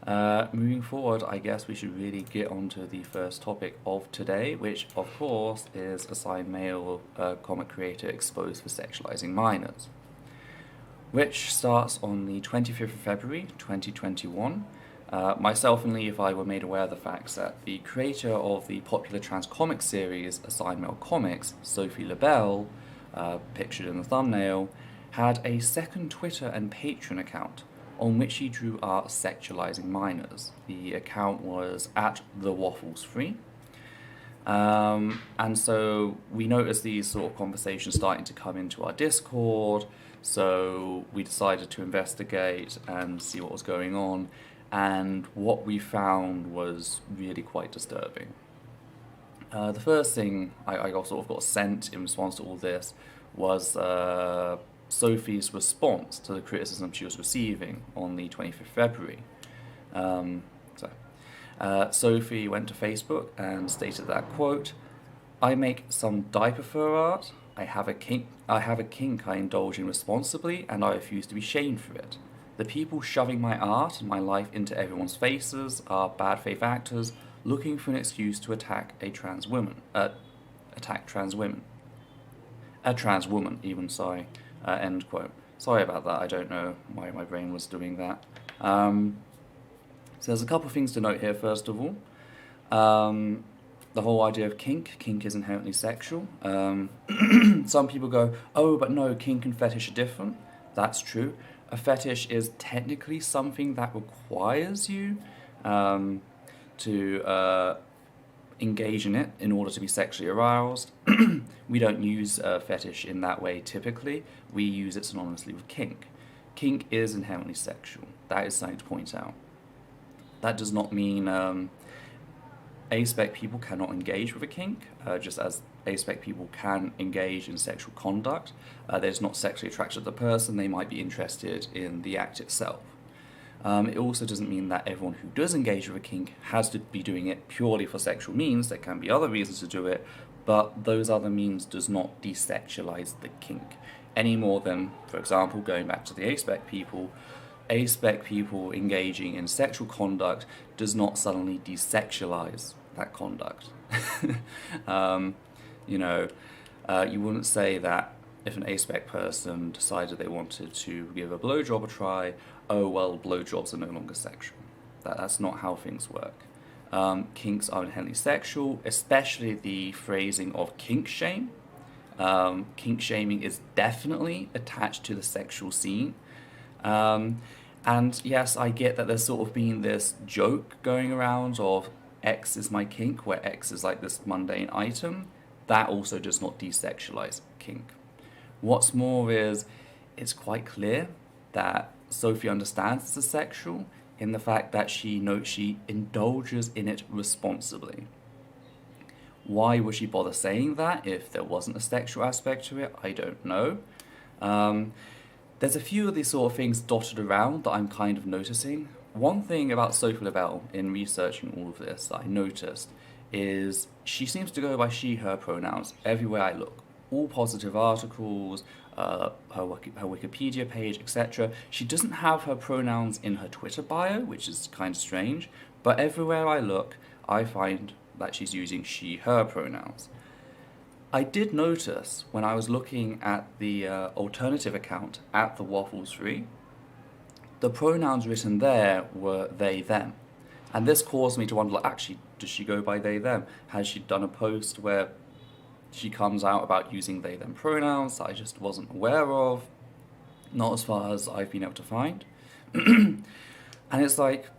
Moving forward, I guess we should really get on to the first topic of today, which of course is assigned male comic creator exposed for sexualizing minors, which starts on the 25th of February 2021. Myself and Levi were made aware of the facts that the creator of the popular trans comic series Assigned Male Comics, Sophie LaBelle, pictured in the thumbnail, had a second Twitter and Patreon account on which she drew art sexualizing minors. The account was at The Waffles Free. And so we noticed these sort of conversations starting to come into our Discord, so we decided to investigate and see what was going on, and what we found was really quite disturbing. The first thing I sort of got sent in response to all this was Sophie's response to the criticism she was receiving on the 25th of February. Sophie went to Facebook and stated that, quote, "I make some diaper fur art. I have a kink I indulge in responsibly, and I refuse to be shamed for it. The people shoving my art and my life into everyone's faces are bad faith actors looking for an excuse to attack a trans woman. A trans woman, even, sorry." End quote. Sorry about that, I don't know why my brain was doing that. So there's a couple of things to note here, first of all. The whole idea of kink is inherently sexual. Some people go, oh, but no, kink and fetish are different. That's true. A fetish is technically something that requires you to engage in it in order to be sexually aroused. We don't use fetish in that way typically. We use it synonymously with kink. Kink is inherently sexual. That is something to point out. That does not mean aspec people cannot engage with a kink, just as aspec people can engage in sexual conduct. They're just not sexually attracted to the person, they might be interested in the act itself. It also doesn't mean that everyone who does engage with a kink has to be doing it purely for sexual means. There can be other reasons to do it, but those other means does not desexualize the kink any more than, for example, going back to the aspec people engaging in sexual conduct does not suddenly desexualize that conduct. You wouldn't say that if an aspec person decided they wanted to give a blowjob a try, oh well, blowjobs are no longer sexual. That's not how things work. Kinks are inherently sexual, especially the phrasing of kink shame. Kink shaming is definitely attached to the sexual scene. And yes, I get that there's sort of been this joke going around of X is my kink, where X is like this mundane item. That also does not desexualize kink. What's more is, it's quite clear that Sophie understands this is sexual in the fact that she notes she indulges in it responsibly. Why would she bother saying that if there wasn't a sexual aspect to it? I don't know. There's a few of these sort of things dotted around that I'm kind of noticing. One thing about Sophie LaBelle in researching all of this that I noticed is she seems to go by she, her pronouns everywhere I look. All positive articles, her Wikipedia page, etc. She doesn't have her pronouns in her Twitter bio, which is kind of strange, but everywhere I look, I find that she's using she, her pronouns. I did notice when I was looking at the alternative account at the Waffles Free, the pronouns written there were they, them. And this caused me to wonder, like, actually, does she go by they, them? Has she done a post where she comes out about using they, them pronouns that I just wasn't aware of? Not as far as I've been able to find. And it's like,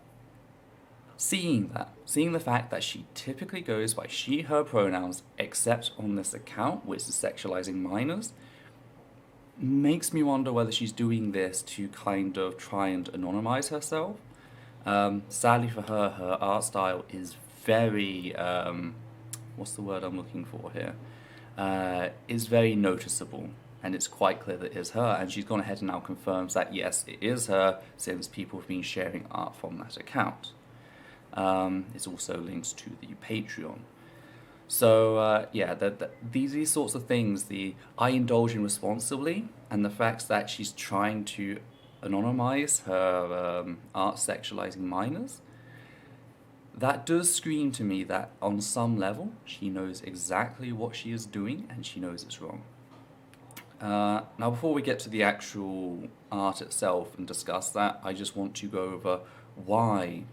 seeing the fact that she typically goes by she, her pronouns, except on this account, which is sexualizing minors, makes me wonder whether she's doing this to kind of try and anonymize herself. Sadly for her, her art style is very, what's the word I'm looking for here? Is very noticeable, and it's quite clear that it is her, and she's gone ahead and now confirms that yes, it is her, since people have been sharing art from that account. It's also linked to the Patreon. So these sorts of things, the I indulge in responsibly, and the fact that she's trying to anonymize her art sexualizing minors, that does scream to me that on some level she knows exactly what she is doing and she knows it's wrong. Now, before we get to the actual art itself and discuss that, I just want to go over why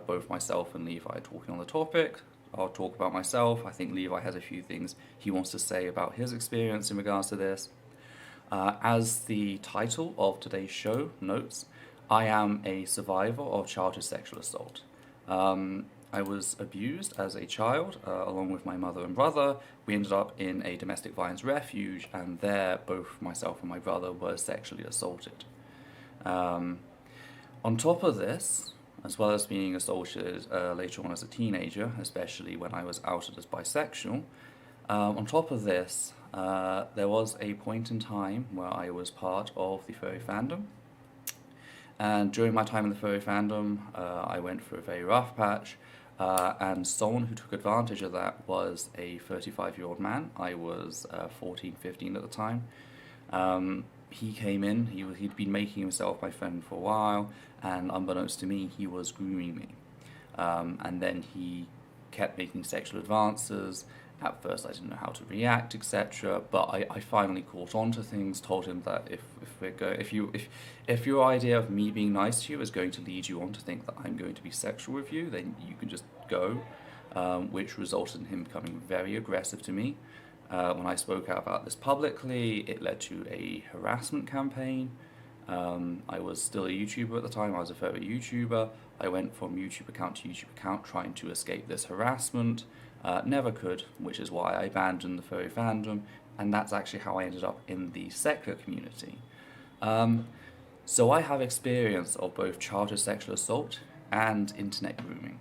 both myself and Levi are talking on the topic. I'll talk about myself. I think Levi has a few things he wants to say about his experience in regards to this. As the title of today's show notes, I am a survivor of childhood sexual assault. I was abused as a child, along with my mother and brother. We ended up in a domestic violence refuge, and there both myself and my brother were sexually assaulted. On top of this, as well as being assaulted later on as a teenager, especially when I was outed as bisexual, on top of this, there was a point in time where I was part of the furry fandom. And during my time in the furry fandom, I went through a very rough patch. And someone who took advantage of that was a 35-year-old man. I was 14, 15 at the time. He came in, he'd been making himself my friend for a while, and unbeknownst to me, he was grooming me. And then he kept making sexual advances. At first I didn't know how to react, etc. But I finally caught on to things, told him that if your idea of me being nice to you is going to lead you on to think that I'm going to be sexual with you, then you can just go, which resulted in him becoming very aggressive to me. When I spoke out about this publicly, it led to a harassment campaign. I was still a YouTuber at the time, I was a furry YouTuber. I went from YouTube account to YouTube account trying to escape this harassment. Never could, which is why I abandoned the furry fandom, and that's actually how I ended up in the secular community. So I have experience of both childhood sexual assault and internet grooming.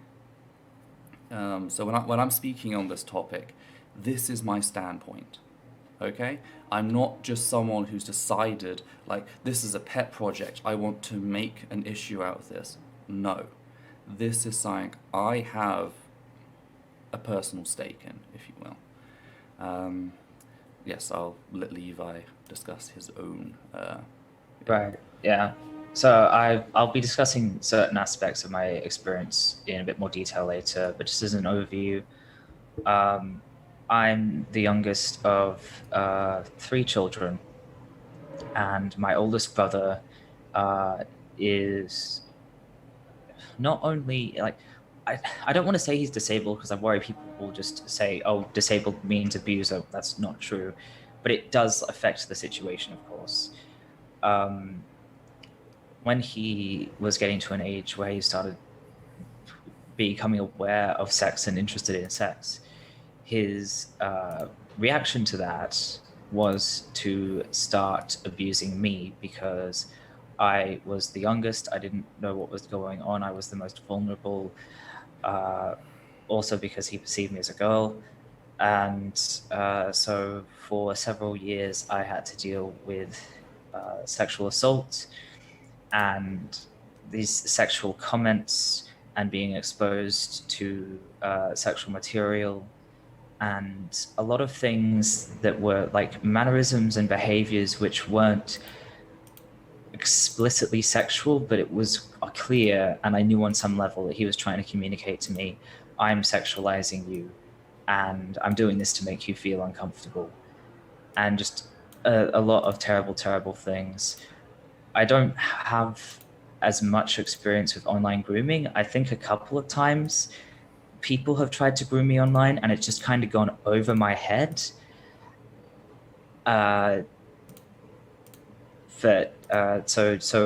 So when I'm speaking on this topic, this is my standpoint. Okay? I'm not just someone who's decided, like, this is a pet project, I want to make an issue out of this. No. This is something I have a personal stake in, if you will. Yes, I'll let Levi discuss his own. Right, yeah. So I'll be discussing certain aspects of my experience in a bit more detail later, but just as an overview, I'm the youngest of 3 children, and my oldest brother is not only, like, I don't want to say he's disabled because I worry people will just say, oh, disabled means abuser. That's not true. But it does affect the situation, of course. When he was getting to an age where he started becoming aware of sex and interested in sex, his reaction to that was to start abusing me because I was the youngest. I didn't know what was going on. I was the most vulnerable. Also because he perceived me as a girl. And so for several years, I had to deal with sexual assault and these sexual comments and being exposed to sexual material and a lot of things that were like mannerisms and behaviors which weren't explicitly sexual, but it was clear, and I knew on some level that he was trying to communicate to me, I'm sexualizing you and I'm doing this to make you feel uncomfortable, and just a lot of terrible things. I don't have as much experience with online grooming. I think a couple of times people have tried to groom me online and it's just kind of gone over my head. So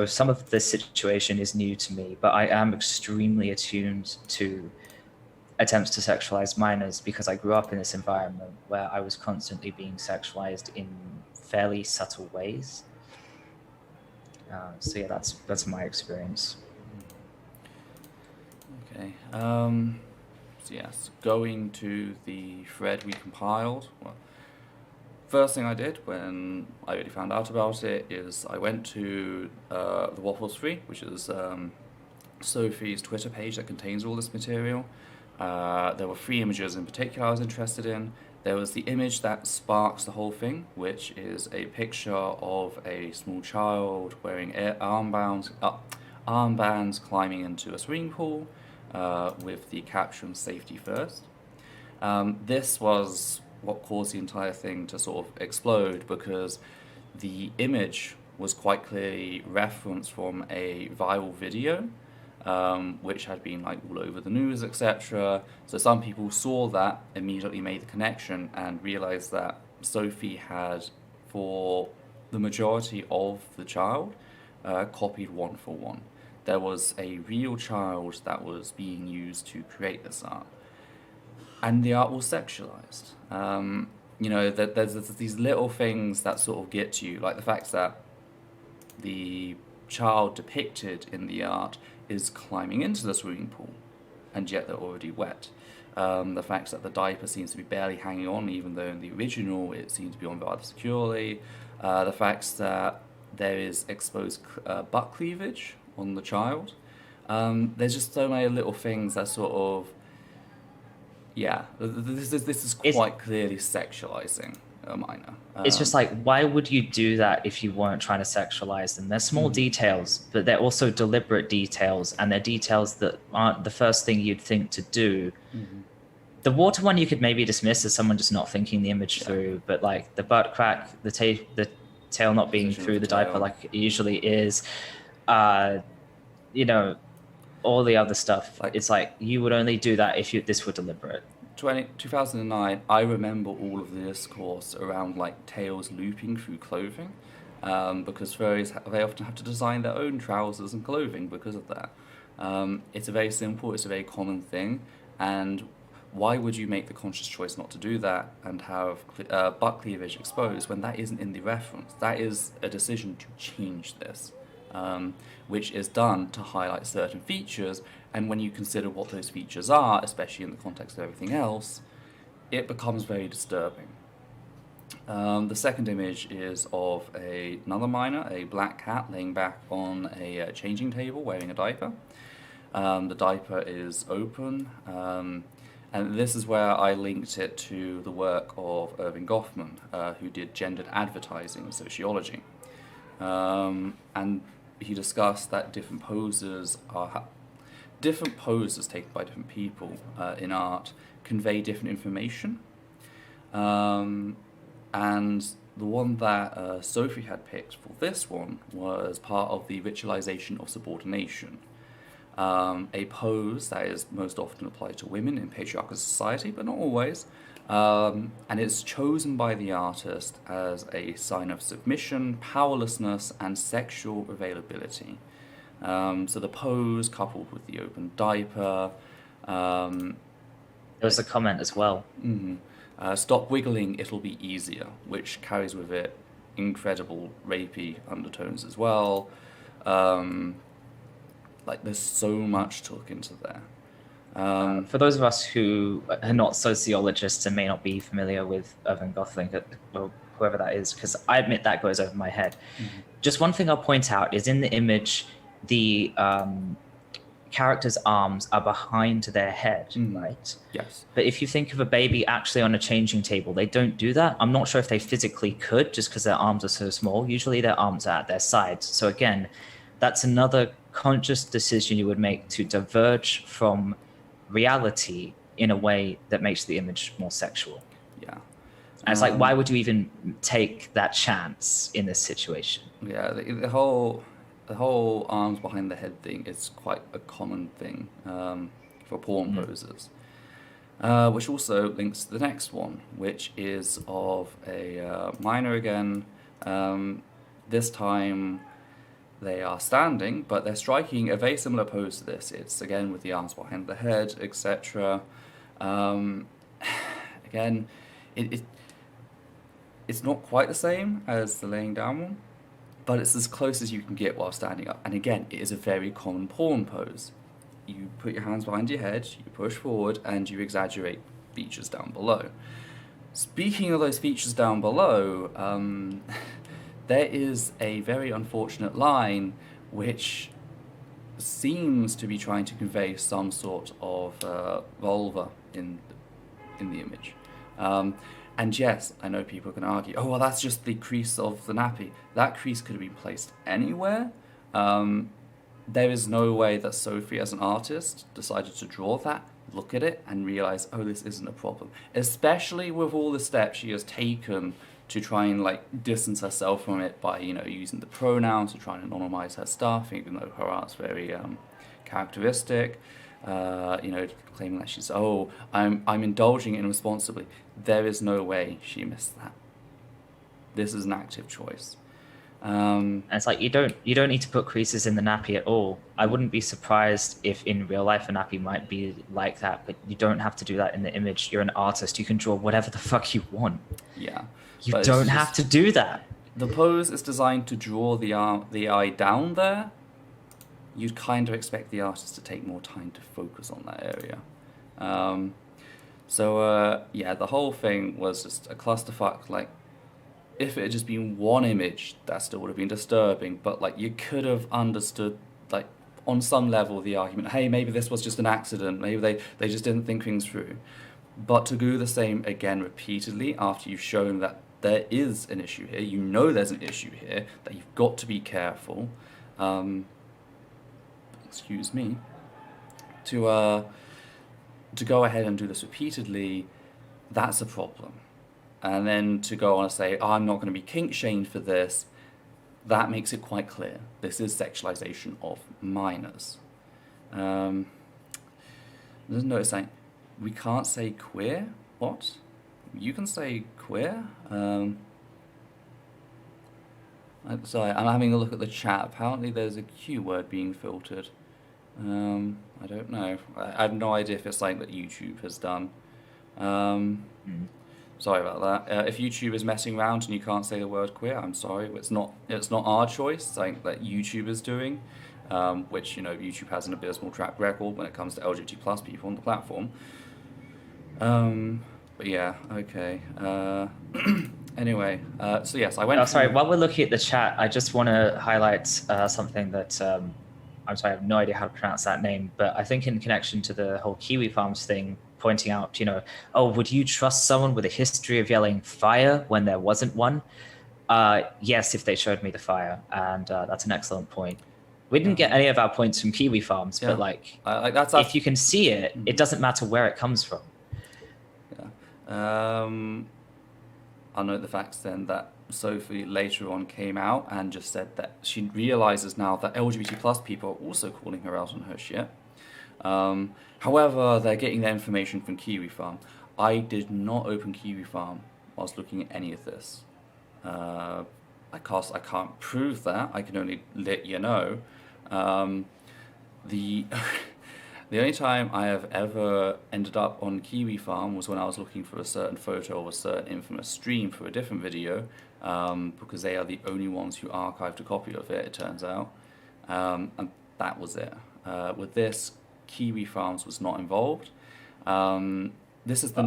some of this situation is new to me, but I am extremely attuned to attempts to sexualize minors because I grew up in this environment where I was constantly being sexualized in fairly subtle ways. So yeah, that's my experience. Okay. So yes, going to the thread we compiled. Well, first thing I did when I really found out about it is I went to the Waffles Free, which is Sophie's Twitter page that contains all this material. There were 3 images in particular I was interested in. There was the image that sparks the whole thing, which is a picture of a small child wearing armbands climbing into a swimming pool with the caption "Safety First." This was what caused the entire thing to sort of explode, because the image was quite clearly referenced from a viral video, which had been like all over the news, etc. So some people saw that, immediately made the connection, and realized that Sophie had, for the majority of the child, copied one for one. There was a real child that was being used to create this art, and the art was sexualized. There's these little things that sort of get to you, like the fact that the child depicted in the art is climbing into the swimming pool, and yet they're already wet. The fact that the diaper seems to be barely hanging on, even though in the original it seemed to be on rather securely. The fact that there is exposed butt cleavage on the child. There's just so many little things that sort of, this is quite clearly sexualizing a minor. It's just like, why would you do that if you weren't trying to sexualize them? They're small details, but they're also deliberate details, and they're details that aren't the first thing you'd think to do. The water one you could maybe dismiss as someone just not thinking the image through, but like the butt crack, the tail not being through the diaper like it usually is, all the other stuff. It's like, you would only do that if this were deliberate. 2009, I remember all of the discourse around like tails looping through clothing, because furries, they often have to design their own trousers and clothing because of that. It's a very simple, it's a very common thing, and why would you make the conscious choice not to do that and have butt cleavage exposed when that isn't in the reference? That is a decision to change this, which is done to highlight certain features, and when you consider what those features are, especially in the context of everything else, it becomes very disturbing. The second image is of another minor, a black cat laying back on a changing table wearing a diaper. The diaper is open, and this is where I linked it to the work of Irving Goffman, who did gendered advertising in sociology. And he discussed that different poses taken by different people in art convey different information. And the one that Sophie had picked for this one was part of the ritualization of subordination. A pose that is most often applied to women in patriarchal society, but not always. And it's chosen by the artist as a sign of submission, powerlessness, and sexual availability. So the pose coupled with the open diaper. There was a comment as well. Stop wiggling, it'll be easier, which carries with it incredible rapey undertones as well. There's so much to look into there. For those of us who are not sociologists and may not be familiar with Irving Goffman, or whoever that is, because I admit that goes over my head. Just one thing I'll point out is in the image, the characters' arms are behind their head, right? Yes. But if you think of a baby actually on a changing table, they don't do that. I'm not sure if they physically could, just because their arms are so small. Usually their arms are at their sides. So again, that's another conscious decision you would make to diverge from reality in a way that makes the image more sexual. Yeah. And it's like, why would you even take that chance in this situation? Yeah, the whole arms behind the head thing is quite a common thing for porn poses, which also links to the next one, which is of a minor again. This time they are standing, but they're striking a very similar pose to this. It's again with the arms behind the head, etc. Again, it's not quite the same as the laying down one, but it's as close as you can get while standing up. And again, it is a very common porn pose. You put your hands behind your head, you push forward, and you exaggerate features down below. Speaking of those features down below, there is a very unfortunate line which seems to be trying to convey some sort of vulva in the image. And yes, I know people can argue, oh, well, that's just the crease of the nappy. That crease could have been placed anywhere. There is no way that Sophie, as an artist, decided to draw that, look at it, and realize, oh, this isn't a problem. Especially with all the steps she has taken to try and like distance herself from it by, you know, using the pronouns to try and anonymize her stuff, even though her art's very characteristic. You know, claiming that she's, oh, I'm indulging irresponsibly. There is no way she missed that. This is an active choice. And it's like you don't need to put creases in the nappy at all. I wouldn't be surprised if in real life a nappy might be like that, but you don't have to do that in the image. You're an artist. You can draw whatever the fuck you want. Yeah. You don't have to do that. The pose is designed to draw the eye down there. You'd kind of expect the artist to take more time to focus on that area. Yeah, the whole thing was just a clusterfuck. Like, if it had just been one image, that still would have been disturbing, but like you could have understood, like, on some level the argument, hey, maybe this was just an accident, maybe they just didn't think things through. But to do the same again repeatedly after you've shown that there is an issue here, you know there's an issue here, that you've got to be careful, excuse me, to go ahead and do this repeatedly, that's a problem. And then to go on and say, oh, I'm not going to be kink-shamed for this, that makes it quite clear. This is sexualization of minors. There's a note saying, we can't say queer? What? You can say queer? Sorry, I'm having a look at the chat. Apparently there's a Q word being filtered. I don't know. I have no idea if it's something that YouTube has done. Sorry about that. If YouTube is messing around and you can't say the word queer, I'm sorry. It's not our choice. It's something that YouTube is doing, which, you know, YouTube has an abysmal track record when it comes to LGBT plus people on the platform. But yeah, okay. Anyway, so yes, I went. Oh, sorry. While we're looking at the chat, I just want to highlight something that I'm sorry, I have no idea how to pronounce that name, but I think in connection to the whole Kiwi Farms thing, pointing out, you know, oh, would you trust someone with a history of yelling fire when there wasn't one? Yes, if they showed me the fire, and that's an excellent point. We didn't get any of our points from Kiwi Farms, but like that's if you can see it, it doesn't matter where it comes from. Yeah. I'll note the facts then that Sophie later on came out and just said that she realizes now that LGBT plus people are also calling her out on her shit. However, they're getting their information from Kiwi Farm. I did not open Kiwi Farm whilst looking at any of this. I can't prove that. I can only let you know. The only time I have ever ended up on Kiwi Farm was when I was looking for a certain photo of a certain infamous stream for a different video, because they are the only ones who archived a copy of it, it turns out. And that was it. With this, Kiwi Farms was not involved. This is the.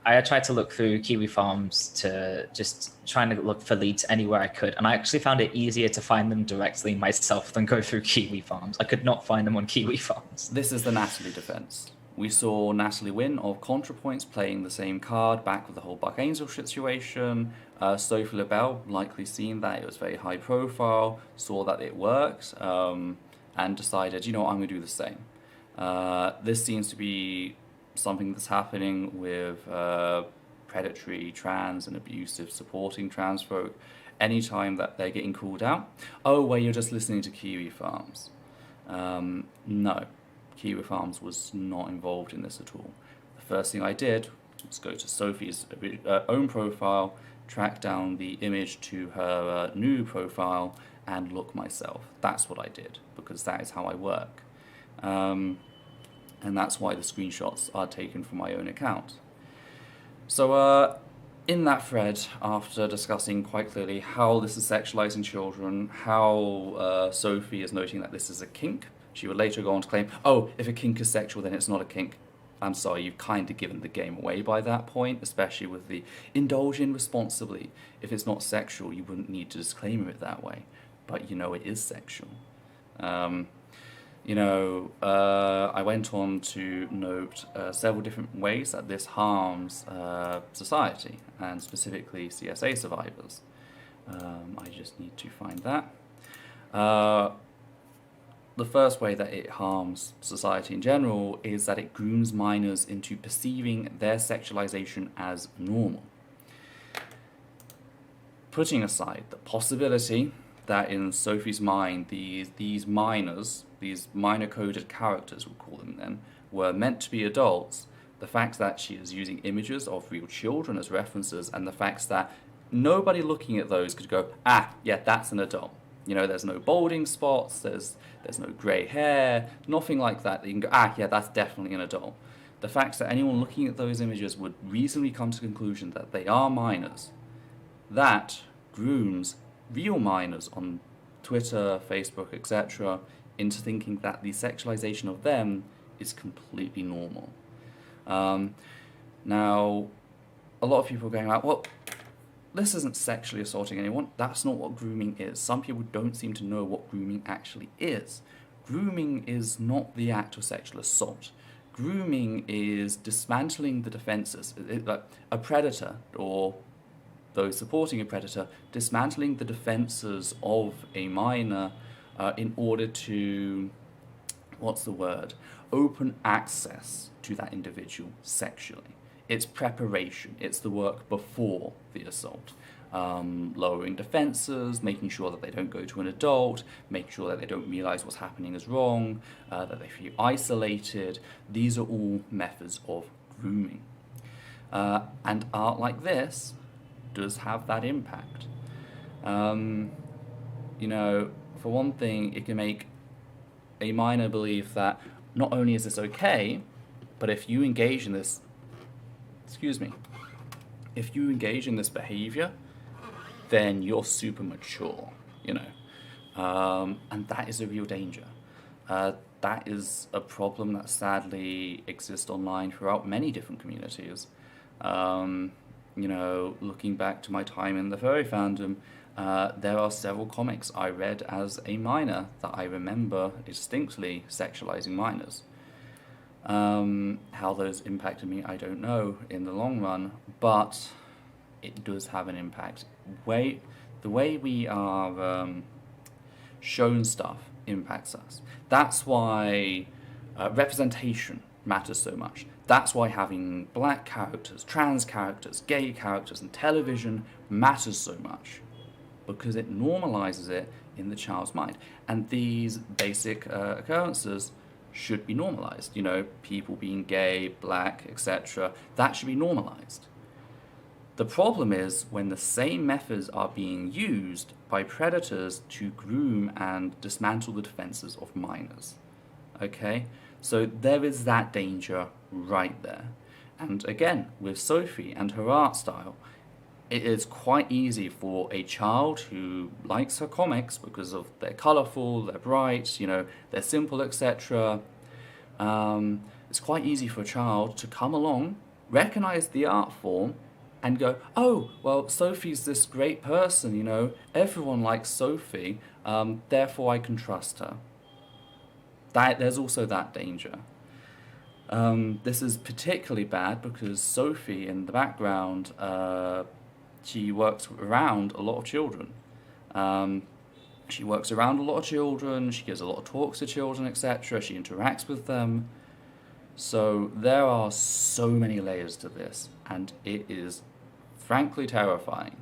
I tried to look through Kiwi Farms to just trying to look for leads anywhere I could, and I actually found it easier to find them directly myself than go through Kiwi Farms. I could not find them on Kiwi Farms. This is the Natalie defense. We saw Natalie Wynn of ContraPoints playing the same card back with the whole Buck Angel situation. Sophie LaBelle likely seen that it was very high profile, saw that it worked, and decided, you know what, I'm going to do the same. This seems to be something that's happening with predatory, trans, and abusive supporting trans folk. Anytime that they're getting called out, oh, well, you're just listening to Kiwi Farms. No, Kiwi Farms was not involved in this at all. The first thing I did was go to Sophie's own profile, track down the image to her new profile, and look myself. That's what I did, because that is how I work. And that's why the screenshots are taken from my own account. So in that thread, after discussing quite clearly how this is sexualizing children, how Sophie is noting that this is a kink, she would later go on to claim, oh, if a kink is sexual, then it's not a kink. I'm sorry, you've kind of given the game away by that point, especially with the indulge in responsibly. If it's not sexual, you wouldn't need to disclaimer it that way. But you know it is sexual. I went on to note several different ways that this harms society, and specifically CSA survivors. I just need to find that. The first way that it harms society in general is that it grooms minors into perceiving their sexualization as normal. Putting aside the possibility that in Sophie's mind, these minors, these minor-coded characters, we'll call them then, were meant to be adults, the fact that she is using images of real children as references, and the fact that nobody looking at those could go, yeah, that's an adult. There's no balding spots, there's no grey hair, nothing like that. You can go, yeah, that's definitely an adult. The fact that anyone looking at those images would reasonably come to the conclusion that they are minors, that grooms real minors on Twitter, Facebook, etc., into thinking that the sexualization of them is completely normal. Now, a lot of people are going out, well, this isn't sexually assaulting anyone. That's not what grooming is. Some people don't seem to know what grooming actually is. Grooming is not the act of sexual assault. Grooming is dismantling the defenses. Like a predator, or those supporting a predator, dismantling the defenses of a minor in order to, open access to that individual sexually. It's preparation. It's the work before the assault. Lowering defenses, making sure that they don't go to an adult, making sure that they don't realize what's happening is wrong, that they feel isolated. These are all methods of grooming. And art like this does have that impact. For one thing, it can make a minor believe that not only is this okay, but if you engage in this behavior, then you're super mature, and that is a real danger. That is a problem that sadly exists online throughout many different communities. Looking back to my time in the furry fandom, there are several comics I read as a minor that I remember distinctly sexualizing minors. How those impacted me, I don't know in the long run, but it does have an impact. The way we are shown stuff impacts us. That's why representation matters so much. That's why having black characters, trans characters, gay characters in television matters so much, because it normalizes it in the child's mind. And these basic occurrences should be normalized. People being gay, black, etc. That should be normalized. The problem is when the same methods are being used by predators to groom and dismantle the defenses of minors. Okay? So there is that danger right there. And again, with Sophie and her art style, it is quite easy for a child who likes her comics because of they're colourful, they're bright, they're simple, etc. It's quite easy for a child to come along, recognise the art form, and go, oh, well, Sophie's this great person, everyone likes Sophie, therefore I can trust her. There's also that danger. This is particularly bad because Sophie, in the background, she works around a lot of children. She gives a lot of talks to children, etc. She interacts with them. So there are so many layers to this, and it is frankly terrifying.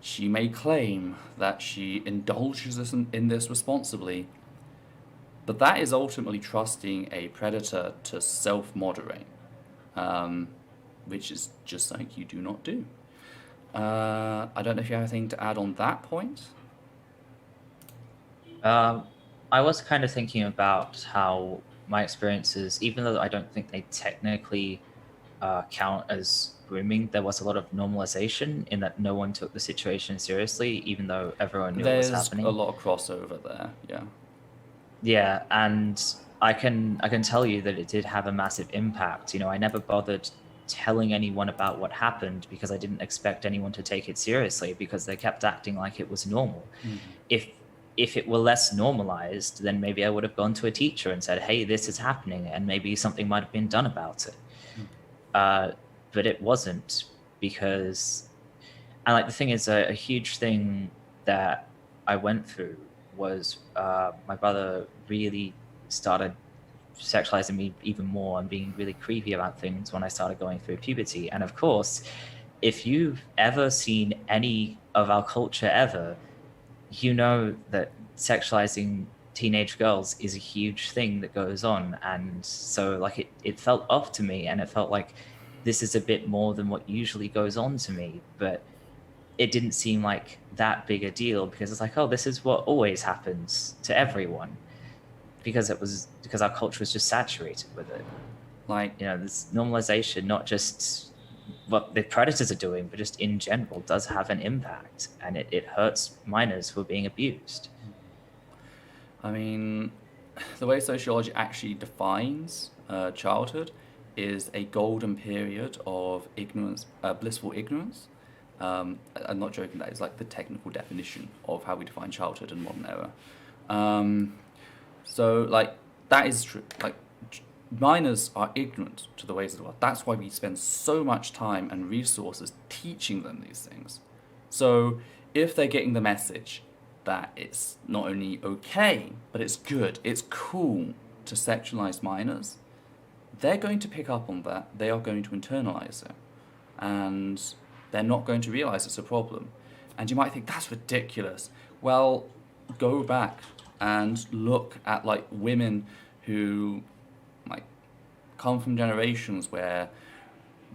She may claim that she indulges in this responsibly, but that is ultimately trusting a predator to self-moderate, which is just something you do not do. I don't know if you have anything to add on that point. I was kind of thinking about how my experiences, even though I don't think they technically count as grooming, there was a lot of normalization in that no one took the situation seriously, even though everyone knew There's it was happening. a lot of crossover there, yeah. Yeah, and I can tell you that it did have a massive impact. I never bothered telling anyone about what happened because I didn't expect anyone to take it seriously because they kept acting like it was normal. Mm-hmm. if it were less normalized, then maybe I would have gone to a teacher and said, hey, this is happening, and maybe something might have been done about it. But it wasn't, because, and like the thing is, a huge thing that I went through was my brother really started sexualizing me even more and being really creepy about things when I started going through puberty. And of course, if you've ever seen any of our culture ever, you know that sexualizing teenage girls is a huge thing that goes on. And so like it felt off to me, and it felt like this is a bit more than what usually goes on to me. But it didn't seem like that big a deal, because it's like, oh, this is what always happens to everyone, because our culture was just saturated with it. Like, This normalization, not just what the predators are doing, but just in general, does have an impact, and it hurts minors who are being abused. I mean, the way sociology actually defines childhood is a golden period of ignorance, blissful ignorance. I'm not joking, that is like the technical definition of how we define childhood in modern era. So, like, that is true. Like, minors are ignorant to the ways of the world. That's why we spend so much time and resources teaching them these things. So, if they're getting the message that it's not only okay, but it's good, it's cool to sexualize minors, they're going to pick up on that. They are going to internalize it. And they're not going to realize it's a problem. And you might think, that's ridiculous. Well, go back and look at like women who like come from generations where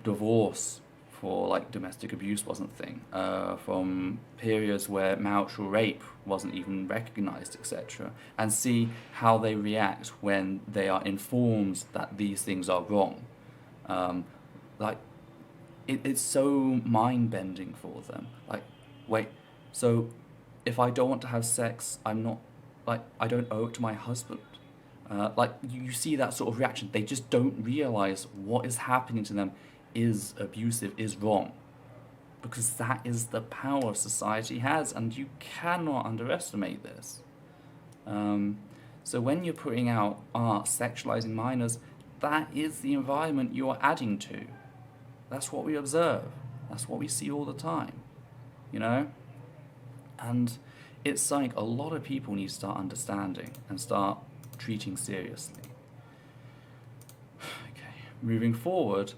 divorce for like domestic abuse wasn't a thing, from periods where marital rape wasn't even recognized, etc., and see how they react when they are informed that these things are wrong. Like, it's so mind-bending for them. Like, wait, so if I don't want to have sex, I'm not, like, I don't owe it to my husband. Like, you see that sort of reaction. They just don't realize what is happening to them is abusive, is wrong. Because that is the power society has, and you cannot underestimate this. So when you're putting out art sexualizing minors, that is the environment you are adding to. That's what we observe. That's what we see all the time, And it's something a lot of people need to start understanding and start treating seriously. Okay, moving forward,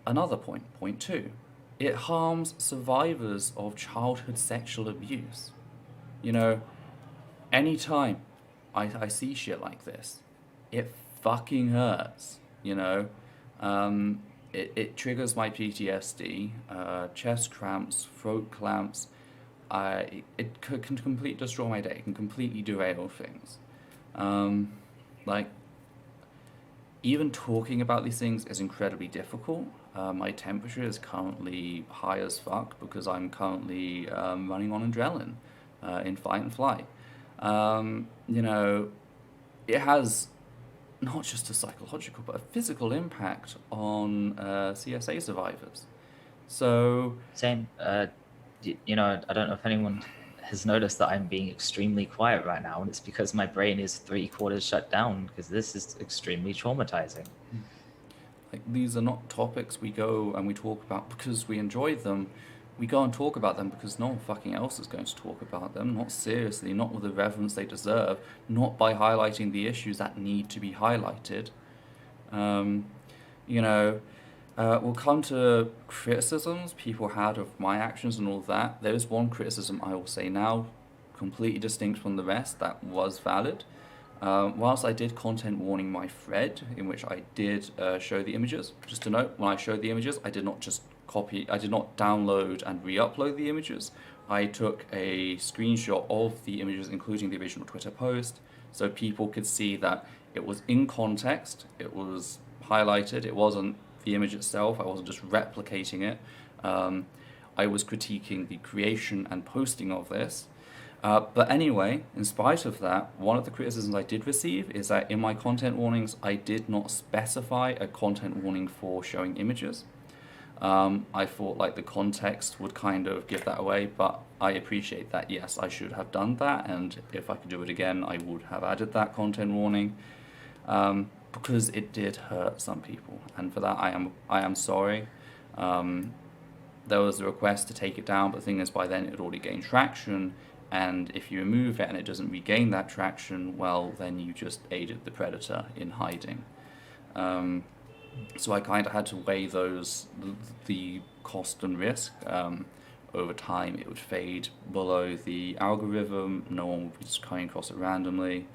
another point 2. It harms survivors of childhood sexual abuse. Anytime I see shit like this, it fucking hurts, It triggers my PTSD, chest cramps, throat clamps. It can completely destroy my day. It can completely derail things. Like, even talking about these things is incredibly difficult. My temperature is currently high as fuck because I'm currently running on adrenaline in fight and flight. It has not just a psychological but a physical impact on CSA survivors. So Same. I don't know if anyone has noticed that I'm being extremely quiet right now, and it's because my brain is 3/4 shut down, because this is extremely traumatizing. Like, these are not topics we go and we talk about because we enjoy them. We go and talk about them because no one fucking else is going to talk about them, not seriously, not with the reverence they deserve, not by highlighting the issues that need to be highlighted. We'll come to criticisms people had of my actions and all that. There is one criticism I will say now, completely distinct from the rest, that was valid. Whilst I did content warning my thread, in which I did show the images, just to note, when I showed the images, I did not download and re-upload the images. I took a screenshot of the images, including the original Twitter post, so people could see that it was in context, it was highlighted, it wasn't the image itself, I wasn't just replicating it. I was critiquing the creation and posting of this. But anyway, in spite of that, one of the criticisms I did receive is that in my content warnings, I did not specify a content warning for showing images. I thought like the context would kind of give that away, but I appreciate that. Yes, I should have done that, and if I could do it again, I would have added that content warning, because it did hurt some people, and for that I am sorry. There was a request to take it down, but the thing is, by then it had already gained traction, and if you remove it and it doesn't regain that traction, well, then you just aided the predator in hiding. So I kind of had to weigh the cost and risk. Over time, it would fade below the algorithm. No one would be just coming across it randomly.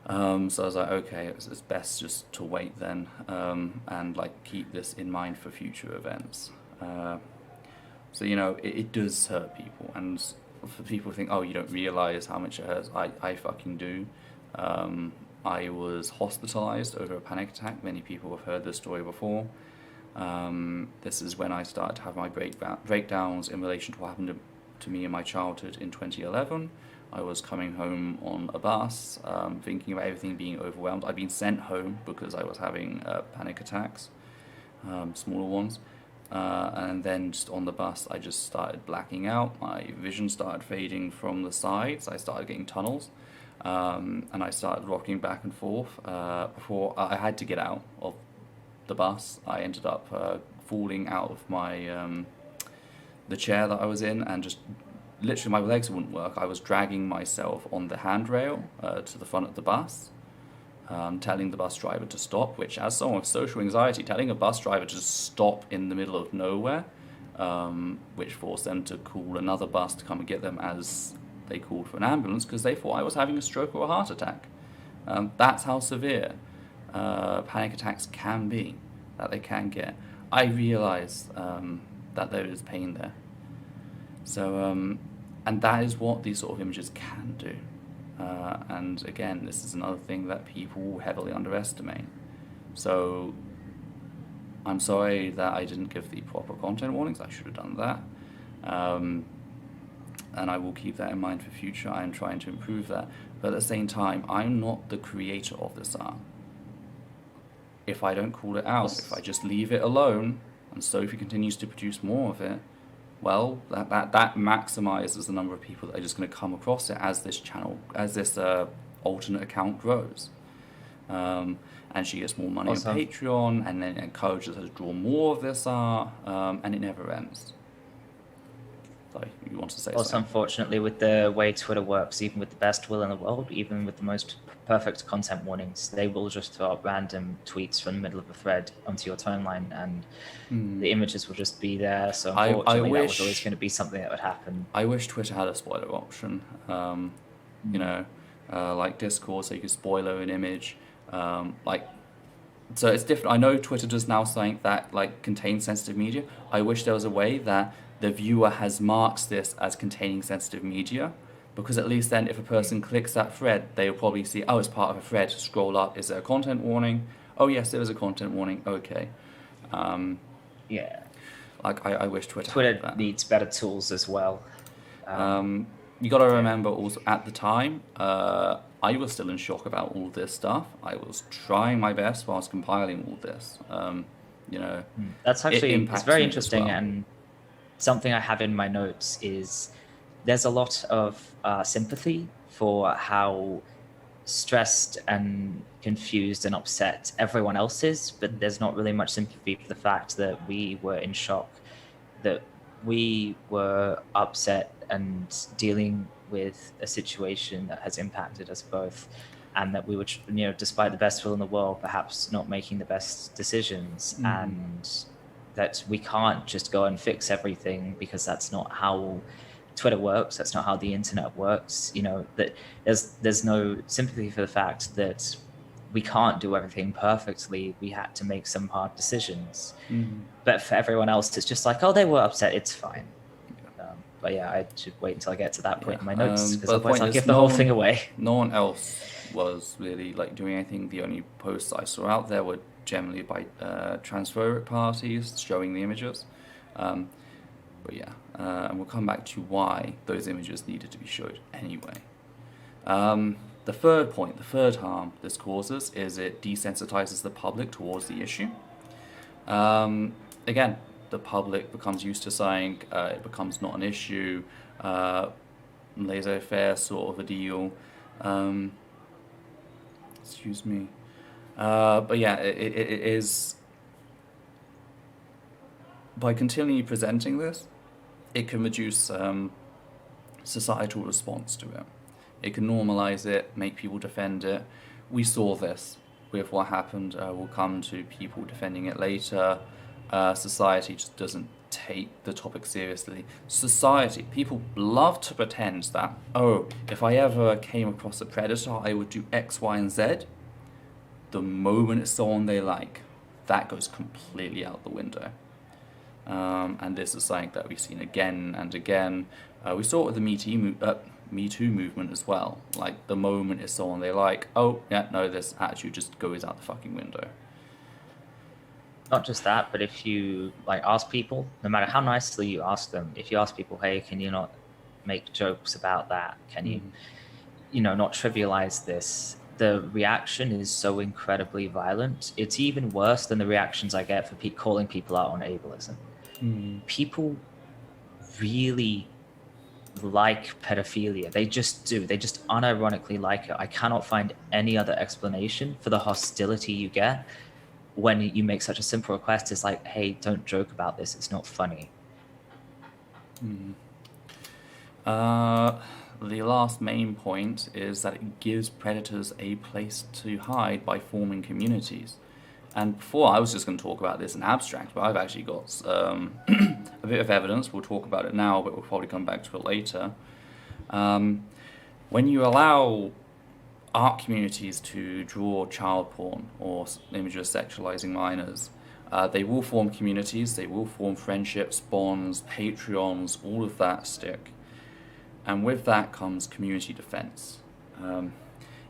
So I was like, okay, it's best just to wait then, and like keep this in mind for future events. So it does hurt people, and for people who think, oh, you don't realize how much it hurts, I fucking do. I was hospitalized over a panic attack. Many people have heard this story before. This is when I started to have my breakdowns in relation to what happened to me in my childhood in 2011. I was coming home on a bus, thinking about everything, being overwhelmed. I'd been sent home because I was having panic attacks, smaller ones. And then just on the bus, I just started blacking out. My vision started fading from the sides. I started getting tunnels. And I started rocking back and forth. Before I had to get out of the bus, I ended up falling out of my the chair that I was in, and just literally my legs wouldn't work. I was dragging myself on the handrail to the front of the bus, telling the bus driver to stop, which, as someone with social anxiety, telling a bus driver to stop in the middle of nowhere, which forced them to call another bus to come and get them as they called for an ambulance because they thought I was having a stroke or a heart attack. That's how severe panic attacks can be, that they can get. I realised that there is pain there. So, and that is what these sort of images can do. And again, this is another thing that people heavily underestimate. So, I'm sorry that I didn't give the proper content warnings. I should have done that. And I will keep that in mind for future. I am trying to improve that. But at the same time, I'm not the creator of this art. If I don't call it out, if I just leave it alone, and Sophie continues to produce more of it, well, that maximizes the number of people that are just going to come across it as this channel, as this alternate account grows. And she gets more money on Patreon, and then it encourages her to draw more of this art, and it never ends. So you want to say something? Unfortunately, with the way Twitter works, even with the best will in the world, even with the most perfect content warnings, they will just throw up random tweets from the middle of a thread onto your timeline, and the images will just be there. So unfortunately, that was always going to be something that would happen. I wish Twitter had a spoiler option. Like Discord, so you could spoiler an image. So it's different. I know Twitter does now something that like contains sensitive media. I wish there was a way that the viewer has marked this as containing sensitive media, because at least then if a person clicks that thread, they'll probably see, oh, it's part of a thread, scroll up, is there a content warning? Oh yes, there is a content warning, okay. Yeah. Like I wish Twitter needs better tools as well. You got to remember also at the time, I was still in shock about all this stuff. I was trying my best whilst compiling all this. That's actually it's very interesting, well. And something I have in my notes is there's a lot of sympathy for how stressed and confused and upset everyone else is, but there's not really much sympathy for the fact that we were in shock, that we were upset and dealing with a situation that has impacted us both, and that we were, despite the best will in the world, perhaps not making the best decisions, and that we can't just go and fix everything, because that's not how Twitter works, that's not how the internet works. That there's no sympathy for the fact that we can't do everything perfectly. We had to make some hard decisions. But for everyone else, it's just like, oh, they were upset, it's fine. But yeah, I should wait until I get to that point in my notes, because otherwise I'll give the whole thing away. No one else was really like doing anything. The only posts I saw out there were generally by transphobic parties showing the images. But yeah, and we'll come back to why those images needed to be showed anyway. The third point, the third harm this causes is it desensitizes the public towards the issue. again, the public becomes used to saying it becomes not an issue, uh, laissez-faire sort of a deal. Um, excuse me. But yeah, it is, by continually presenting this, it can reduce societal response to it. It can normalize it, make people defend it. We saw this with what happened. We'll come to people defending it later. Society just doesn't take the topic seriously. Society, people love to pretend that, oh, if I ever came across a predator, I would do X, Y, and Z. The moment it's someone they like, that goes completely out the window. And this is something that we've seen again and again. We saw it with the Me Too movement as well. Like, the moment it's someone they like, oh, yeah, no, this attitude just goes out the fucking window. Not just that, but if you like ask people, no matter how nicely you ask them, if you ask people, hey, can you not make jokes about that? Can you, not trivialize this? The reaction is so incredibly violent. It's even worse than the reactions I get for calling people out on ableism. People really like pedophilia. They just do. They just unironically like it. I cannot find any other explanation for the hostility you get when you make such a simple request. It's like, hey, don't joke about this. It's not funny. The last main point is that it gives predators a place to hide by forming communities. And before, I was just going to talk about this in abstract, but I've actually got a bit of evidence. We'll talk about it now, but we'll probably come back to it later. When you allow art communities to draw child porn or images sexualizing minors, they will form communities, they will form friendships, bonds, Patreons, all of that stick. And with that comes community defense.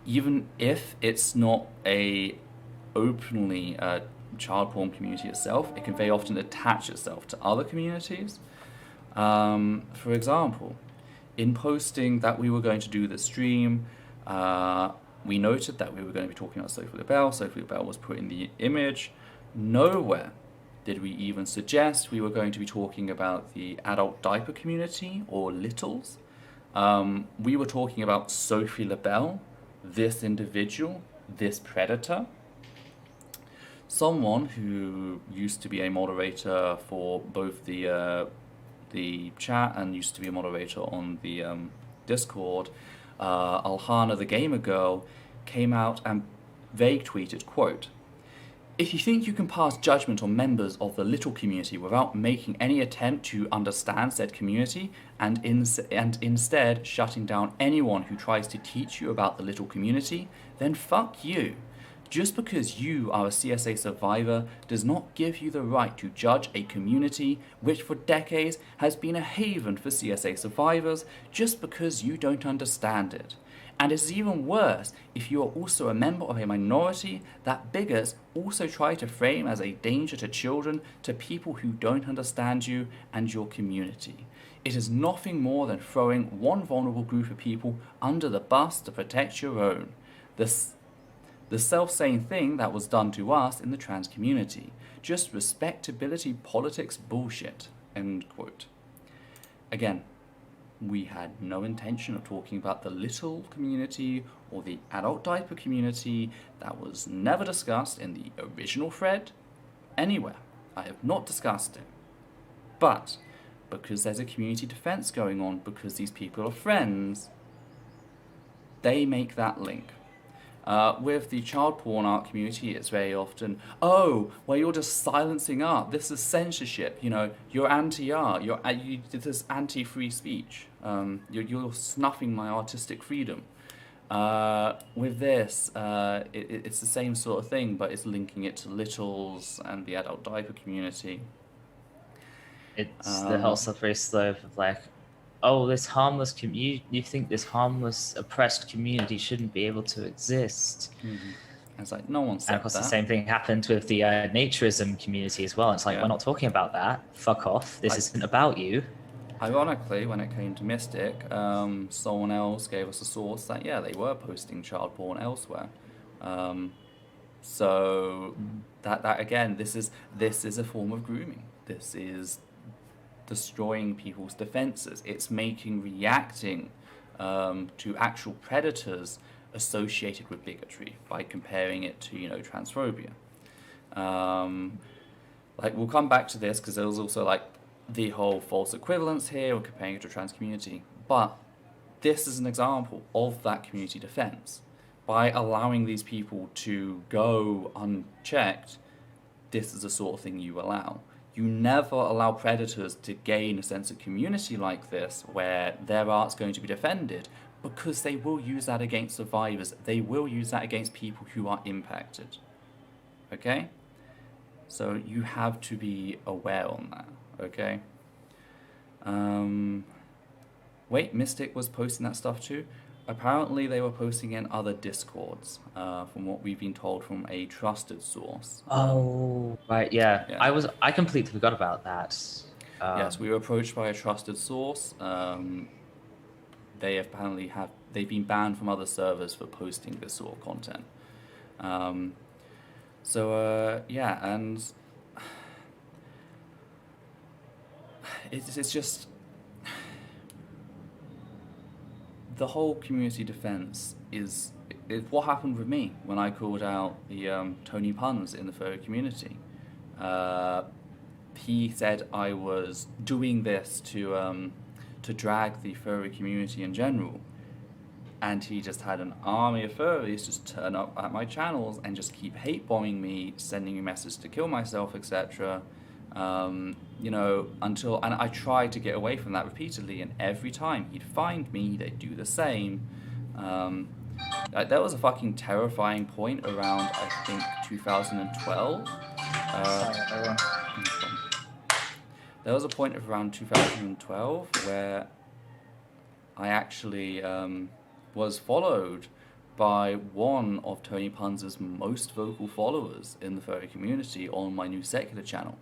Even if it's not a openly child porn community itself, it can very often attach itself to other communities. For example, in posting that we were going to do the stream, we noted that we were going to be talking about Sophie LaBelle. Sophie LaBelle was put in the image. Nowhere did we even suggest we were going to be talking about the adult diaper community or littles. We were talking about Sophie LaBelle, this individual, this predator. Someone who used to be a moderator for both the chat and used to be a moderator on the Discord, Alhana the Gamer Girl, came out and vague tweeted, quote, "If you think you can pass judgment on members of the little community without making any attempt to understand said community and instead shutting down anyone who tries to teach you about the little community, then fuck you. Just because you are a CSA survivor does not give you the right to judge a community which for decades has been a haven for CSA survivors just because you don't understand it. And it's even worse if you are also a member of a minority that bigots also try to frame as a danger to children, to people who don't understand you and your community. It is nothing more than throwing one vulnerable group of people under the bus to protect your own. The self-same thing that was done to us in the trans community. Just respectability politics bullshit." End quote. Again, we had no intention of talking about the little community or the adult diaper community. That was never discussed in the original thread anywhere. I have not discussed it. But because there's a community defense going on, because these people are friends, they make that link. With the child porn art community, it's very often, oh, well, you're just silencing art. This is censorship. You're anti-art. This is anti-free speech. You're snuffing my artistic freedom. With this, it's the same sort of thing, but it's linking it to littles and the adult diaper community. It's the whole slippery slope of like, oh, this harmless you think this harmless oppressed community shouldn't be able to exist. Mm-hmm. It's like, no one said that. And of course the same thing happened with the naturism community as well. It's like, we're not talking about that. Fuck off. This isn't about you. Ironically, when it came to Mystic, someone else gave us a source that, yeah, they were posting child porn elsewhere. So that again, this is a form of grooming. This is destroying people's defenses. It's making reacting to actual predators associated with bigotry by comparing it to transphobia. Like we'll come back to this because there was also like the whole false equivalence here or comparing it to a trans community, but this is an example of that community defense. By allowing these people to go unchecked, this is the sort of thing you allow. You never allow predators to gain a sense of community like this where their art's going to be defended, because they will use that against survivors. They will use that against people who are impacted. Okay? So you have to be aware on that. Okay? Wait, Mystic was posting that stuff too? Apparently they were posting in other discords, from what we've been told from a trusted source. Oh, right, yeah. I completely forgot about that. Yes, we were approached by a trusted source. They've been banned from other servers for posting this sort of content. Yeah, and it's just the whole community defense is what happened with me when I called out the Tony puns in the furry community. He said I was doing this to drag the furry community in general, and he just had an army of furries just turn up at my channels and just keep hate bombing me, sending me messages to kill myself, etc. Until I tried to get away from that repeatedly, and every time he'd find me, they'd do the same. There was a fucking terrifying point around, I think, 2012. There was a point of around 2012 where I actually was followed by one of Tony Pun's most vocal followers in the furry community on my new secular channel.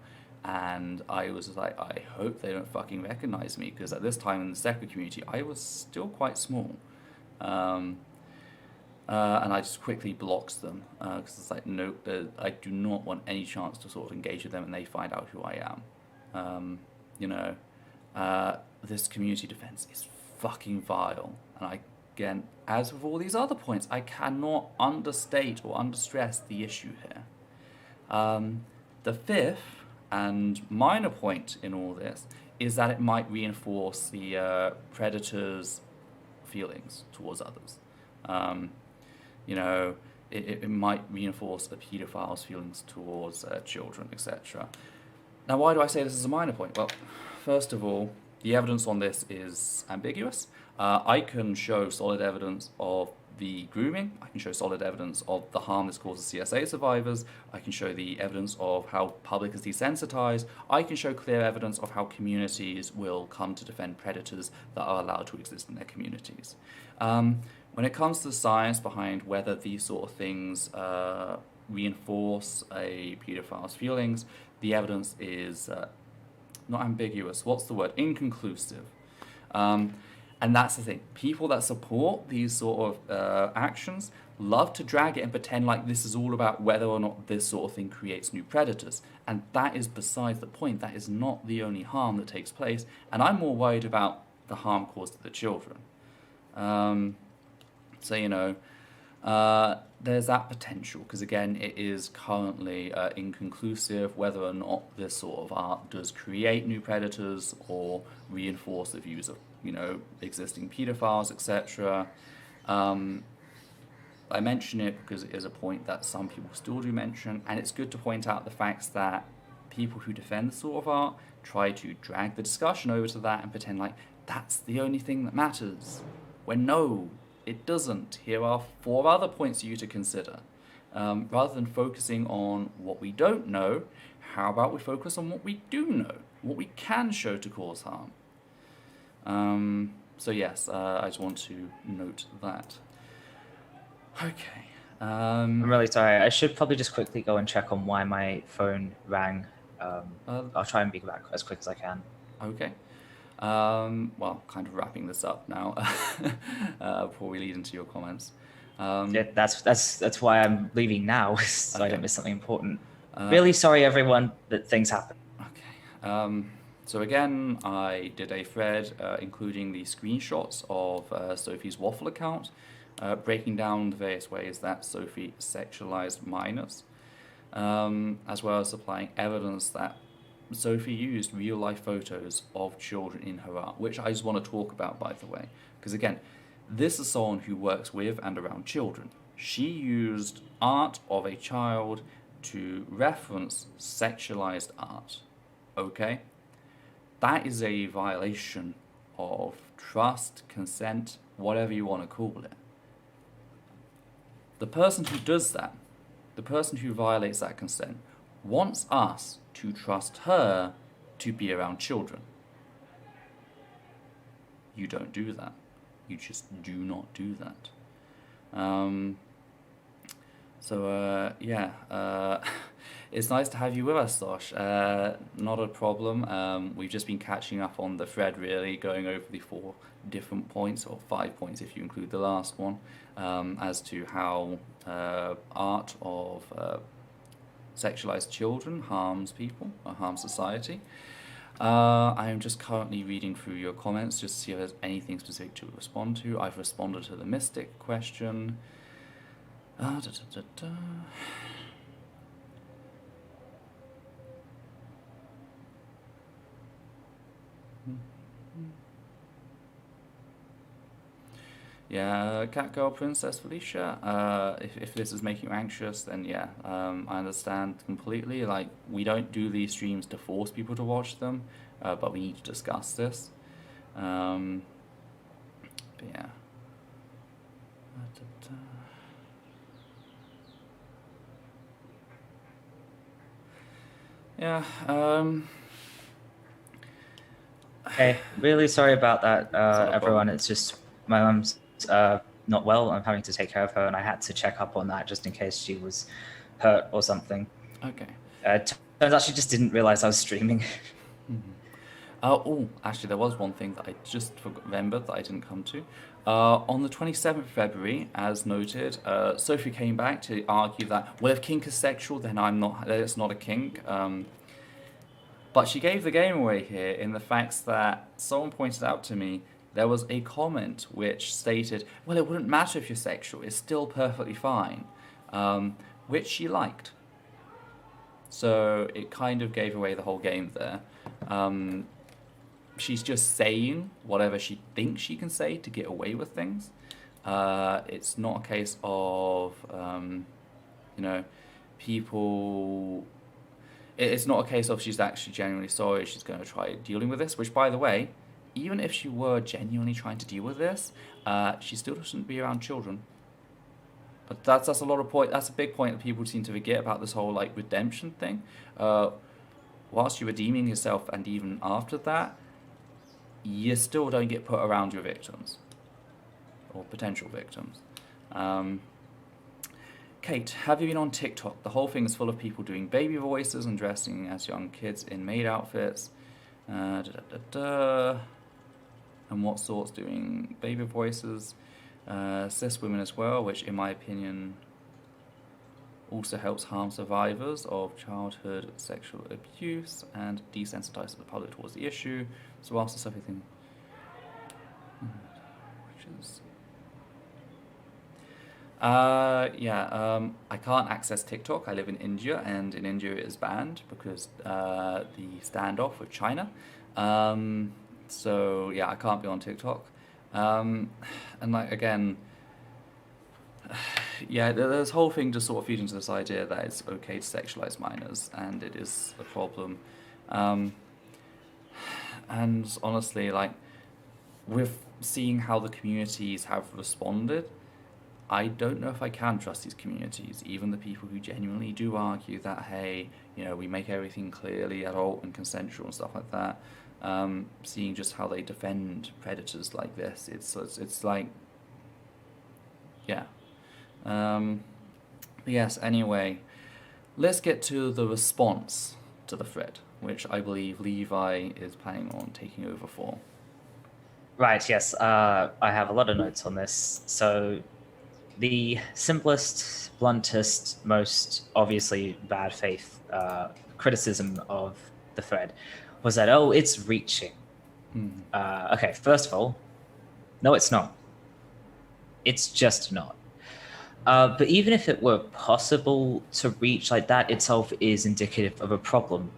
And I was like, I hope they don't fucking recognize me, because at this time in the secular community, I was still quite small. And I just quickly blocked them, because it's like, no, I do not want any chance to sort of engage with them and they find out who I am. This community defense is fucking vile. And again, as with all these other points, I cannot understate or understress the issue here. The fifth and minor point in all this is that it might reinforce the predator's feelings towards others. It might reinforce the pedophile's feelings towards children, etc. Now, why do I say this is a minor point? Well, first of all, the evidence on this is ambiguous. I can show solid evidence of the grooming. I can show solid evidence of the harm this causes CSA survivors. I can show the evidence of how public is desensitized. I can show clear evidence of how communities will come to defend predators that are allowed to exist in their communities. When it comes to the science behind whether these sort of things reinforce a pedophile's feelings, the evidence is not ambiguous. What's the word? Inconclusive. And that's the thing. People that support these sort of actions love to drag it and pretend like this is all about whether or not this sort of thing creates new predators. And that is besides the point. That is not the only harm that takes place. And I'm more worried about the harm caused to the children. There's that potential, because again, it is currently inconclusive whether or not this sort of art does create new predators or reinforce the views of, existing pedophiles, etc. I mention it because it is a point that some people still do mention, and it's good to point out the facts that people who defend this sort of art try to drag the discussion over to that and pretend like that's the only thing that matters, when no, it doesn't. Here are 4 other points for you to consider. Rather than focusing on what we don't know, how about we focus on what we do know, what we can show to cause harm? I just want to note that. Okay. I'm really sorry. I should probably just quickly go and check on why my phone rang. I'll try and be back as quick as I can. Okay. Kind of wrapping this up now before we lead into your comments. Yeah, that's why I'm leaving now, so I Okay. don't miss something important. Really sorry, everyone, that things happen. Okay. So again, I did a thread including the screenshots of Sophie's Waffle account, breaking down the various ways that Sophie sexualized minors, as well as supplying evidence that Sophie used real-life photos of children in her art, which I just want to talk about, by the way, because again, this is someone who works with and around children. She used art of a child to reference sexualized art. Okay? That is a violation of trust, consent, whatever you want to call it. The person who does that, the person who violates that consent, wants us to trust her to be around children. You don't do that. You just do not do that. It's nice to have you with us, Sosh. Not a problem. We've just been catching up on the thread, really, going over the 4 different points, or 5 points if you include the last one, as to how art of sexualized children harms people, or harms society. I am just currently reading through your comments just to see if there's anything specific to respond to. I've responded to the mystic question. Yeah, Catgirl Princess Felicia, if this is making you anxious, then yeah, I understand completely. Like, we don't do these streams to force people to watch them, but we need to discuss this. But yeah. Yeah, Okay, really sorry about that, not a everyone. problem. It's just my mum's not well. I'm having to take care of her, and I had to check up on that just in case she was hurt or something. Okay. Turns out she just didn't realize I was streaming. Oh, actually, there was one thing that I just remembered that I didn't come to. On the 27th of February, as noted, Sophie came back to argue that, well, if kink is sexual, then it's not a kink. But she gave the game away here in the facts that someone pointed out to me there was a comment which stated, well, it wouldn't matter if you're sexual, it's still perfectly fine, which she liked. So it kind of gave away the whole game there. She's just saying whatever she thinks she can say to get away with things. It's not a case of, people. It's not a case of she's actually genuinely sorry, she's going to try dealing with this, which, by the way, even if she were genuinely trying to deal with this, she still shouldn't be around children. But that's a lot of point. That's a big point that people seem to forget about this whole like redemption thing. Whilst you're redeeming yourself, and even after that, you still don't get put around your victims or potential victims. Kate, have you been on TikTok? The whole thing is full of people doing baby voices and dressing as young kids in maid outfits. And what sorts doing baby voices? Cis women as well, which in my opinion also helps harm survivors of childhood sexual abuse and desensitizes the public towards the issue. So whilst it's everything, which is I can't access TikTok. I live in India, and in India it is banned because the standoff with China. So yeah, I can't be on TikTok. And like again, yeah, this whole thing just sort of feeds into this idea that it's okay to sexualize minors, and it is a problem. And honestly, like, with seeing how the communities have responded, I don't know if I can trust these communities, even the people who genuinely do argue that, hey, we make everything clearly adult and consensual and stuff like that. Seeing just how they defend predators like this, it's like, yeah. Yes, anyway, let's get to the response to the thread, which I believe Levi is planning on taking over for. Right, yes. I have a lot of notes on this. So the simplest, bluntest, most obviously bad faith criticism of the thread was that, oh, it's reaching. Okay, first of all, no, it's not. It's just not. But even if it were possible to reach, like, that itself is indicative of a problem.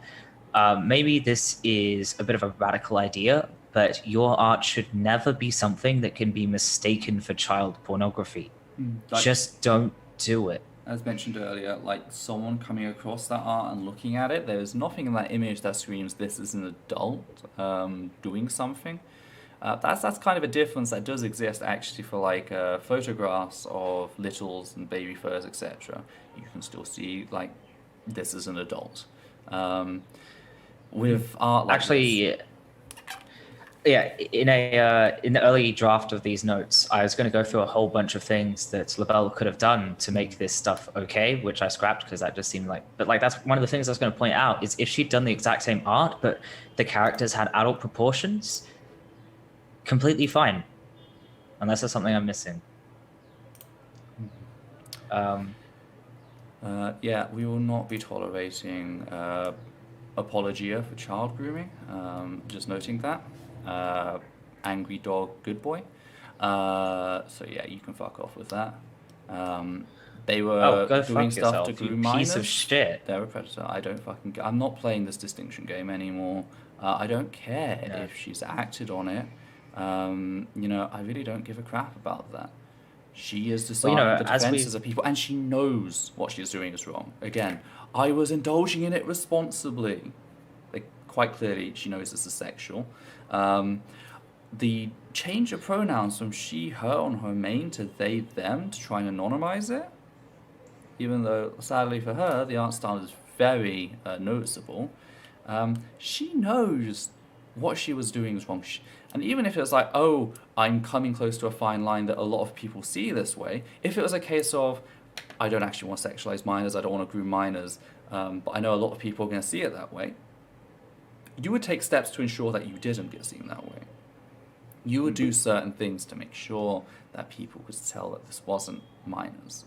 Maybe this is a bit of a radical idea, but your art should never be something that can be mistaken for child pornography. Like, Just don't do it. as mentioned earlier, like someone coming across that art and looking at it, there's nothing in that image that screams this is an adult doing something. That's kind of a difference that does exist actually for like photographs of littles and baby furs, etc. You can still see like this is an adult. With art like Actually, this, yeah, in the early draft of these notes, I was going to go through a whole bunch of things that LaBelle could have done to make this stuff okay, which I scrapped because that just seemed like. But like, that's one of the things I was going to point out is if she'd done the exact same art, but the characters had adult proportions, completely fine, unless there's something I'm missing. yeah, we will not be tolerating apologia for child grooming. Just noting that. Angry dog, good boy. So yeah, you can fuck off with that. They were Go doing fuck stuff yourself, to you groom piece minors. of shit. They're a predator. I don't fucking. I'm not playing this distinction game anymore. I don't care Yeah. if she's acted on it. I really don't give a crap about that. She is deciding the defenses of people, and she knows what she's doing is wrong. Again, I was indulging in it responsibly. Like, quite clearly, she knows this is sexual. The change of pronouns from she, her on her main to they, them to try and anonymize it, even though, sadly for her, the art style is very noticeable, she knows what she was doing is wrong. And even if it was like, oh, I'm coming close to a fine line that a lot of people see this way, if it was a case of, I don't actually want to sexualize minors, I don't want to groom minors, but I know a lot of people are going to see it that way, you would take steps to ensure that you didn't get seen that way. You would do certain things to make sure that people could tell that this wasn't minors.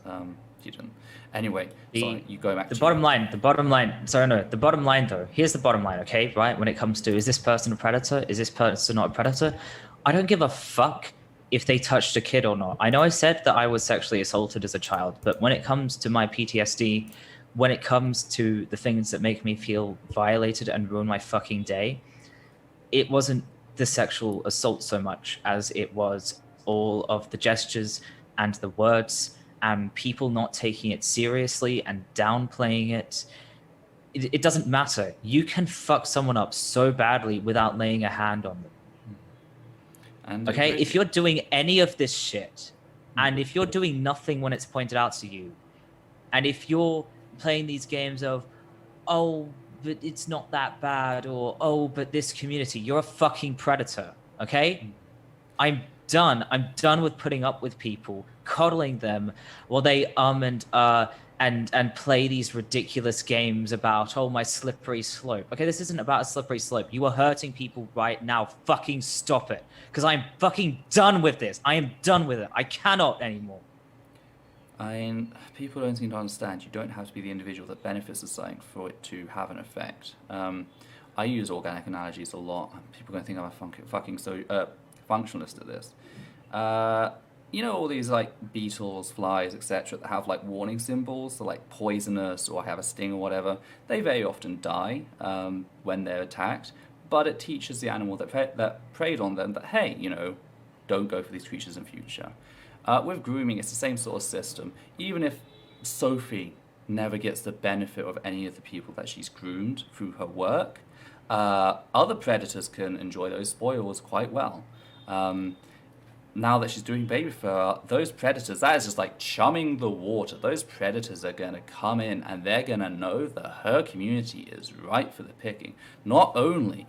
You didn't. Anyway, sorry, you go back to... The bottom line, though, here's the bottom line, okay, right? When it comes to, is this person a predator? Is this person not a predator? I don't give a fuck if they touched a kid or not. I know I said that I was sexually assaulted as a child, but when it comes to my PTSD, when it comes to the things that make me feel violated and ruin my fucking day, it wasn't the sexual assault so much as it was all of the gestures and the words and people not taking it seriously and downplaying it. It doesn't matter. You can fuck someone up so badly without laying a hand on them. And okay, if you're doing any of this shit, and if you're doing nothing when it's pointed out to you, and if you're playing these games of, oh, but it's not that bad, or, oh, but this community, you're a fucking predator, okay? I'm done with putting up with people, coddling them while they and play these ridiculous games about, oh, my slippery slope. Okay, this isn't about a slippery slope. You are hurting people right now. Fucking stop it. Because I'm fucking done with this. I am done with it. I cannot anymore. People don't seem to understand. You don't have to be the individual that benefits of something for it to have an effect. I use organic analogies a lot. People are going to think I'm a fucking functionalist at this. All these like beetles, flies, etc. that have like warning symbols, so like poisonous or have a sting or whatever. They very often die when they're attacked, but it teaches the animal that preyed on them that, hey, don't go for these creatures in future. With grooming, it's the same sort of system. Even if Sophie never gets the benefit of any of the people that she's groomed through her work, other predators can enjoy those spoils quite well. Now that she's doing baby fur, those predators, that is just like chumming the water. Those predators are going to come in and they're going to know that her community is ripe for the picking. Not only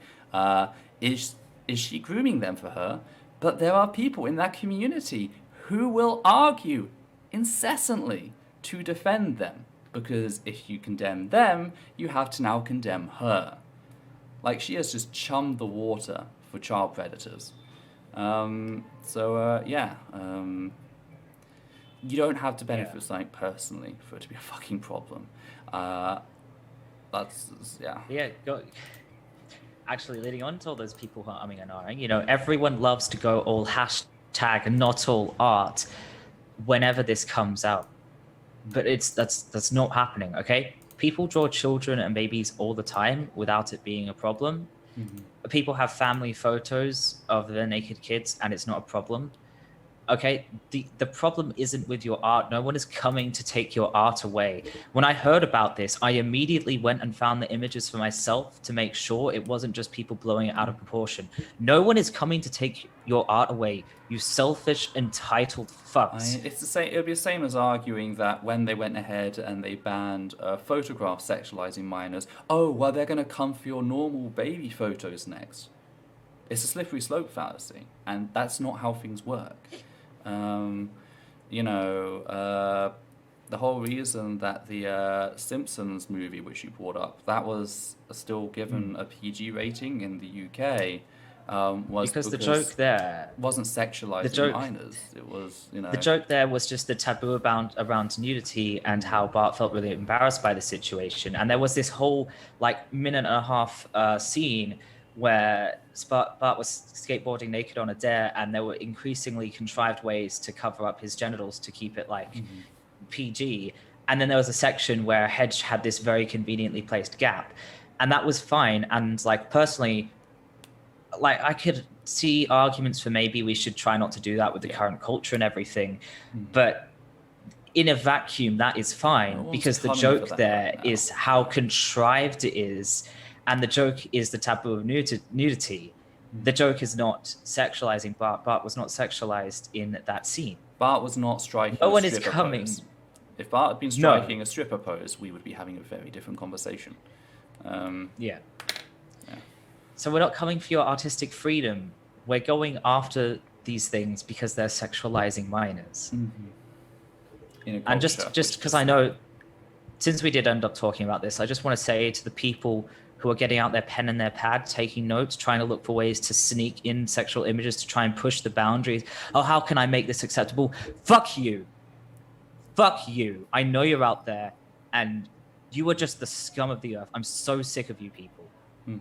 is she grooming them for her, but there are people in that community who will argue incessantly to defend them. Because if you condemn them, you have to now condemn her. Like, she has just chummed the water for child predators. you don't have to Yeah. benefit something personally for it to be a fucking problem. That's yeah. Yeah. Actually, leading on to all those people who are umming and ahhing, you know, everyone loves to go all hashtag not all art whenever this comes out. But that's not happening, okay? People draw children and babies all the time without it being a problem. People have family photos of their naked kids and it's not a problem. Okay, the problem isn't with your art. No one is coming to take your art away. When I heard about this, I immediately went and found the images for myself to make sure it wasn't just people blowing it out of proportion. No one is coming to take your art away, you selfish, entitled fucks. It's the same. It would be the same as arguing that when they went ahead and they banned photographs sexualizing minors, oh well, they're going to come for your normal baby photos next. It's a slippery slope fallacy, and that's not how things work. You know, the whole reason that the Simpsons movie, which you brought up, that was still given a PG rating in the UK, was because the joke there wasn't sexualizing minors. It was, you know, the joke there was just the taboo around nudity and how Bart felt really embarrassed by the situation. And there was this whole like minute and a half scene where Bart was skateboarding naked on a dare, and there were increasingly contrived ways to cover up his genitals to keep it like PG. And then there was a section where Hedge had this very conveniently placed gap, and that was fine. And like personally, like I could see arguments for maybe we should try not to do that with the current culture and everything, but in a vacuum that is fine, because the joke there is how contrived it is. And the joke is the taboo of nudity. The joke is not sexualizing Bart. Bart was not sexualized in that scene. Bart was not striking no a one stripper is coming. pose. If Bart had been striking a stripper pose, we would be having a very different conversation. Yeah. So we're not coming for your artistic freedom. We're going after these things because they're sexualizing minors. And just because I know, since we did end up talking about this, I just want to say to the people who are getting out their pen and their pad, taking notes, trying to look for ways to sneak in sexual images to try and push the boundaries. Oh, how can I make this acceptable? Fuck you. Fuck you. I know you're out there and you are just the scum of the earth. I'm so sick of you people.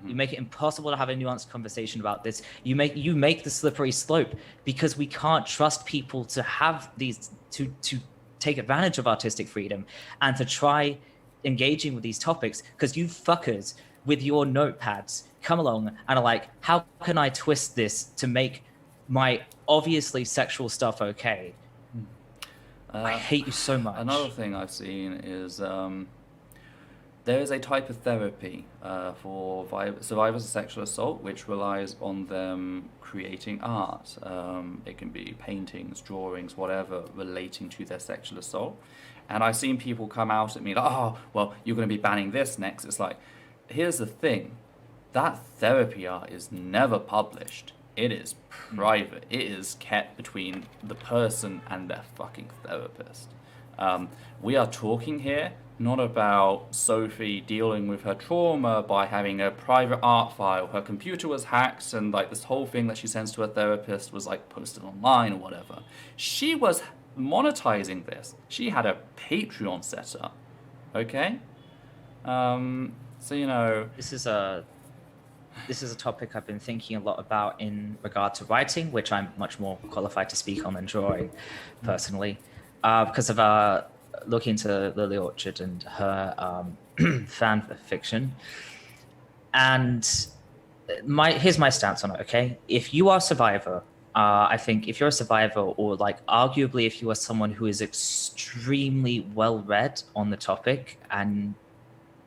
You make it impossible to have a nuanced conversation about this. You make the slippery slope because we can't trust people to have these, to take advantage of artistic freedom and to try engaging with these topics, because you fuckers with your notepads come along and are like, how can I twist this to make my obviously sexual stuff okay? I hate you so much. Another thing I've seen is there is a type of therapy for survivors of sexual assault which relies on them creating art. It can be paintings, drawings, whatever, relating to their sexual assault. And I've seen people come out at me like, oh, well, you're going to be banning this next. It's like, here's the thing. That therapy art is never published. It is private. It is kept between the person and their fucking therapist. We are talking here not about Sophie dealing with her trauma by having a private art file. Her computer was hacked and like this whole thing that she sends to her therapist was like posted online or whatever. She was monetizing this. She had a Patreon set up. Okay? So, you know... This is a topic I've been thinking a lot about in regard to writing, which I'm much more qualified to speak on than drawing, personally, because of looking into Lily Orchard and her fan fiction. And here's my stance on it, okay? If you are a survivor, I think if you're a survivor, or like arguably if you are someone who is extremely well read on the topic and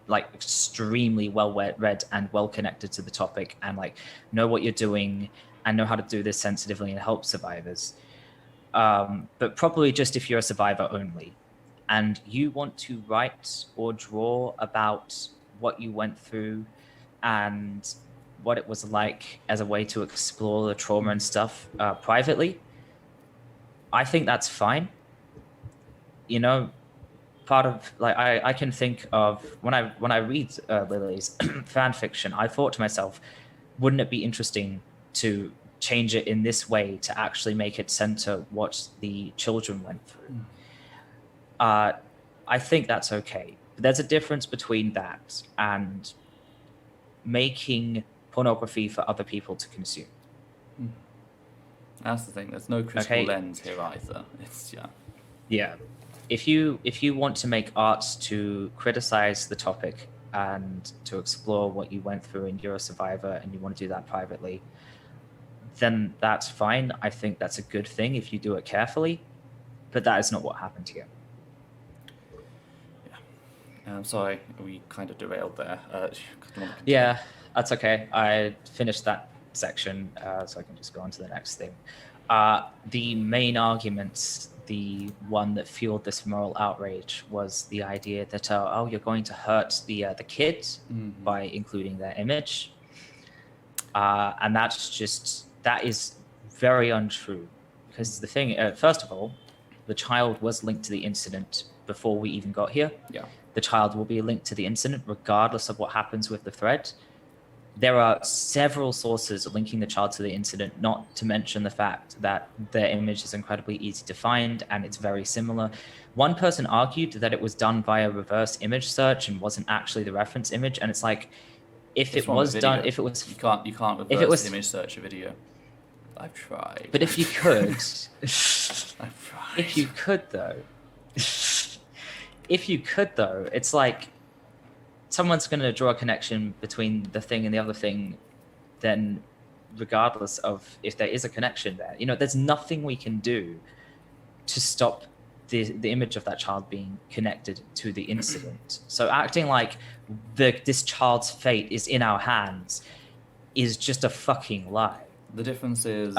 like extremely well read and well connected to the topic and like know what you're doing and know how to do this sensitively and help survivors, but probably just if you're a survivor only and you want to write or draw about what you went through and what it was like as a way to explore the trauma and stuff privately, I think that's fine. You know, part of like I can think of when I read Lily's fan fiction, I thought to myself, wouldn't it be interesting to change it in this way to actually make it center what the children went through? I think that's okay. But there's a difference between that and making pornography for other people to consume. That's the thing. There's no critical Okay. lens here either. It's Yeah. If you want to make art to criticize the topic and to explore what you went through and you're a survivor and you want to do that privately, then that's fine. I think that's a good thing if you do it carefully, but that is not what happened here. I'm sorry, we kind of derailed there. Yeah, that's okay. I finished that section, so I can just go on to the next thing. The main arguments, the one that fueled this moral outrage, was the idea that oh, you're going to hurt the kids by including their image, and that is very untrue. Because the thing, first of all, the child was linked to the incident before we even got here. Yeah. The child will be linked to the incident regardless of what happens with the thread. There are several sources linking the child to the incident, not to mention the fact that their image is incredibly easy to find and it's very similar. One person argued that it was done via reverse image search and wasn't actually the reference image. And it's like, if it was done, if it was... You can't reverse image search a video. I've tried. But if you could... I've tried. If you could, though, it's like someone's going to draw a connection between the thing and the other thing, then regardless of if there is a connection there, there's nothing we can do to stop the image of that child being connected to the incident. So acting like this child's fate is in our hands is just a fucking lie. The difference is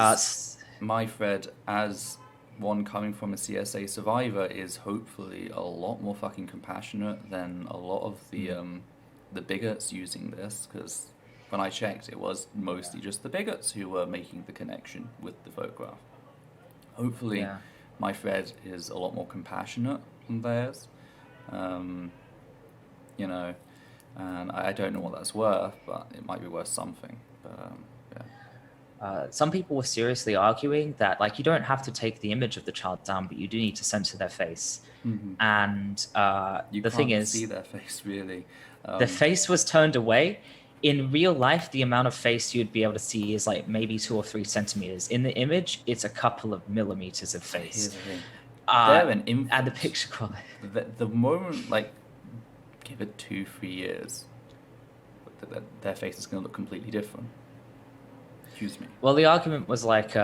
my thread as one coming from a CSA survivor is hopefully a lot more fucking compassionate than a lot of the bigots using this, because when I checked, it was mostly just the bigots who were making the connection with the photograph. Hopefully, my thread is a lot more compassionate than theirs, and I don't know what that's worth, but it might be worth something. But some people were seriously arguing that, like, you don't have to take the image of the child down, but you do need to censor their face. And the thing is, see their face really. The face was turned away. In real life, the amount of face you'd be able to see is like maybe 2 or 3 centimeters. In the image, it's a couple of millimeters of face. They're an infant. And the picture quality. The moment, like, give it 2-3 years, their face is going to look completely different. Excuse me. Well, the argument was like,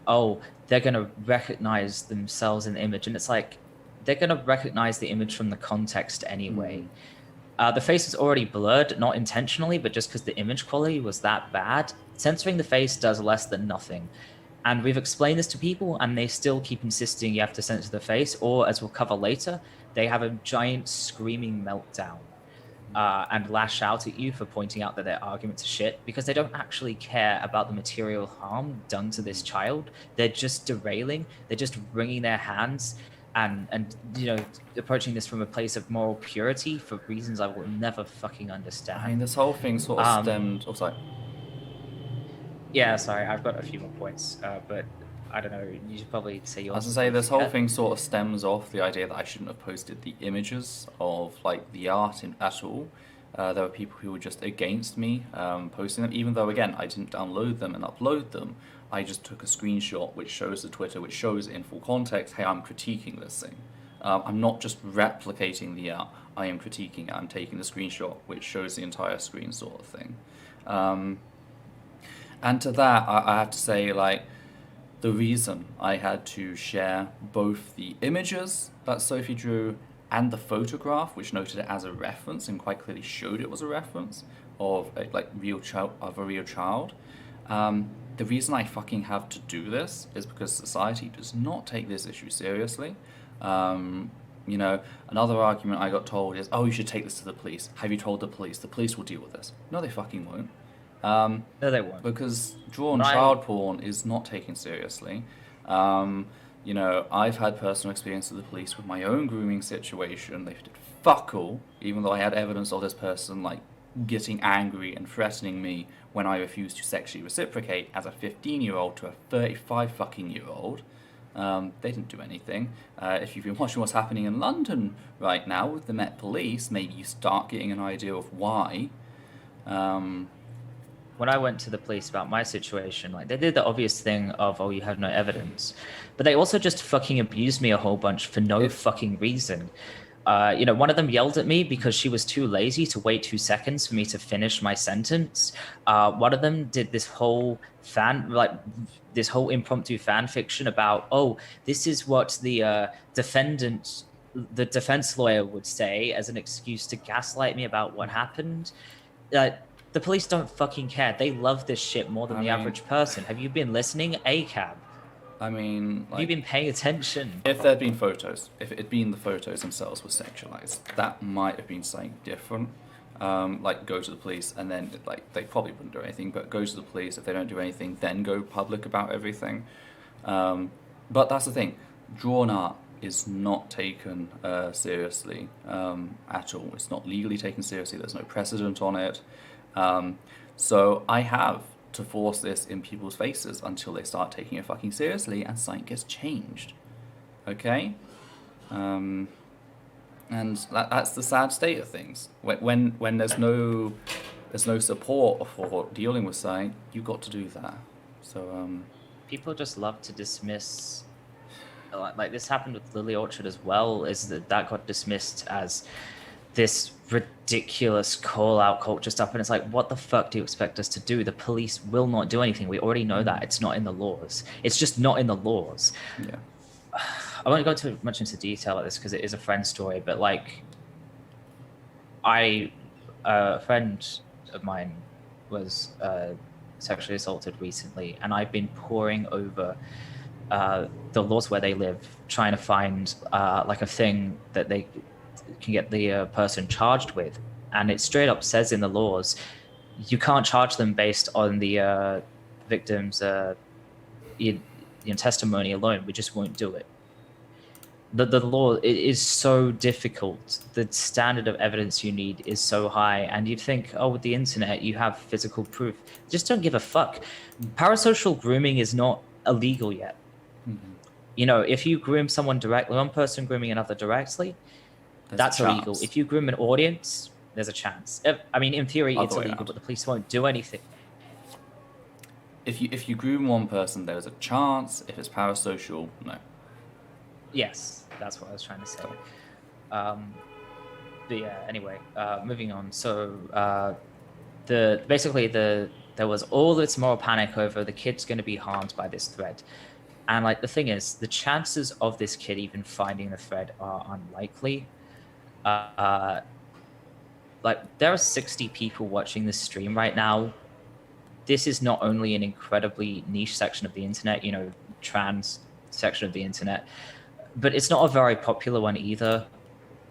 oh, they're going to recognize themselves in the image. And it's like, they're going to recognize the image from the context anyway. The face was already blurred, not intentionally, but just because the image quality was that bad. Censoring the face does less than nothing. And we've explained this to people, and they still keep insisting you have to censor the face, or, as we'll cover later, they have a giant screaming meltdown and lash out at you for pointing out that their arguments are shit, because they don't actually care about the material harm done to this child. They're just derailing. They're just wringing their hands and approaching this from a place of moral purity for reasons I will never fucking understand. I mean, this whole thing sort of stemmed... Oh, sorry. Yeah, sorry, I've got a few more points, but I don't know, you should probably say yours. I was going to say, this whole thing sort of stems off the idea that I shouldn't have posted the images of, like, the art at all. There were people who were just against me posting them, even though, again, I didn't download them and upload them. I just took a screenshot which shows the Twitter, which shows in full context, hey, I'm critiquing this thing. I'm not just replicating the art, I am critiquing it. I'm taking the screenshot which shows the entire screen sort of thing. And to that, I have to say, like, the reason I had to share both the images that Sophie drew and the photograph, which noted it as a reference and quite clearly showed it was a reference of a real child. The reason I fucking have to do this is because society does not take this issue seriously. Another argument I got told is, oh, you should take this to the police. Have you told the police? The police will deal with this. No, they fucking won't. No, they won't. Because drawn child porn is not taken seriously. I've had personal experience with the police with my own grooming situation. They did fuck all, even though I had evidence of this person, like, getting angry and threatening me when I refused to sexually reciprocate as a 15-year-old to a 35-fucking-year-old. They didn't do anything. If you've been watching what's happening in London right now with the Met Police, maybe you start getting an idea of why. When I went to the police about my situation, like they did the obvious thing of, oh, you have no evidence, but they also just fucking abused me a whole bunch for no fucking reason. One of them yelled at me because she was too lazy to wait 2 seconds for me to finish my sentence. One of them did this whole impromptu fan fiction about, oh, this is what the defense lawyer would say as an excuse to gaslight me about what happened. The police don't fucking care. They love this shit more than the average person. Have you been listening, ACAB? Have you been paying attention? If there'd been photos, if it had been the photos themselves were sexualized, that might have been something different. Go to the police and then, they probably wouldn't do anything, but go to the police. If they don't do anything, then go public about everything. But that's the thing. Drawn art is not taken seriously at all. It's not legally taken seriously. There's no precedent on it. So I have to force this in people's faces until they start taking it fucking seriously and something gets changed. Okay? And that's the sad state of things. When there's no support for dealing with something, you've got to do that. So people just love to dismiss. Like this happened with Lily Orchard as well. Is that got dismissed as this ridiculous call-out culture stuff, and it's like, what the fuck do you expect us to do? The police will not do anything. We already know that. It's not in the laws. It's just not in the laws. Yeah. I won't go too much into detail at this because it is a friend story, but a friend of mine was sexually assaulted recently, and I've been poring over the laws where they live, trying to find a thing that they can get the person charged with, and it straight up says in the laws you can't charge them based on the victim's testimony alone. We just won't do it. The law, it is so difficult. The standard of evidence you need is so high, and you'd think, oh, with the internet you have physical proof. Just don't give a fuck. Parasocial grooming is not illegal yet. Mm-hmm. If you groom someone directly, one person grooming another directly, that's illegal. If you groom an audience, there's a chance. In theory, it's illegal, but the police won't do anything. If you groom one person, there's a chance. If it's parasocial, no. Yes, that's what I was trying to say. But yeah, anyway, moving on. So there was all this moral panic over the kid's going to be harmed by this thread. And the thing is, the chances of this kid even finding the thread are unlikely. There are 60 people watching this stream right now. This is not only an incredibly niche section of the internet, trans section of the internet, but it's not a very popular one either.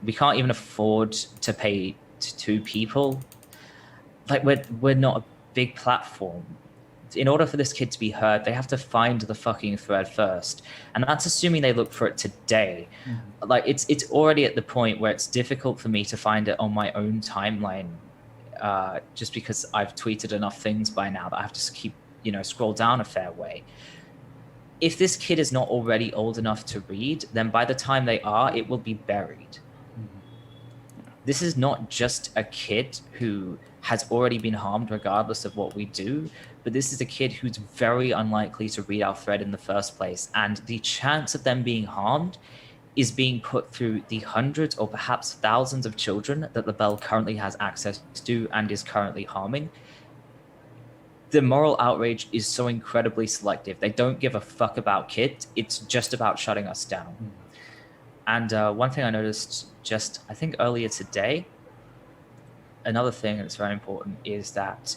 We can't even afford to pay to 2 people. We're not a big platform. In order for this kid to be heard, they have to find the fucking thread first, and that's assuming they look for it today. Mm-hmm. It's already at the point where it's difficult for me to find it on my own timeline, just because I've tweeted enough things by now that I have to keep scroll down a fair way. If this kid is not already old enough to read, then by the time they are, it will be buried. Mm-hmm. This is not just a kid who has already been harmed regardless of what we do, but this is a kid who's very unlikely to read our thread in the first place, and the chance of them being harmed is being put through the hundreds or perhaps thousands of children that the Bell currently has access to and is currently harming. The moral outrage is so incredibly selective. They don't give a fuck about kids. It's just about shutting us down. And one thing I noticed I think earlier today, another thing that's very important is that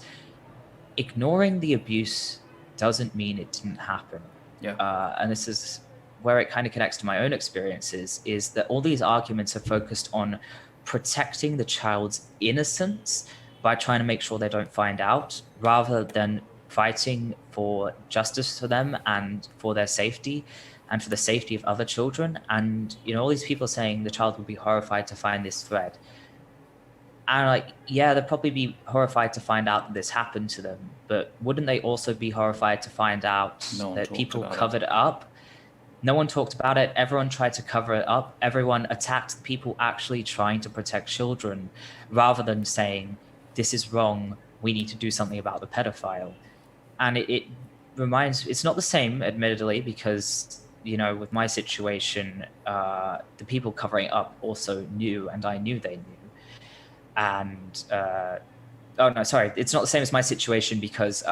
ignoring the abuse doesn't mean it didn't happen. Yeah. And this is where it kind of connects to my own experiences, is that all these arguments are focused on protecting the child's innocence by trying to make sure they don't find out, rather than fighting for justice for them and for their safety and for the safety of other children. And, all these people saying the child would be horrified to find this thread. And they'd probably be horrified to find out that this happened to them, but wouldn't they also be horrified to find out that people covered it up? No one talked about it. Everyone tried to cover it up. Everyone attacked the people actually trying to protect children rather than saying, this is wrong. We need to do something about the pedophile. And it reminds, it's not the same, admittedly, because, you know, with my situation, the people covering it up also knew, and I knew they knew. And, oh no, sorry, it's not the same as my situation because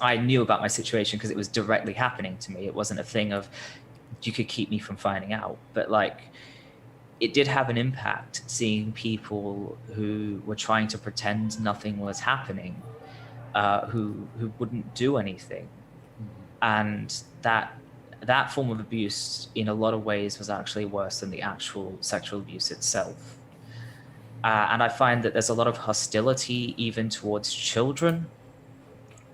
I knew about my situation because it was directly happening to me. It wasn't a thing of you could keep me from finding out. But like, it did have an impact seeing people who were trying to pretend nothing was happening, who wouldn't do anything. And that form of abuse in a lot of ways was actually worse than the actual sexual abuse itself. And I find that there's a lot of hostility even towards children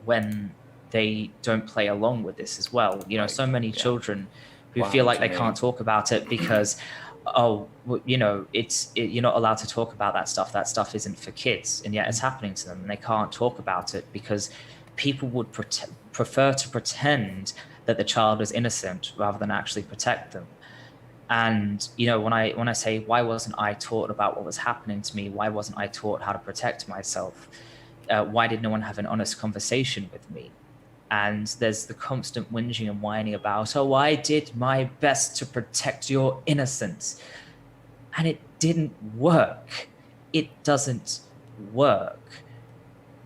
when they don't play along with this as well. You know, so many children who feel like they can't talk about it because, you know, you're not allowed to talk about that stuff. That stuff isn't for kids, and yet it's happening to them, and they can't talk about it because people would prefer to pretend that the child is innocent rather than actually protect them. And, you know, when I say, why wasn't I taught about what was happening to me? Why wasn't I taught how to protect myself? Why did no one have an honest conversation with me? And there's the constant whinging and whining about, oh, I did my best to protect your innocence. And it didn't work. It doesn't work.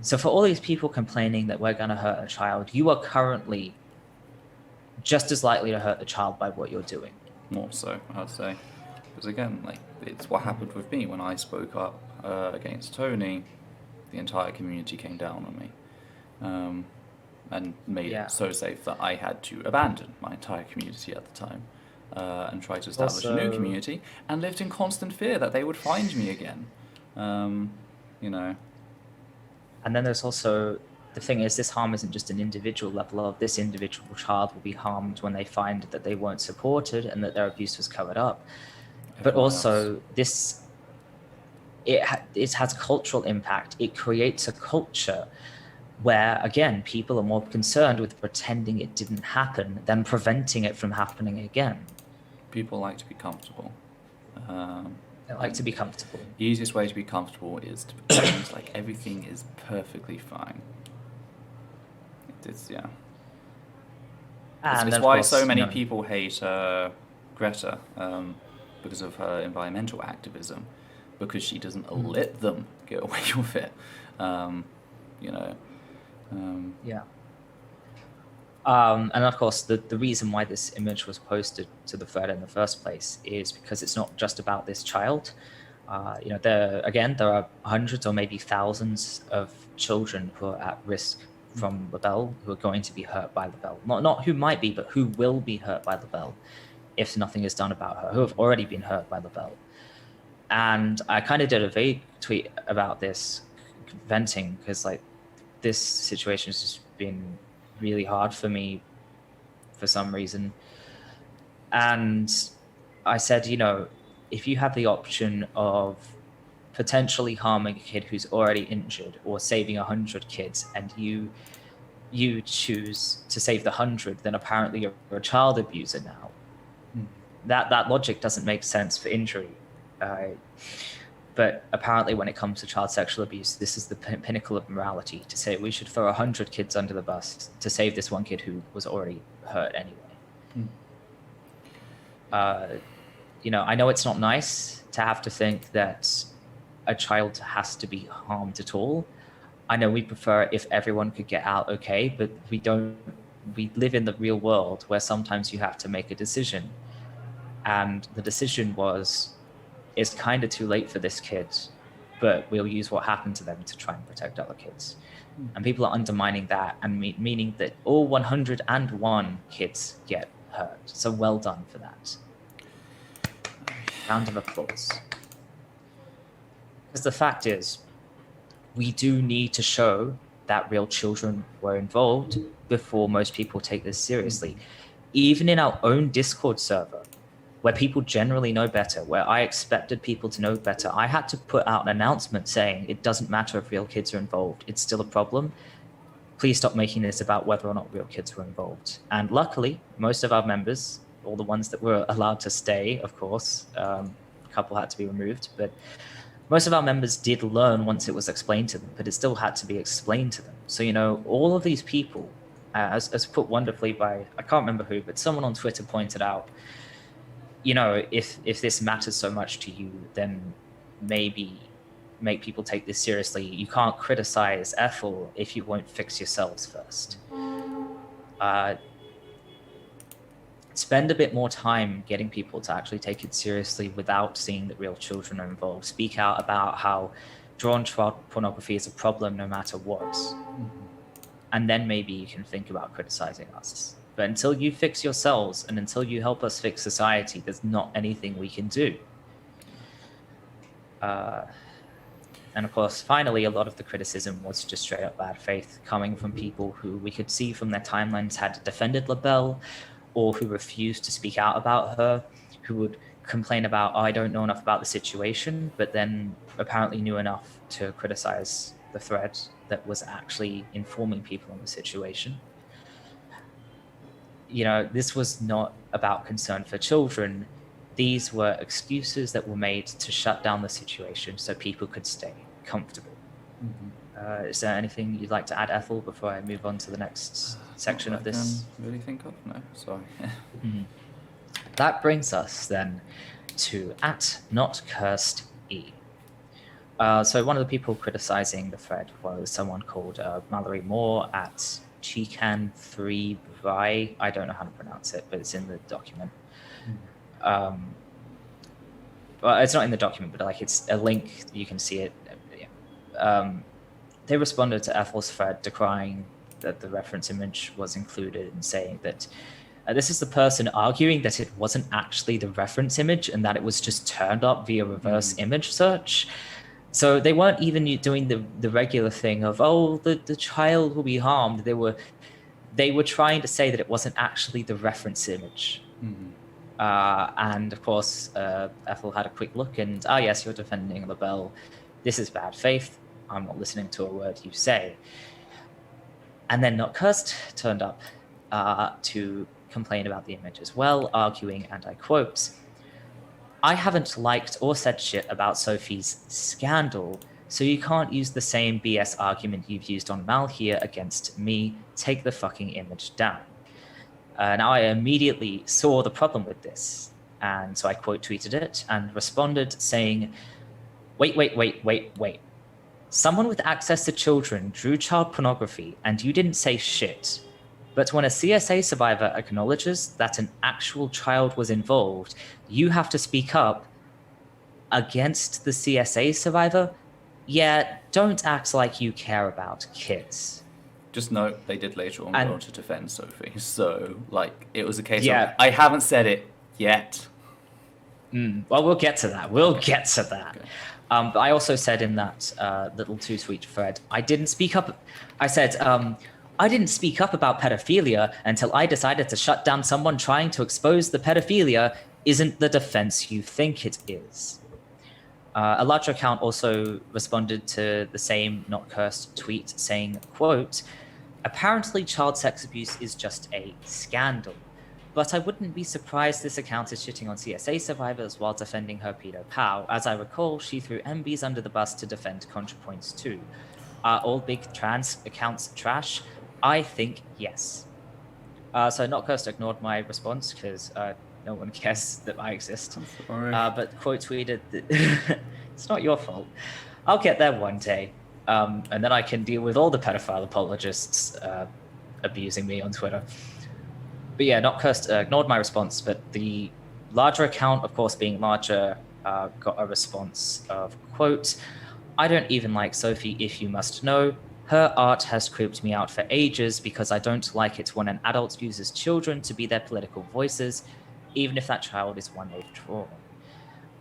So for all these people complaining that we're going to hurt a child, you are currently just as likely to hurt the child by what you're doing. More so, I'd say. Because again, like, it's what happened with me when I spoke up against Tony. The entire community came down on me and made it so safe that I had to abandon my entire community at the time and try to establish a new community, and lived in constant fear that they would find me again. You know. And then there's also, the thing is, this harm isn't just an individual level of this individual child will be harmed when they find that they weren't supported and that their abuse was covered up. But also it has cultural impact. It creates a culture where, again, people are more concerned with pretending it didn't happen than preventing it from happening again. People like to be comfortable. They like to be comfortable. The easiest way to be comfortable is to pretend like everything is perfectly fine. It's And it's why so many people hate Greta because of her environmental activism, because she doesn't let them get away with it. You know. And of course, the reason why this image was posted to the thread in the first place is because it's not just about this child. You know, there are hundreds or maybe thousands of children who are at risk from the bell, who are going to be hurt by the bell. Not who might be, but who will be hurt by the bell if nothing is done about her, who have already been hurt by the bell. And I kind of did a vague tweet about this, venting, because like this situation has just been really hard for me for some reason. And I said, you know, if you have the option of potentially harming a kid who's already injured or saving 100 kids, and you choose to save the 100, then apparently you're a child abuser now. That logic doesn't make sense for injury. But apparently when it comes to child sexual abuse, this is the pinnacle of morality, to say we should throw 100 kids under the bus to save this one kid who was already hurt anyway. You know, I know it's not nice to have to think that a child has to be harmed at all. I know we prefer if everyone could get out okay, but we live in the real world where sometimes you have to make a decision. And the decision was, it's kind of too late for this kid, but we'll use what happened to them to try and protect other kids. And people are undermining that and meaning that all 101 kids get hurt. So well done for that. Round of applause. Because the fact is, we do need to show that real children were involved before most people take this seriously. Even in our own Discord server, where people generally know better, where I expected people to know better, I had to put out an announcement saying it doesn't matter if real kids are involved, it's still a problem. please stop making this about whether or not real kids were involved. And luckily, most of our members, all the ones that were allowed to stay, of course, a couple had to be removed, but most of our members did learn once it was explained to them, but it still had to be explained to them. So, all of these people, as put wonderfully by, I can't remember who, but someone on Twitter pointed out, if this matters so much to you, then maybe make people take this seriously. You can't criticize Ethel if you won't fix yourselves first. Spend a bit more time getting people to actually take it seriously without seeing that real children are involved. Speak out about how drawn child pornography is a problem no matter what. And then maybe you can think about criticizing us. But until you fix yourselves and until you help us fix society, there's not anything we can do. And of course, finally, a lot of the criticism was just straight up bad faith coming from people who we could see from their timelines had defended LaBelle, or who refused to speak out about her, who would complain about, I don't know enough about the situation, but then apparently knew enough to criticize the thread that was actually informing people on the situation. This was not about concern for children. These were excuses that were made to shut down the situation so people could stay comfortable. Is there anything you'd like to add, Ethel, before I move on to the next section of this? I can really think of? No, sorry. That brings us then to @NotCursedE. So one of the people criticizing the thread was someone called Mallory Moore at Chican3Bri. I don't know how to pronounce it, but it's in the document. Well, it's not in the document, but it's a link. You can see it. They responded to Ethel's thread decrying that the reference image was included and saying that this is the person arguing that it wasn't actually the reference image and that it was just turned up via reverse image search. So they weren't even doing the regular thing of, the child will be harmed. They were trying to say that it wasn't actually the reference image. And of course, Ethel had a quick look and, yes, you're defending LaBelle. This is bad faith. I'm not listening to a word you say. And then Not Cursed turned up to complain about the image as well, arguing, and I quote, I haven't liked or said shit about Sophie's scandal, so you can't use the same BS argument you've used on Mal here against me. Take the fucking image down. Now I immediately saw the problem with this, and so I quote tweeted it and responded saying, wait. Someone with access to children drew child pornography and you didn't say shit. But when a CSA survivor acknowledges that an actual child was involved, you have to speak up against the CSA survivor? Yeah, don't act like you care about kids. Just note, they did later on go on to defend Sophie. So, it was a case of, I haven't said it yet. Well, we'll get to that. Okay. But I also said in that little too sweet thread, I didn't speak up. I said, I didn't speak up about pedophilia until I decided to shut down someone trying to expose the pedophilia isn't the defense you think it is. A larger account also responded to the same Not Cursed tweet saying, quote, apparently child sex abuse is just a scandal. But I wouldn't be surprised this account is shitting on CSA survivors while defending her pedo pal. As I recall, she threw MBs under the bus to defend ContraPoints too. Are all big trans accounts trash? I think yes. So Not Cursed ignored my response because no one cares that I exist. But quote tweeted that it's not your fault. I'll get there one day. And then I can deal with all the pedophile apologists abusing me on Twitter. But yeah, Not Cursed ignored my response, but the larger account, of course, being larger, got a response of, quote, I don't even like Sophie, if you must know. Her art has creeped me out for ages because I don't like it when an adult uses children to be their political voices, even if that child is one they've drawn.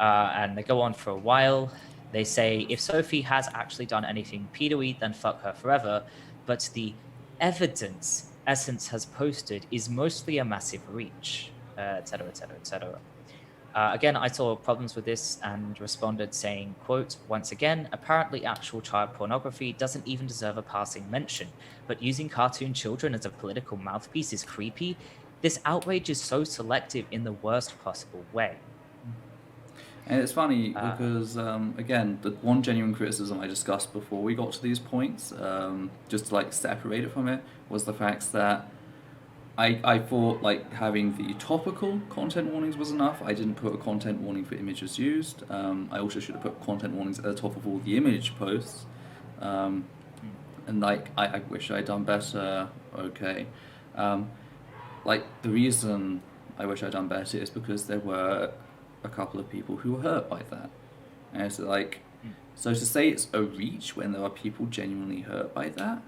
And they go on for a while. They say, if Sophie has actually done anything pedo-y, then fuck her forever. But the evidence Essence has posted is mostly a massive reach, etc., etc., etc. Again, I saw problems with this and responded saying, quote, once again, apparently actual child pornography doesn't even deserve a passing mention, but using cartoon children as a political mouthpiece is creepy. This outrage is so selective in the worst possible way. And it's funny because, again, the one genuine criticism I discussed before we got to these points, just to like separate it from it, was the fact that I thought like having the topical content warnings was enough. I didn't put a content warning for images used. I also should have put content warnings at the top of all the image posts. And like, I wish I'd done better. Okay. Like, the reason I wish I'd done better is because there were a couple of people who were hurt by that. And it's like, so to say it's a reach when there are people genuinely hurt by that,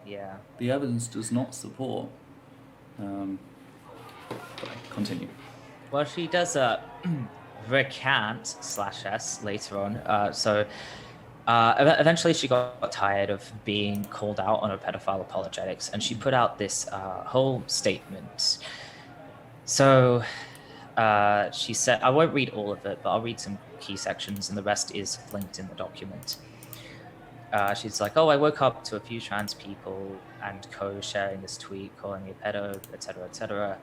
yeah, the evidence does not support. Continue. Well, she does recant /s later on. So eventually she got tired of being called out on her pedophile apologetics, and she put out this whole statement. So she said, I won't read all of it, but I'll read some key sections, and the rest is linked in the document. She's like, oh, I woke up to a few trans people and sharing this tweet, calling me a pedo, etc., etc.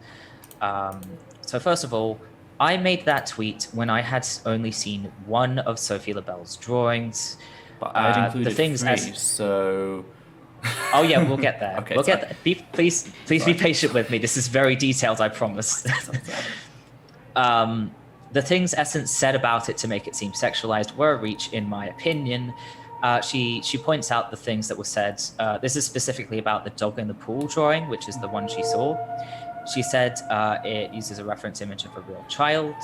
So first of all, I made that tweet when I had only seen one of Sophie LaBelle's drawings. But I'd included the things three, so... Oh yeah, we'll get there. Okay, we'll get there. Please be patient with me. This is very detailed, I promise. The things Essence said about it to make it seem sexualized were a reach, in my opinion. She points out the things that were said. This is specifically about the dog in the pool drawing, which is the one she saw. She said it uses a reference image of a real child.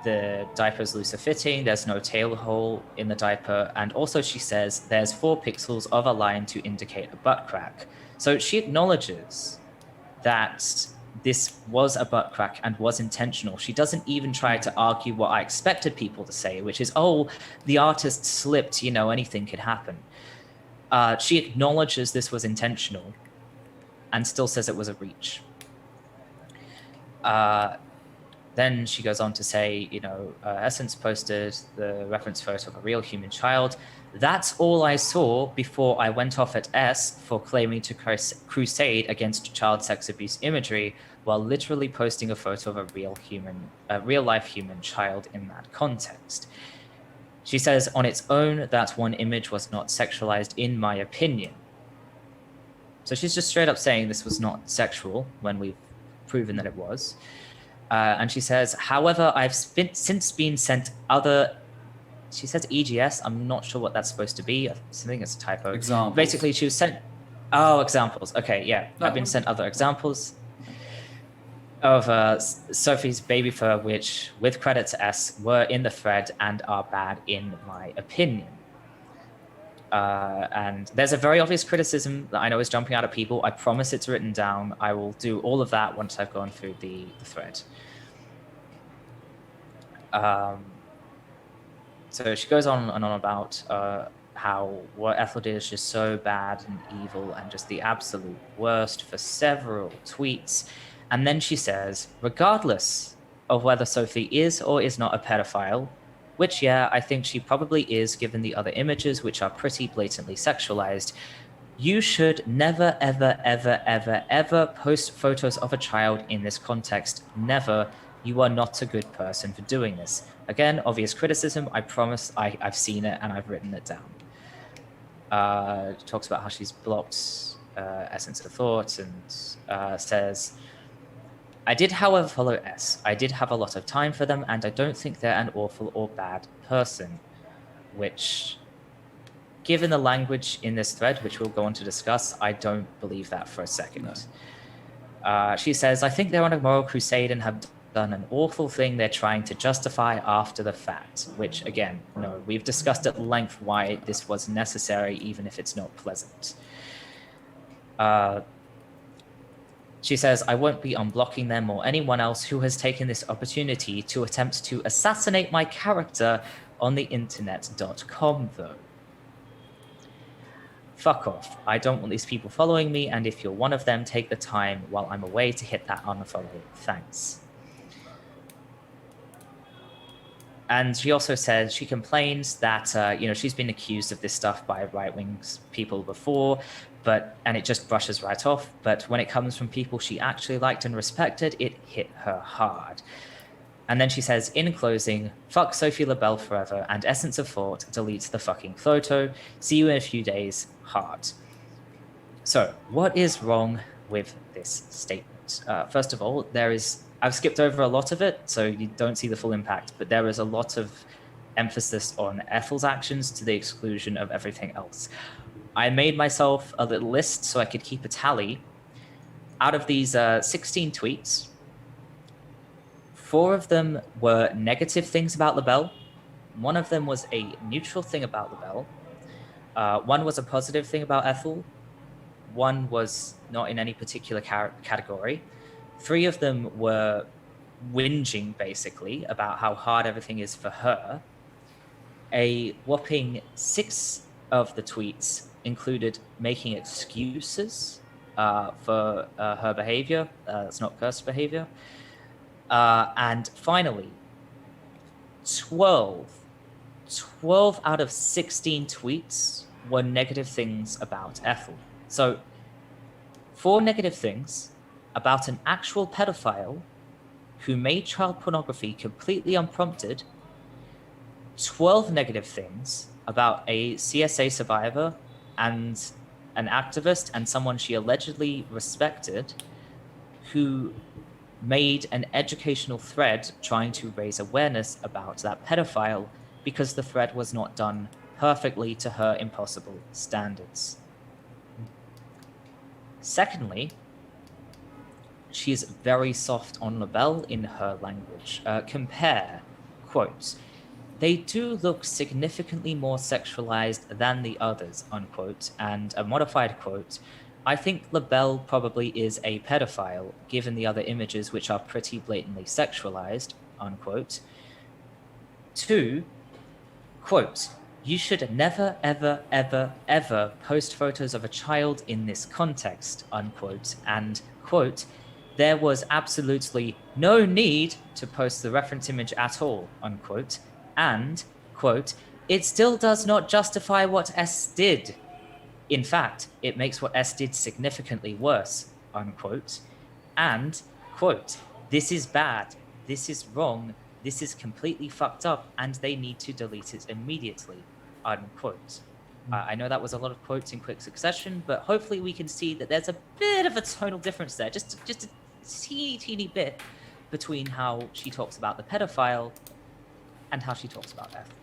The diaper is looser fitting. There's no tail hole in the diaper. And also she says there's 4 pixels of a line to indicate a butt crack. So she acknowledges that this was a butt crack and was intentional. She doesn't even try to argue what I expected people to say, which is, oh, the artist slipped, anything could happen. She acknowledges this was intentional and still says it was a reach. Then she goes on to say, Essence posted the reference photo of a real human child. That's all I saw before I went off at S for claiming to crusade against child sex abuse imagery while literally posting a photo of a real life human child in that context. She says, on its own, that one image was not sexualized in my opinion. So she's just straight up saying this was not sexual when we've proven that it was. And she says, however, I've since been sent other... She says EGS. I'm not sure what that's supposed to be. I think it's a typo. Examples. Basically, she was sent... Oh, examples. Okay, yeah. No. I've been sent other examples of Sophie's baby fur, which, with credit to S, were in the thread and are bad in my opinion. And there's a very obvious criticism that I know is jumping out at people. I promise it's written down. I will do all of that once I've gone through the thread. So she goes on and on about how what Ethel did is just so bad and evil and just the absolute worst for several tweets. And then she says, regardless of whether Sophie is or is not a pedophile, which, yeah, I think she probably is given the other images, which are pretty blatantly sexualized, you should never, ever, ever, ever, ever post photos of a child in this context. Never. You are not a good person for doing this. Again, obvious criticism. I promise I've seen it and I've written it down. Talks about how she's blocked Essence of Thought and says, I did, however, follow S. I did have a lot of time for them, and I don't think they're an awful or bad person. Which, given the language in this thread, which we'll go on to discuss, I don't believe that for a second. No. She says, I think they're on a moral crusade and have done an awful thing they're trying to justify after the fact. Which, again, no, we've discussed at length why this was necessary, even if it's not pleasant. She says, I won't be unblocking them or anyone else who has taken this opportunity to attempt to assassinate my character on the internet.com, though. Fuck off. I don't want these people following me, and if you're one of them, take the time while I'm away to hit that unfollow. Thanks. And she also says, she complains that, she's been accused of this stuff by right-wing people before, and it just brushes right off. But when it comes from people she actually liked and respected, it hit her hard. And then she says, in closing, fuck Sophie LaBelle forever, and Essence of Thought deletes the fucking photo. See you in a few days, heart. So, what is wrong with this statement? First of all, I've skipped over a lot of it, so you don't see the full impact, but there is a lot of emphasis on Ethel's actions to the exclusion of everything else. I made myself a little list so I could keep a tally. Out of these 16 tweets, 4 of them were negative things about LaBelle. 1 of them was a neutral thing about LaBelle. 1 was a positive thing about Ethel. 1 was not in any particular category. 3 of them were whinging, basically, about how hard everything is for her. A whopping 6 of the tweets included making excuses for her behavior. That's not cursed behavior. And finally, 12 out of 16 tweets were negative things about Ethel. So 4 negative things about an actual pedophile who made child pornography completely unprompted, 12 negative things about a CSA survivor and an activist and someone she allegedly respected who made an educational thread trying to raise awareness about that pedophile because the thread was not done perfectly to her impossible standards. Secondly, she is very soft on LaBelle in her language. Compare, quote, they do look significantly more sexualized than the others, unquote, and a modified quote, I think LaBelle probably is a pedophile, given the other images which are pretty blatantly sexualized, unquote. 2, quote, you should never, ever, ever, ever post photos of a child in this context, unquote, and, quote, there was absolutely no need to post the reference image at all, unquote, and, quote, it still does not justify what S did. In fact, it makes what S did significantly worse, unquote, and, quote, this is bad, this is wrong, this is completely fucked up, and they need to delete it immediately, unquote. I know that was a lot of quotes in quick succession, but hopefully we can see that there's a bit of a tonal difference there, just a teeny bit between how she talks about the pedophile and how she talks about Ethel.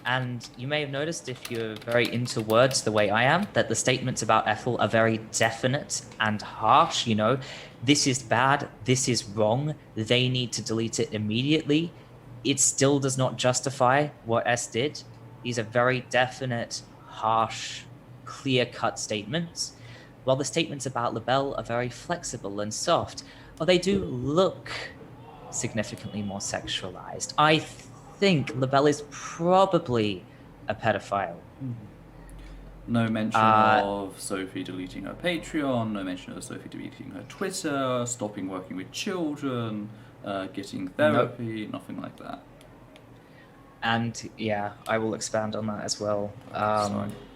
And you may have noticed, if you're very into words the way I am, that the statements about Ethel are very definite and harsh. You know, this is bad, this is wrong, they need to delete it immediately. It still does not justify what S did. These are very definite, harsh, clear-cut statements, while the statements about LaBelle are very flexible and soft. Well, they do look significantly more sexualized. I think LaBelle is probably a pedophile. No mention of Sophie deleting her Patreon, no mention of Sophie deleting her Twitter, stopping working with children, getting therapy, nothing like that. And yeah, I will expand on that as well.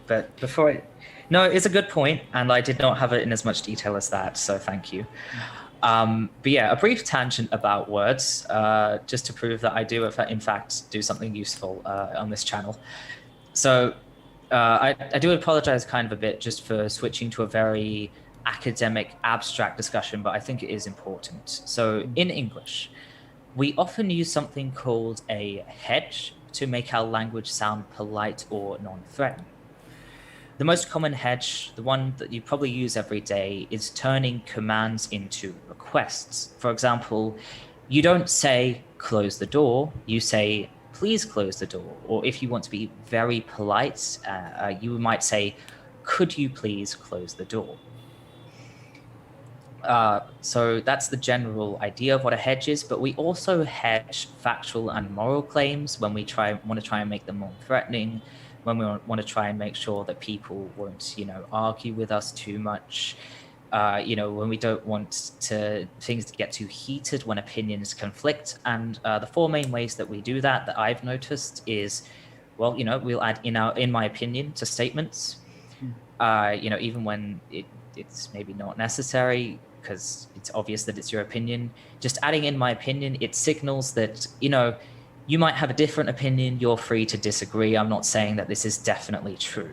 But before no, it's a good point, and I did not have it in as much detail as that, so thank you. But yeah, a brief tangent about words, just to prove that I do, in fact, do something useful on this channel. So I do apologize kind of a bit just for switching to a very academic, abstract discussion, but I think it is important. So in English, we often use something called a hedge to make our language sound polite or non-threatening. The most common hedge, the one that you probably use every day, is turning commands into requests. For example, you don't say, close the door, you say, please close the door. Or if you want to be very polite, you might say, could you please close the door? So that's the general idea of what a hedge is, but we also hedge factual and moral claims when we want to try and make them more threatening, when we want to try and make sure that people won't, argue with us too much. when we don't want things to get too heated, when opinions conflict. And the four main ways that we do that I've noticed is, well, we'll add in my opinion to statements, even when it's maybe not necessary because it's obvious that it's your opinion. Just adding in my opinion, it signals that, you might have a different opinion. You're free to disagree. I'm not saying that this is definitely true.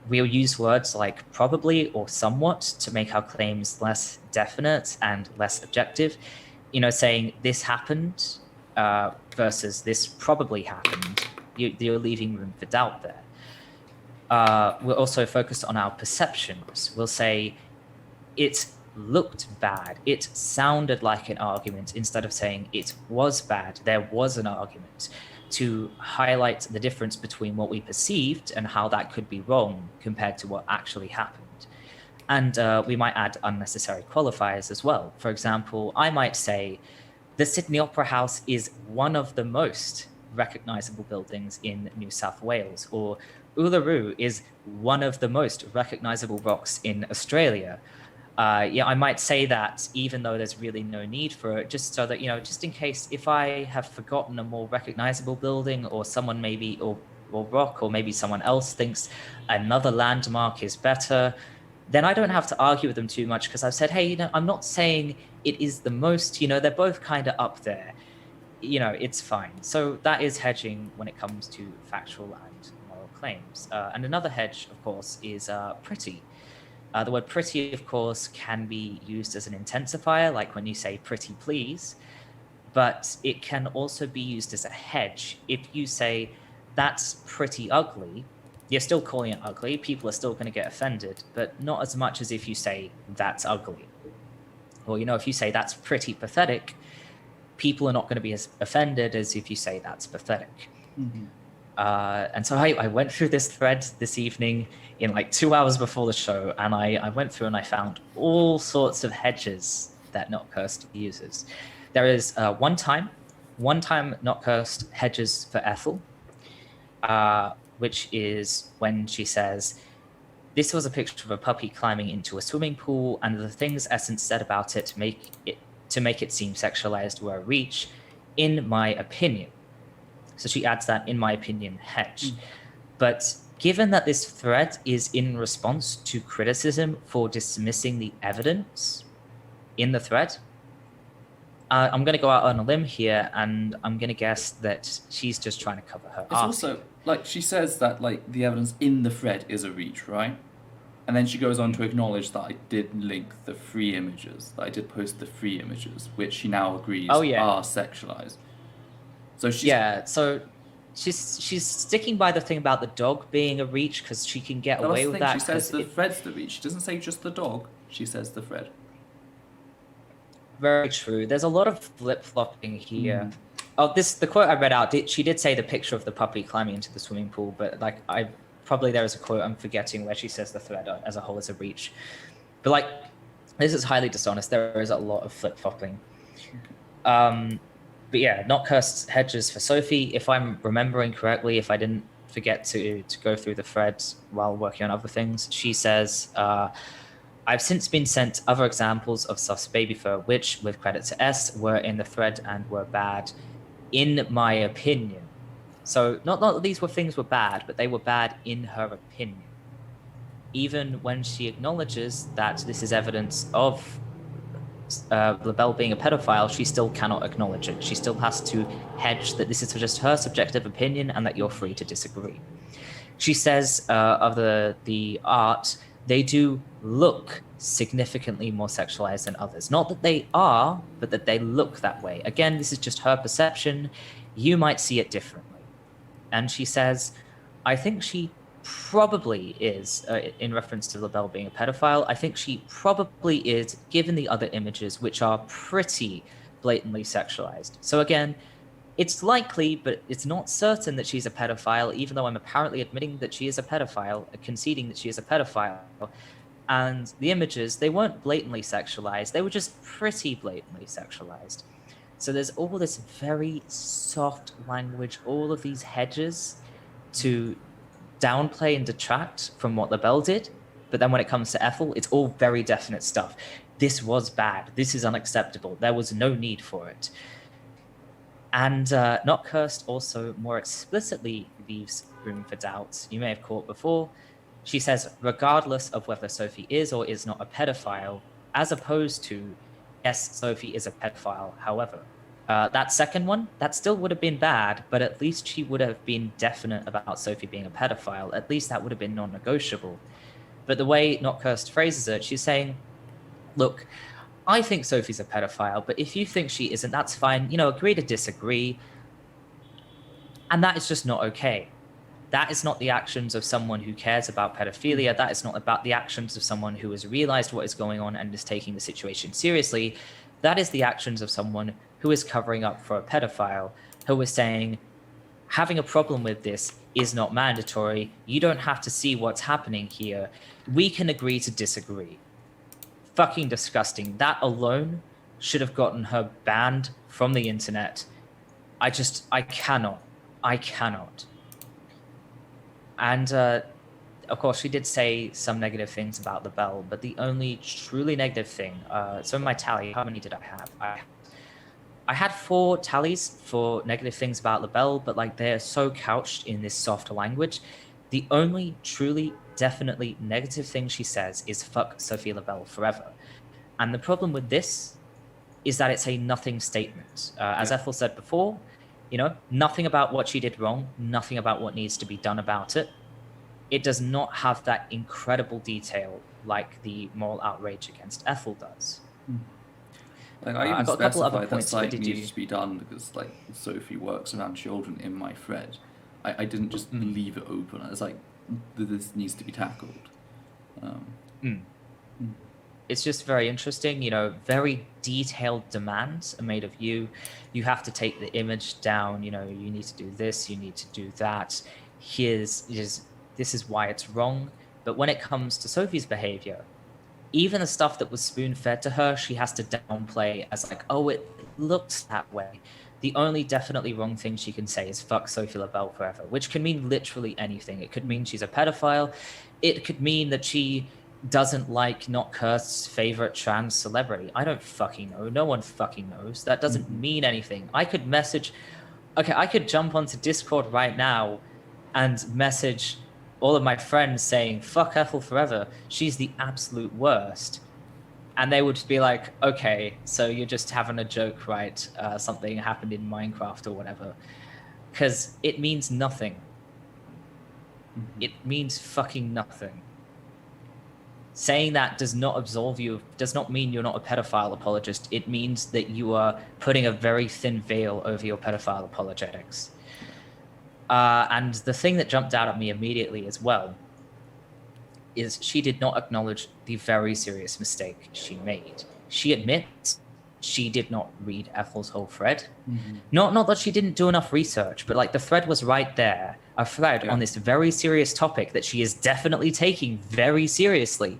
We'll use words like probably or somewhat to make our claims less definite and less objective. Saying this happened versus this probably happened. You're leaving room for doubt there. We're also focused on our perceptions. We'll say it looked bad. It sounded like an argument instead of saying it was bad. There was an argument, to highlight the difference between what we perceived and how that could be wrong compared to what actually happened. And we might add unnecessary qualifiers as well. For example, I might say the Sydney Opera House is one of the most recognizable buildings in New South Wales, or Uluru is one of the most recognizable rocks in Australia. I might say that even though there's really no need for it, just so that, just in case if I have forgotten a more recognizable building, or someone maybe, or rock, or maybe someone else thinks another landmark is better, then I don't have to argue with them too much, because I've said, hey, I'm not saying it is the most, they're both kind of up there. It's fine. So that is hedging when it comes to factual and moral claims. And another hedge, of course, is pretty. The word pretty, of course, can be used as an intensifier, like when you say pretty please, but it can also be used as a hedge. If you say that's pretty ugly, you're still calling it ugly. People are still going to get offended, but not as much as if you say that's ugly. Or, if you say that's pretty pathetic, people are not going to be as offended as if you say that's pathetic. Mm-hmm. And so I went through this thread this evening in like 2 hours before the show, and I went through and I found all sorts of hedges that Not Cursed uses. There is one time Not Cursed hedges for Ethel, which is when she says, this was a picture of a puppy climbing into a swimming pool, and the things Essence said about it to make it seem sexualized were a reach, in my opinion. So she adds that in my opinion hedge. But given that this thread is in response to criticism for dismissing the evidence in the thread, I'm going to go out on a limb here, and I'm going to guess that she's just trying to cover her It's arc. also, she says that, the evidence in the thread is a reach, right? And then she goes on to acknowledge that I did link the free images, that I did post the free images, which she now agrees are sexualized. So she's sticking by the thing about the dog being a reach, because she can get away with that. She says the thread's the reach. She doesn't say just the dog. She says the thread. Very true. There's a lot of flip-flopping here. Oh, the quote I read out, she did say the picture of the puppy climbing into the swimming pool, but there is a quote I'm forgetting where she says the thread as a whole is a reach. But this is highly dishonest. There is a lot of flip-flopping. But yeah, Not Cursed hedges for Sophie. If I'm remembering correctly, if I didn't forget to go through the threads while working on other things, she says, I've since been sent other examples of Soft's baby fur, which, with credit to S, were in the thread and were bad, in my opinion. So not that these things were bad, but they were bad in her opinion. Even when she acknowledges that this is evidence of LaBelle being a pedophile, she still cannot acknowledge it. She still has to hedge that this is just her subjective opinion and that you're free to disagree. She says of the art, they do look significantly more sexualized than others. Not that they are, but that they look that way. Again, this is just her perception. You might see it differently. And she says, I think she probably is, in reference to LaBelle being a pedophile, I think she probably is, given the other images, which are pretty blatantly sexualized. So again, it's likely, but it's not certain that she's a pedophile, even though I'm apparently admitting that she is a pedophile, conceding that she is a pedophile. And the images, they weren't blatantly sexualized, they were just pretty blatantly sexualized. So there's all this very soft language, all of these hedges to downplay and detract from what LaBelle did. But then when it comes to Ethel, it's all very definite stuff. This was bad. This is unacceptable. There was no need for it. And Not Cursed also more explicitly leaves room for doubt. You may have caught before. She says, regardless of whether Sophie is or is not a pedophile, as opposed to, yes, Sophie is a pedophile, however. That second one, that still would have been bad, but at least she would have been definite about Sophie being a pedophile. At least that would have been non-negotiable. But the way Not Cursed phrases it, she's saying, look, I think Sophie's a pedophile, but if you think she isn't, that's fine. You know, agree to disagree. And that is just not okay. That is not the actions of someone who cares about pedophilia. That is not about the actions of someone who has realized what is going on and is taking the situation seriously. That is the actions of someone who is covering up for a pedophile, who is saying, having a problem with this is not mandatory. You don't have to see what's happening here. We can agree to disagree. Fucking disgusting. That alone should have gotten her banned from the internet. I cannot. And of course, she did say some negative things about the bell, but the only truly negative thing, so in my tally, how many did I have? I had 4 tallies for negative things about the bell, but like they're so couched in this soft language. The only truly, definitely negative thing she says is fuck Sophie Lavelle forever. And the problem with this is that it's a nothing statement. As Ethel said before, you know, nothing about what she did wrong, nothing about what needs to be done about it. It does not have that incredible detail like the moral outrage against Ethel does. Like I even I've got a couple other specified that points, but site did needed you? to be done because like Sophie works around children in my thread. I didn't just leave it open. It's like this needs to be tackled. It's just very interesting, you know, very detailed demands are made of you. You have to take the image down, you know, you need to do this, you need to do that. This is why it's wrong. But when it comes to Sophie's behavior, even the stuff that was spoon-fed to her, she has to downplay as like, oh, it looks that way. The only definitely wrong thing she can say is fuck Sophie Lavelle forever, which can mean literally anything. It could mean she's a pedophile. It could mean that she doesn't like Not Cursed's favorite trans celebrity. I don't fucking know. No one fucking knows. That doesn't mean anything. I could jump onto Discord right now and message all of my friends saying, fuck Ethel forever. She's the absolute worst. And they would be like, okay, so you're just having a joke, right? Something happened in Minecraft or whatever. Because it means nothing. It means fucking nothing. Saying that does not absolve you, does not mean you're not a pedophile apologist. It means that you are putting a very thin veil over your pedophile apologetics. And the thing that jumped out at me immediately as well is she did not acknowledge the very serious mistake she made. She admits she did not read Ethel's whole thread. Not that she didn't do enough research, but like the thread was right there, a thread on this very serious topic that she is definitely taking very seriously.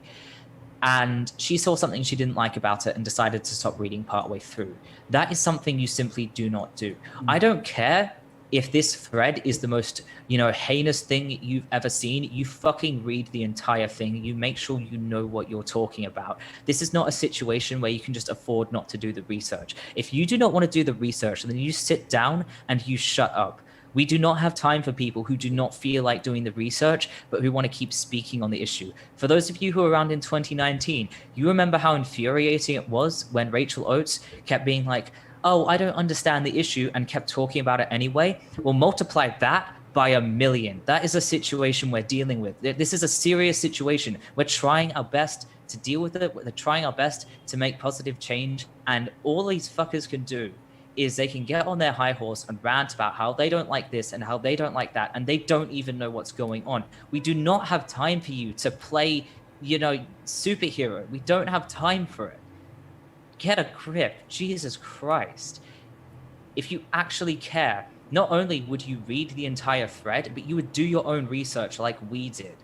And she saw something she didn't like about it and decided to stop reading partway through. That is something you simply do not do. I don't care if this thread is the most, you know, heinous thing you've ever seen. You fucking read the entire thing. You make sure you know what you're talking about. This is not a situation where you can just afford not to do the research. If you do not want to do the research, then you sit down and you shut up. We do not have time for people who do not feel like doing the research, but who want to keep speaking on the issue. For those of you who were around in 2019, you remember how infuriating it was when Rachel Oates kept being like, oh, I don't understand the issue, and kept talking about it anyway. Well, multiply that by 1,000,000. That is a situation we're dealing with. This is a serious situation. We're trying our best to deal with it. We're trying our best to make positive change. And all these fuckers can do is they can get on their high horse and rant about how they don't like this and how they don't like that, and they don't even know what's going on. We do not have time for you to play, you know, superhero. We don't have time for it. Get a grip. Jesus Christ. If you actually care, not only would you read the entire thread, but you would do your own research like we did.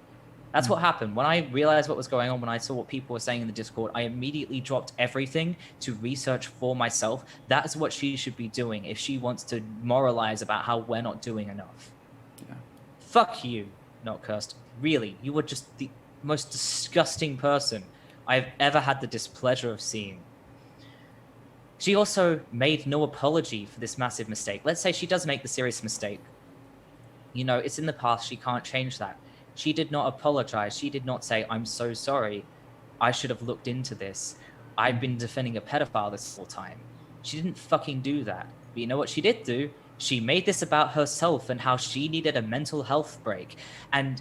That's what happened. When I realized what was going on, when I saw what people were saying in the Discord, I immediately dropped everything to research for myself. That is what she should be doing if she wants to moralize about how we're not doing enough. Fuck you, Not Cursed. Really, you were just the most disgusting person I've ever had the displeasure of seeing. She also made no apology for this massive mistake. Let's say she does make the serious mistake. You know, it's in the past. She can't change that. She did not apologize. She did not say, I'm so sorry. I should have looked into this. I've been defending a pedophile this whole time. She didn't fucking do that. But you know what she did do? She made this about herself and how she needed a mental health break. And,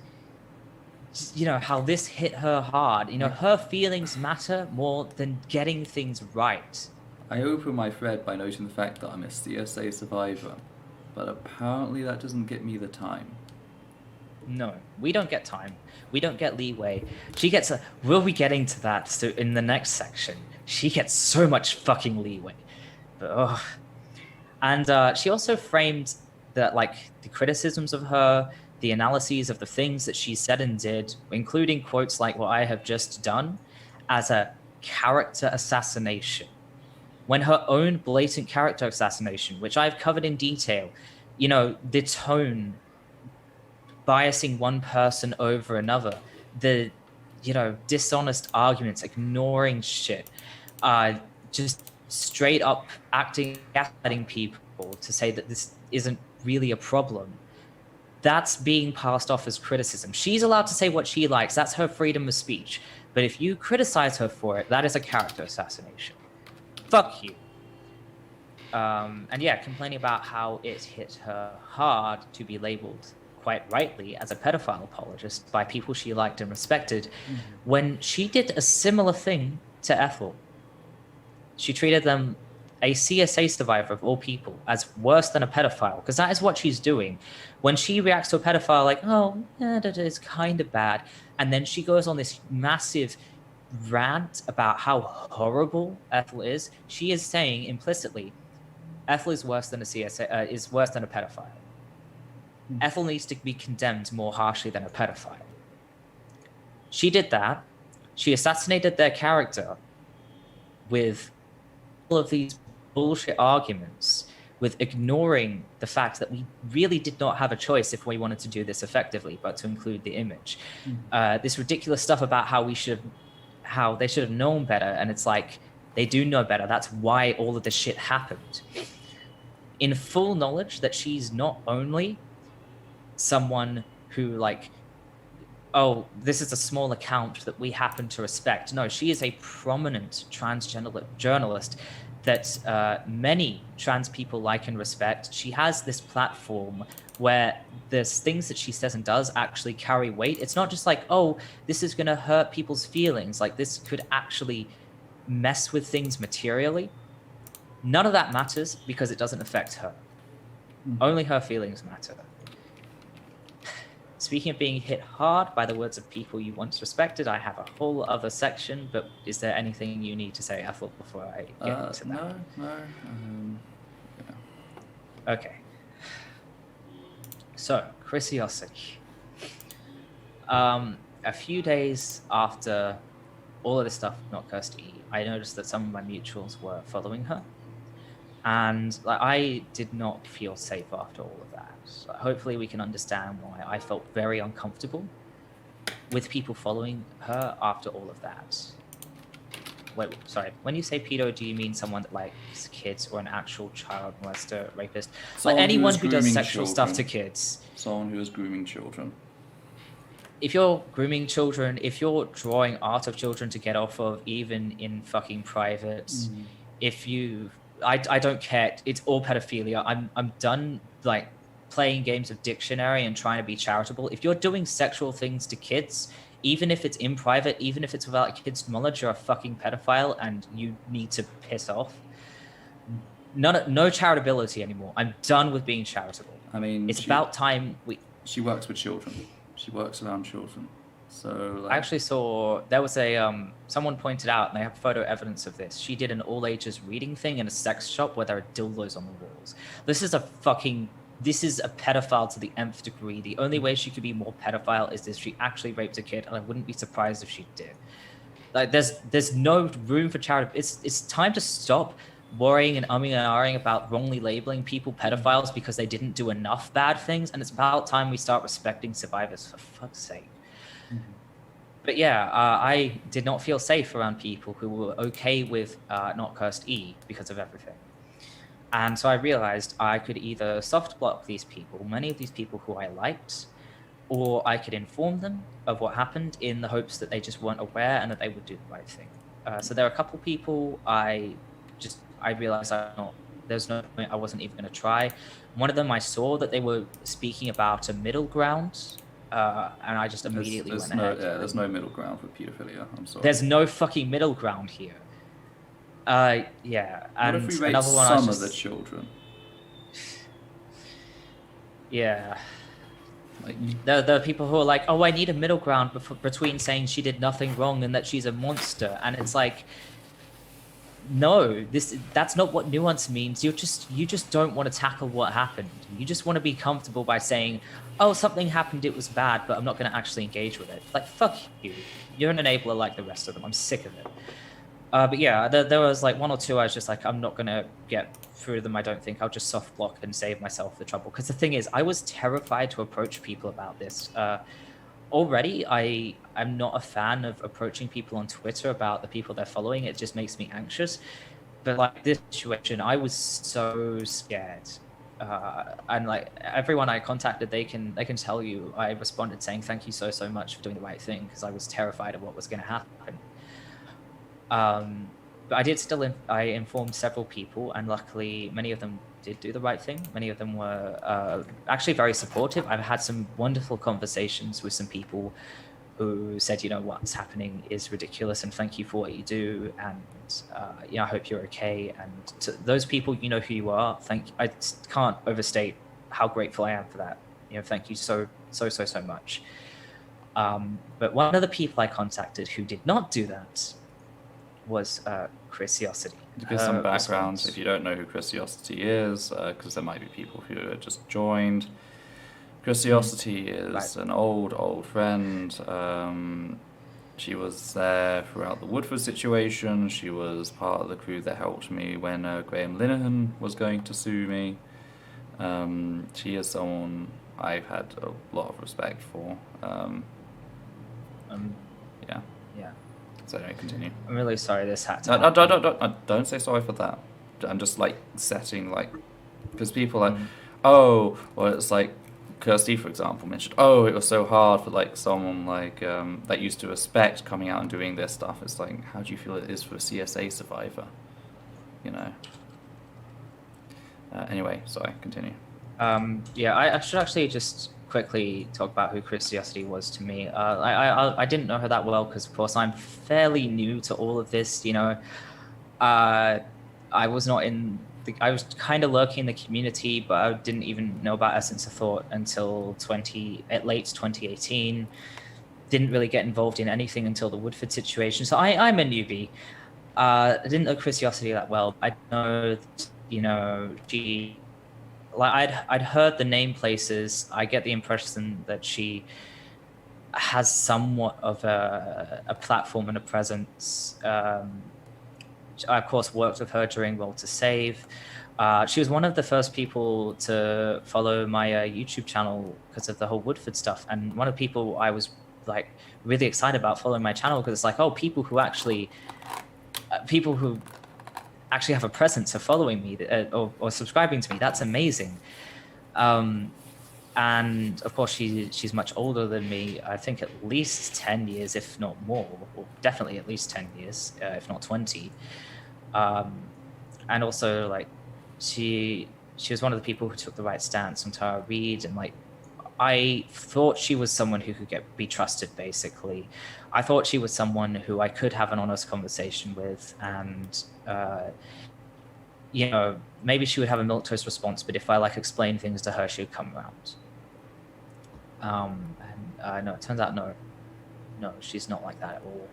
you know, how this hit her hard. You know, her feelings matter more than getting things right. I open my thread by noting the fact that I'm a CSA survivor, but apparently that doesn't get me the time. No, we don't get time. We don't get leeway. She gets a... We'll be getting to that so in the next section. She gets so much fucking leeway. But, oh. And she also framed the, like, the criticisms of her, the analyses of the things that she said and did, including quotes like what I have just done, as a character assassination. When her own blatant character assassination, which I've covered in detail, you know, the tone, biasing one person over another, the, you know, dishonest arguments, ignoring shit, just straight up gaslighting people to say that this isn't really a problem. That's being passed off as criticism. She's allowed to say what she likes. That's her freedom of speech. But if you criticize her for it, that is a character assassination. Fuck you. And yeah, complaining about how it hit her hard to be labeled quite rightly as a pedophile apologist by people she liked and respected, when she did a similar thing to Ethel. She treated them, a CSA survivor of all people, as worse than a pedophile, because that is what she's doing. When she reacts to a pedophile like, oh, yeah, that is kind of bad, and then she goes on this massive rant about how horrible Ethel is, she is saying implicitly, Ethel is worse than a CSA, is worse than a pedophile. Ethel needs to be condemned more harshly than a pedophile. She did that. She assassinated their character with all of these bullshit arguments, with ignoring the fact that we really did not have a choice if we wanted to do this effectively, but to include the image. This ridiculous stuff about how they should have known better, and it's like, they do know better. That's why all of this shit happened. In full knowledge that she's not only someone who, like, oh, this is a small account that we happen to respect. No, she is a prominent transgender journalist that many trans people like and respect. She has this platform where the things that she says and does actually carry weight. It's not just like, oh, this is going to hurt people's feelings. Like, this could actually mess with things materially. None of that matters because it doesn't affect her. Only her feelings matter. Speaking of being hit hard by the words of people you once respected, I have a whole other section, but is there anything you need to say, Ethel, before I get into that? No. Yeah. Okay. So, Chrisiosity. A few days after all of this stuff not Kirsty, I noticed that some of my mutuals were following her. And I did not feel safe after all of that. So hopefully we can understand why I felt very uncomfortable with people following her after all of that. Wait, sorry. When you say pedo, do you mean someone that likes kids or an actual child molester, rapist? Like anyone who does sexual stuff to kids. Someone who is grooming children. If you're grooming children, if you're drawing art of children to get off of, even in fucking private, if you... I don't care. It's all pedophilia. I'm done like playing games of dictionary and trying to be charitable. If you're doing sexual things to kids, even if it's in private, even if it's without kids' knowledge, you're a fucking pedophile and you need to piss off. No charitability anymore. I'm done with being charitable. I mean, it's about time she works with children. She works around children. So I actually saw there was a someone pointed out, and they have photo evidence of this. She did an all ages reading thing in a sex shop where there are dildos on the walls. This is a pedophile to the nth degree. The only way she could be more pedophile is if she actually raped a kid, and I wouldn't be surprised if she did. Like there's no room for charity. It's time to stop worrying and umming and ahhing about wrongly labeling people pedophiles because they didn't do enough bad things, and it's about time we start respecting survivors, for fuck's sake. but yeah, I did not feel safe around people who were okay with not cursed E because of everything. And so I realized I could either soft block these people, many of these people who I liked, or I could inform them of what happened in the hopes that they just weren't aware and that they would do the right thing. So there are a couple people I realized there's no point, I wasn't even going to try. One of them, I saw that they were speaking about a middle ground, and I just immediately went ahead. There's no middle ground for pedophilia. I'm sorry. There's no fucking middle ground here. Yeah. What if we rate some of the children? Yeah. Like, there are people who are like, oh, I need a middle ground between saying she did nothing wrong and that she's a monster. And it's like, no, that's not what nuance means. You just don't want to tackle what happened. You just want to be comfortable by saying, oh, something happened, it was bad, but I'm not going to actually engage with it. Like, fuck you. You're an enabler like the rest of them. I'm sick of it. But yeah, there was like one or two I was just like, I'm not going to get through them, I don't think. I'll just soft block and save myself the trouble. Because the thing is, I was terrified to approach people about this. Already, I'm not a fan of approaching people on Twitter about the people they're following. It just makes me anxious. But like this situation, I was so scared. And like everyone I contacted, they can tell you, I responded saying, thank you so much for doing the right thing, because I was terrified of what was going to happen. But I did still, I informed several people, and luckily many of them did do the right thing. Many of them were actually very supportive. I've had some wonderful conversations with some people who said, you know, what's happening is ridiculous and thank you for what you do. And, you know, I hope you're okay. And to those people, you know who you are. I can't overstate how grateful I am for that. You know, thank you so much. But one of the people I contacted who did not do that was Chrisiosity. To give some background, if you don't know who Chrisiosity is, because there might be people who have just joined. Chrisiosity is an old friend. She was there throughout the Woodford situation. She was part of the crew that helped me when Graham Linehan was going to sue me. She is someone I've had a lot of respect for. Yeah. So anyway, continue. I'm really sorry this had to happen. Don't say sorry for that. I'm just like setting like, because people are like, oh, well, it's like Kirsty, for example, mentioned, oh, it was so hard for like someone like that used to respect coming out and doing this stuff. It's like, how do you feel it is for a CSA survivor? You know. Anyway, sorry, continue. Yeah, I should actually just quickly talk about who Chrisiosity was to me. I didn't know her that well because, of course, I'm fairly new to all of this. You know, I was not in. I was kind of lurking in the community, but I didn't even know about Essence of Thought until late 2018. Didn't really get involved in anything until the Woodford situation. So I'm a newbie. I didn't know Chrisiosity that well. I know that, you know, she. Like I'd heard the name places. I get the impression that she has somewhat of a platform and a presence. I, of course, worked with her during Roll to Save. She was one of the first people to follow my YouTube channel because of the whole Woodford stuff. And one of the people I was like really excited about following my channel because it's like, oh, people who actually have a presence of following me or subscribing to me. That's amazing. And of course, she's much older than me. I think at least 10 years, if not more, or definitely at least 10 years, if not 20. And also, like, she was one of the people who took the right stance on Tara Reid, and like, I thought she was someone who could be trusted, basically. I thought she was someone who I could have an honest conversation with, and you know, maybe she would have a milquetoast response, but if I like explain things to her, she would come around. And no, it turns out no, she's not like that at all.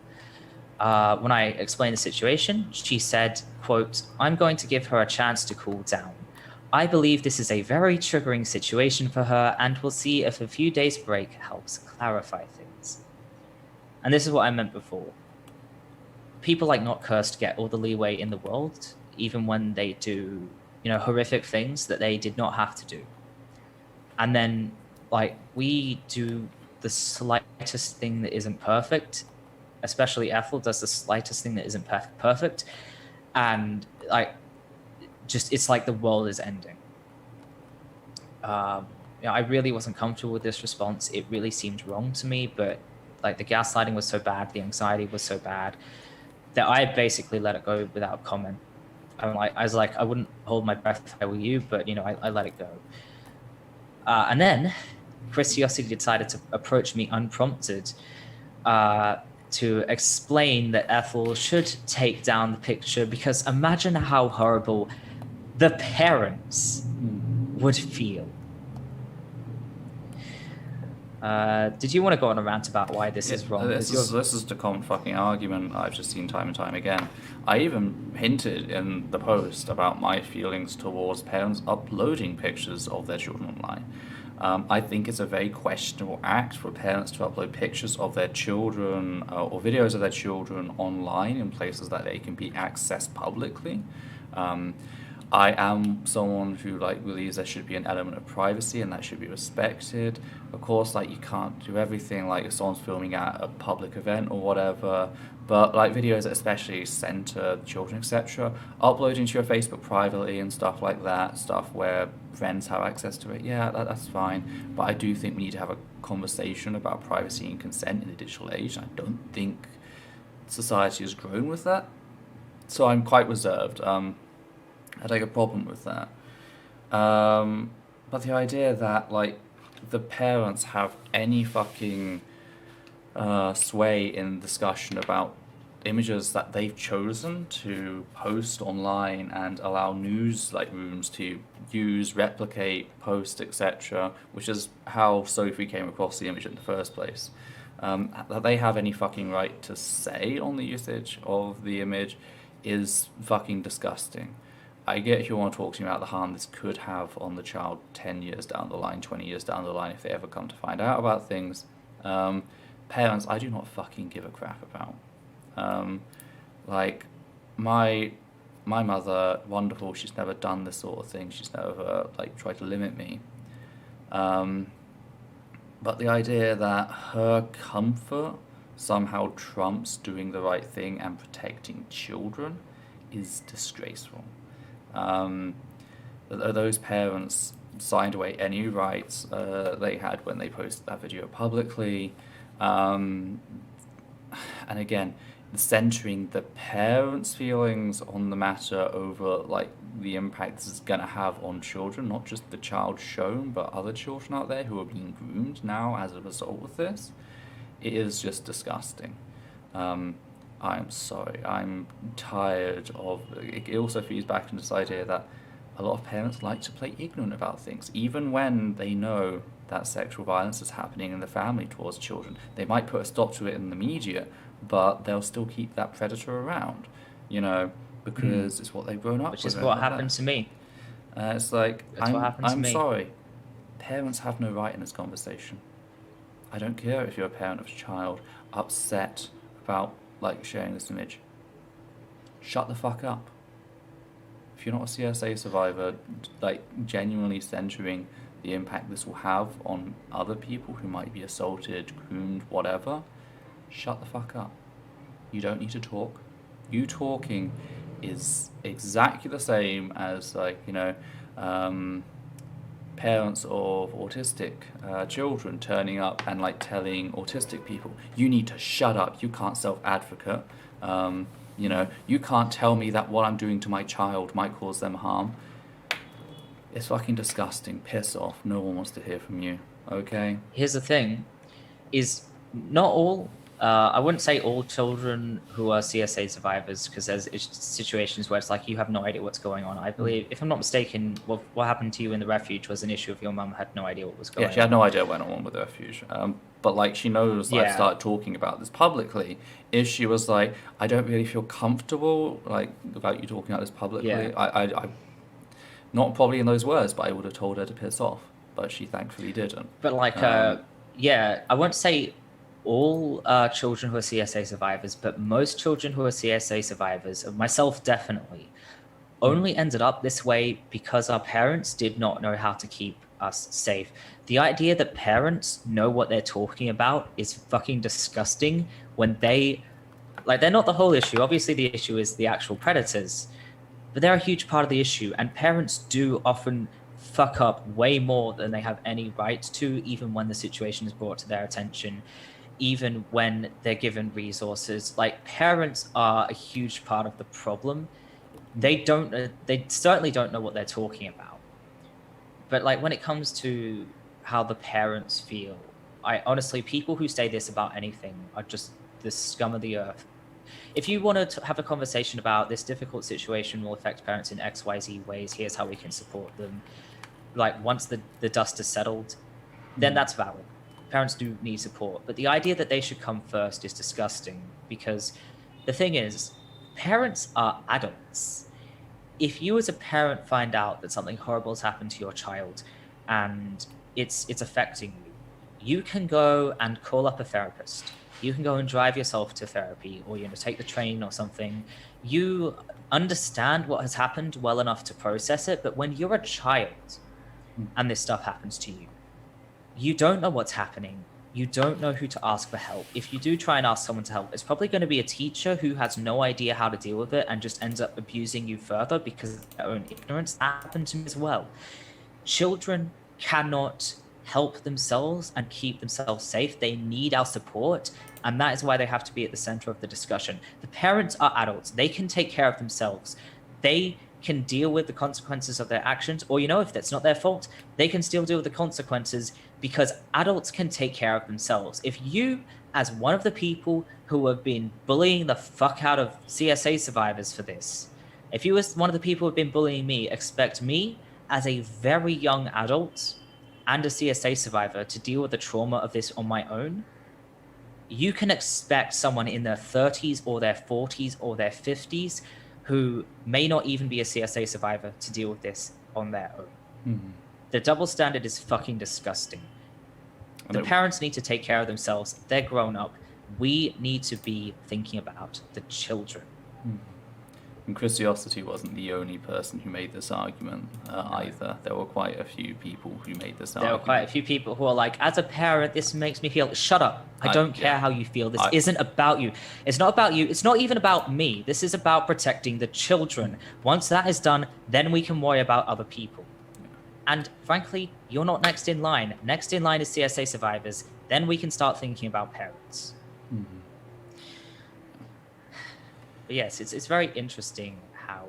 When I explained the situation, she said, quote, "I'm going to give her a chance to cool down. I believe this is a very triggering situation for her, and we'll see if a few days break helps clarify things." And this is what I meant before. People like Not Cursed get all the leeway in the world, even when they do, you know, horrific things that they did not have to do. And then, like, we do the slightest thing that isn't perfect, especially Ethel does the slightest thing that isn't perfect, and like, just it's like the world is ending. I really wasn't comfortable with this response. It really seemed wrong to me, but like the gaslighting was so bad, the anxiety was so bad that I basically let it go without comment. I was like, I wouldn't hold my breath if I were you, but I let it go. And then Curiosity decided to approach me unprompted to explain that Ethel should take down the picture because imagine how horrible the parents would feel. Did you want to go on a rant about why this is wrong? This is the common fucking argument I've just seen time and time again. I even hinted in the post about my feelings towards parents uploading pictures of their children online. I think it's a very questionable act for parents to upload pictures of their children or videos of their children online in places that they can be accessed publicly. I am someone who believes there should be an element of privacy and that should be respected. Of course, you can't do everything. If someone's filming at a public event or whatever, but videos that especially center children, etc., uploading to your Facebook privately and stuff like that, stuff where friends have access to it, yeah, that's fine. But I do think we need to have a conversation about privacy and consent in the digital age. I don't think society has grown with that, so I'm quite reserved. I take a problem with that. But the idea that the parents have any fucking sway in discussion about images that they've chosen to post online and allow news rooms to use, replicate, post, etc., which is how Sophie came across the image in the first place, that they have any fucking right to say on the usage of the image is fucking disgusting. I get if you want to talk to me about the harm this could have on the child 10 years down the line, 20 years down the line, if they ever come to find out about things. Parents, I do not fucking give a crap about. My mother, wonderful, she's never done this sort of thing. She's never, tried to limit me. But the idea that her comfort somehow trumps doing the right thing and protecting children is disgraceful. Those parents signed away any rights they had when they posted that video publicly. And again, centering the parents' feelings on the matter over the impact this is going to have on children, not just the child shown, but other children out there who are being groomed now as a result of this, it is just disgusting. I'm sorry, I'm tired of it. It also feeds back into this idea that a lot of parents like to play ignorant about things, even when they know that sexual violence is happening in the family towards children. They might put a stop to it in the media, but they'll still keep that predator around, because it's what they've grown up with. Which is what happened to me. It's I'm sorry, parents have no right in this conversation. I don't care if you're a parent of a child upset about sharing this image. Shut the fuck up. If you're not a CSA survivor, genuinely centering the impact this will have on other people who might be assaulted, groomed, whatever, shut the fuck up. You don't need to talk. You talking is exactly the same as parents of autistic children turning up and telling autistic people, you need to shut up, you can't self-advocate, you can't tell me that what I'm doing to my child might cause them harm. It's fucking disgusting. Piss off. No one wants to hear from you. Okay? Here's the thing, is not all, I wouldn't say all children who are CSA survivors, because there's situations where it's you have no idea what's going on. I believe, if I'm not mistaken, what happened to you in the refuge was an issue of your mum had no idea what was going on. Yeah, she had no idea what went on with the refuge. But she knows I've started talking about this publicly. If she was I don't really feel comfortable about you talking about this publicly, I not probably in those words, but I would have told her to piss off. But she thankfully didn't. But I won't say all children who are CSA survivors, but most children who are CSA survivors, myself definitely, only ended up this way because our parents did not know how to keep us safe. The idea that parents know what they're talking about is fucking disgusting when they're not the whole issue. Obviously, the issue is the actual predators, but they're a huge part of the issue. And parents do often fuck up way more than they have any right to, even when the situation is brought to their attention, even when they're given resources. Like, parents are a huge part of the problem. They certainly don't know what they're talking about. But like, when it comes to how the parents feel, I honestly, people who say this about anything are just the scum of the earth. If you want to have a conversation about this difficult situation will affect parents in XYZ ways, here's how we can support them. Like, once the dust is settled, then that's valid. Parents do need support. But the idea that they should come first is disgusting, because the thing is, parents are adults. If you as a parent find out that something horrible has happened to your child and it's affecting you, you can go and call up a therapist. You can go and drive yourself to therapy, or take the train or something. You understand what has happened well enough to process it. But when you're a child and this stuff happens to you, you don't know what's happening. You don't know who to ask for help. If you do try and ask someone to help, it's probably going to be a teacher who has no idea how to deal with it and just ends up abusing you further because of their own ignorance. That happened to me as well. Children cannot help themselves and keep themselves safe. They need our support, and that is why they have to be at the center of the discussion. The parents are adults. They can take care of themselves. They can deal with the consequences of their actions, or if that's not their fault, they can still deal with the consequences, because adults can take care of themselves. If you, as one of the people who have been bullying the fuck out of CSA survivors for this, if you as one of the people who have been bullying me, expect me as a very young adult and a CSA survivor to deal with the trauma of this on my own, you can expect someone in their 30s or their 40s or their 50s who may not even be a CSA survivor to deal with on their own. The double standard is fucking disgusting. The parents need to take care of themselves. They're grown up. We need to be thinking about the children. And Christiosity wasn't the only person who made this argument either. There were quite a few people who made this argument. There were quite a few people who are like, as a parent, this makes me feel... Shut up. I don't care how you feel. This isn't about you. It's not about you. It's not even about me. This is about protecting the children. Once that is done, then we can worry about other people. And frankly, you're not next in line. Next in line is CSA survivors. Then we can start thinking about parents. But yes, it's very interesting how,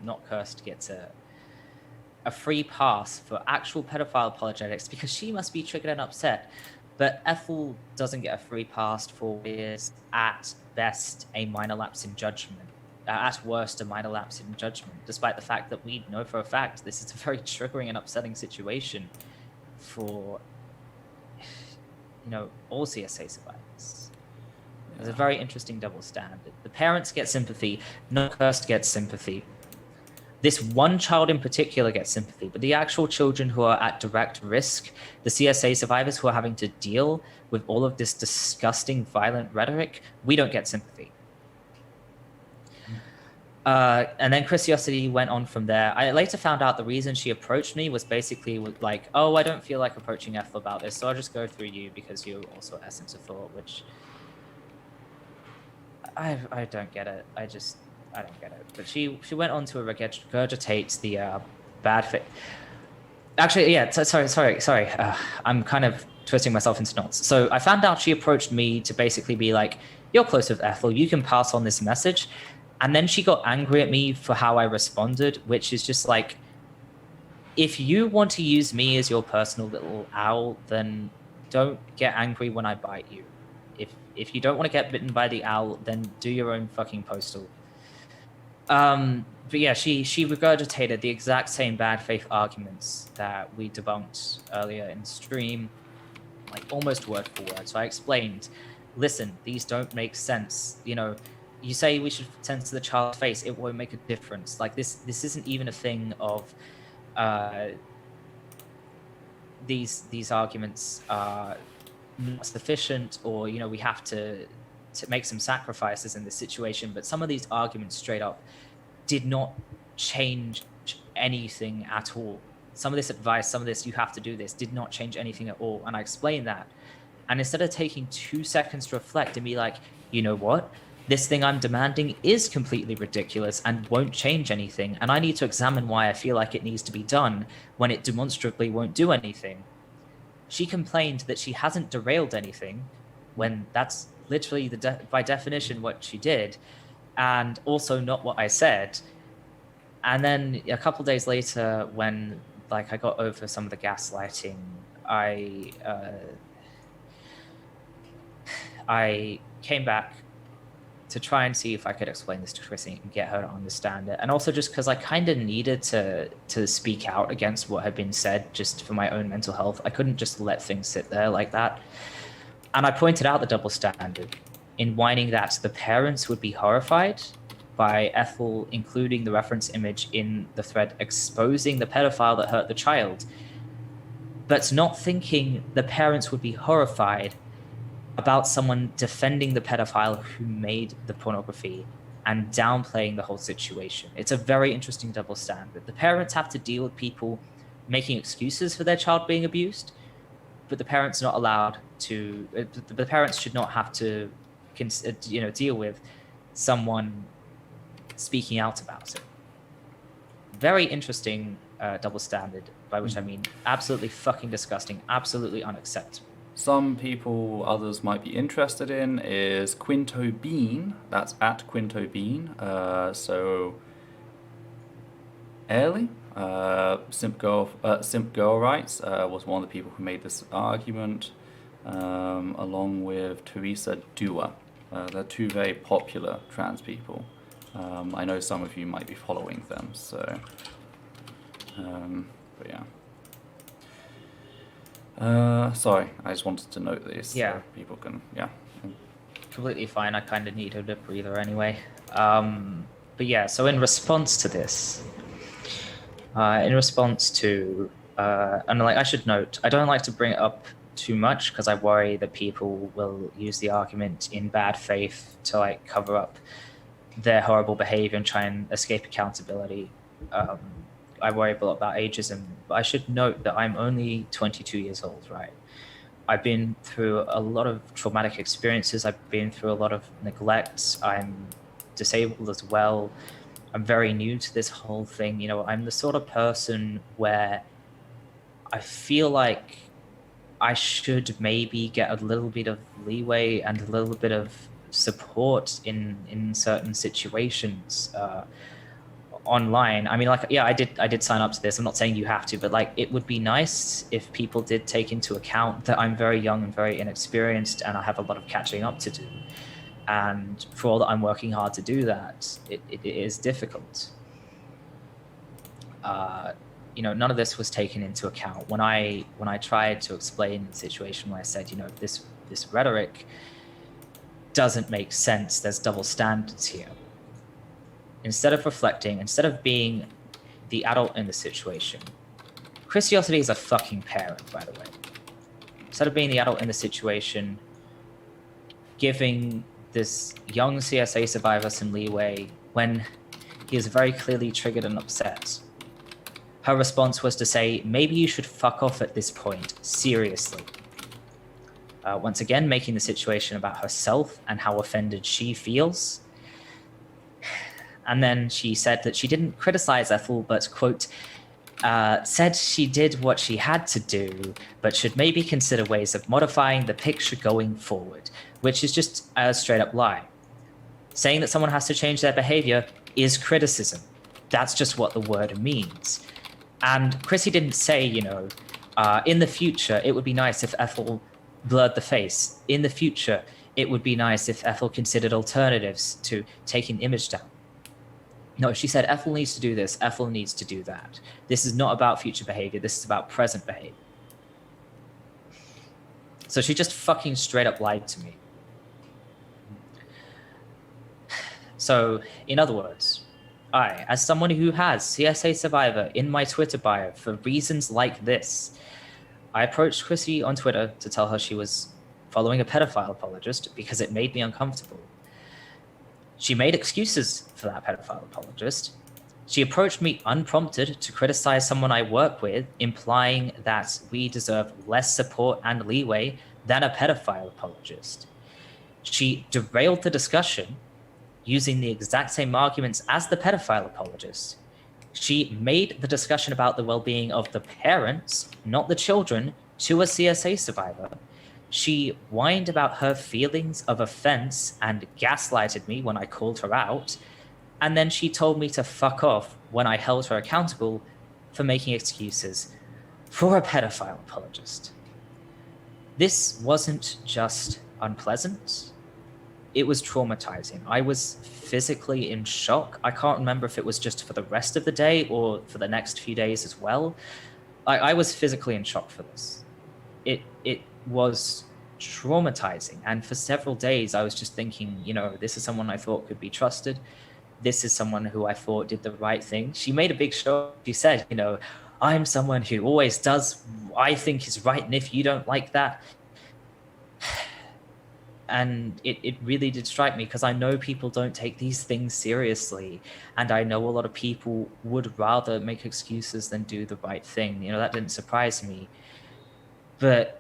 Not Cursed gets a free pass for actual pedophile apologetics because she must be triggered and upset. But Ethel doesn't get a free pass for what is, at best, a minor lapse in judgment. At worst, a minor lapse in judgment, despite the fact that we know for a fact this is a very triggering and upsetting situation for, all CSA survivors. There's a very interesting double standard. The parents get sympathy, Not Cursed gets sympathy. This one child in particular gets sympathy, but the actual children who are at direct risk, the CSA survivors who are having to deal with all of this disgusting, violent rhetoric, we don't get sympathy. And then Christiosity went on from there. I later found out the reason she approached me was basically like, oh, I don't feel like approaching Ethel about this, so I'll just go through you because you're also Essence of Thought, which I don't get it. I don't get it. But she went on to regurgitate the bad fit. Actually, yeah, sorry. I'm kind of twisting myself into knots. So I found out she approached me to basically be like, you're close with Ethel, you can pass on this message. And then she got angry at me for how I responded, which is just like, if you want to use me as your personal little owl, then don't get angry when I bite you. If you don't want to get bitten by the owl, then do your own fucking postal. But yeah, she regurgitated the exact same bad faith arguments that we debunked earlier in stream, like almost word for word. So I explained, listen, these don't make sense. You say we should censor the child's face, it won't make a difference. Like this isn't even a thing of these arguments are not sufficient, or we have to to make some sacrifices in this situation, but some of these arguments straight up did not change anything at all. Some of this advice, some of this, you have to do this, did not change anything at all. And I explained that. And instead of taking 2 seconds to reflect and be like, you know what? This thing I'm demanding is completely ridiculous and won't change anything. And I need to examine why I feel like it needs to be done when it demonstrably won't do anything. She complained that she hasn't derailed anything when that's literally by definition what she did, and also not what I said. And then a couple of days later, when like I got over some of the gaslighting, I came back to try and see if I could explain this to Chrissy and get her to understand it. And also just because I kind of needed to speak out against what had been said just for my own mental health. I couldn't just let things sit there like that. And I pointed out the double standard in whining that the parents would be horrified by Ethel including the reference image in the thread exposing the pedophile that hurt the child, but not thinking the parents would be horrified about someone defending the pedophile who made the pornography and downplaying the whole situation. It's a very interesting double standard. The parents have to deal with people making excuses for their child being abused, but the parents not allowed to. The parents should not have to, deal with someone speaking out about it. Very interesting double standard, by which I mean absolutely fucking disgusting, absolutely unacceptable. Some people, others might be interested in is Quinto Bean. That's at Quinto Bean. So Airly, Simp Girl Rights, was one of the people who made this argument, along with Teresa Dua. They're 2 very popular trans people. I know some of you might be following them, so but yeah. Sorry, I just wanted to note this. Yeah. So people can, yeah. Completely fine. I kind of need a lip breather anyway. But yeah, so in response to this, and like I should note, I don't like to bring it up too much because I worry that people will use the argument in bad faith to like cover up their horrible behavior and try and escape accountability. I worry a lot about ageism, but I should note that I'm only 22 years old, right? I've been through a lot of traumatic experiences. I've been through a lot of neglect. I'm disabled as well. I'm very new to this whole thing. You know, I'm the sort of person where I feel like I should maybe get a little bit of leeway and a little bit of support in certain situations. Online. I mean, like, yeah, I did sign up to this. I'm not saying you have to, but like, it would be nice if people did take into account that I'm very young and very inexperienced and I have a lot of catching up to do. And for all that I'm working hard to do that, it is difficult. None of this was taken into account when I tried to explain the situation where I said, this rhetoric doesn't make sense. There's double standards here. Instead of reflecting, instead of being the adult in the situation, Christiosity is a fucking parent, by the way. Instead of being the adult in the situation, giving this young CSA survivor some leeway when he is very clearly triggered and upset. Her response was to say, maybe you should fuck off at this point, seriously. Once again, making the situation about herself and how offended she feels. And then she said that she didn't criticize Ethel, but, quote, said she did what she had to do, but should maybe consider ways of modifying the picture going forward, which is just a straight up lie. Saying that someone has to change their behavior is criticism. That's just what the word means. And Chrissy didn't say, in the future, it would be nice if Ethel blurred the face. In the future, it would be nice if Ethel considered alternatives to taking the image down. No, she said Ethel needs to do this, Ethel needs to do that. This is not about future behavior, this is about present behavior. So she just fucking straight up lied to me. So, in other words, I, as someone who has CSA Survivor in my Twitter bio for reasons like this, I approached Chrissy on Twitter to tell her she was following a pedophile apologist because it made me uncomfortable. She made excuses for that pedophile apologist. She approached me unprompted to criticize someone I work with, implying that we deserve less support and leeway than a pedophile apologist. She derailed the discussion using the exact same arguments as the pedophile apologist. She made the discussion about the well-being of the parents, not the children, to a CSA survivor. She whined about her feelings of offense and gaslighted me when I called her out. And then she told me to fuck off when I held her accountable for making excuses for a pedophile apologist. This wasn't just unpleasant. It was traumatizing. I was physically in shock. I can't remember if it was just for the rest of the day or for the next few days as well. I was physically in shock for this. It was traumatizing. And for several days, I was just thinking, this is someone I thought could be trusted. This is someone who I thought did the right thing. She made a big show. She said, I'm someone who always does what I think is right. And if you don't like that, and it really did strike me, because I know people don't take these things seriously. And I know a lot of people would rather make excuses than do the right thing. That didn't surprise me. But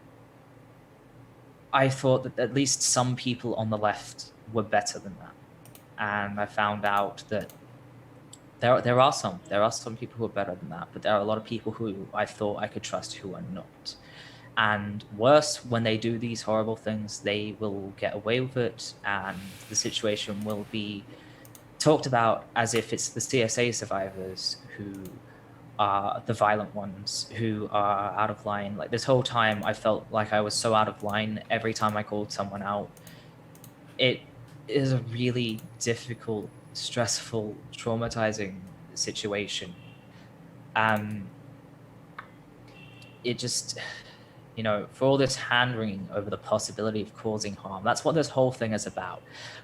I thought that at least some people on the left were better than that. And I found out that there are some people who are better than that, but there are a lot of people who I thought I could trust who are not. And worse, when they do these horrible things, they will get away with it, and the situation will be talked about as if it's the CSA survivors who are the violent ones, who are out of line. Like, this whole time, I felt like I was so out of line every time I called someone out. It is a really difficult, stressful, traumatizing situation. It just, for all this hand-wringing over the possibility of causing harm, that's what this whole thing is about.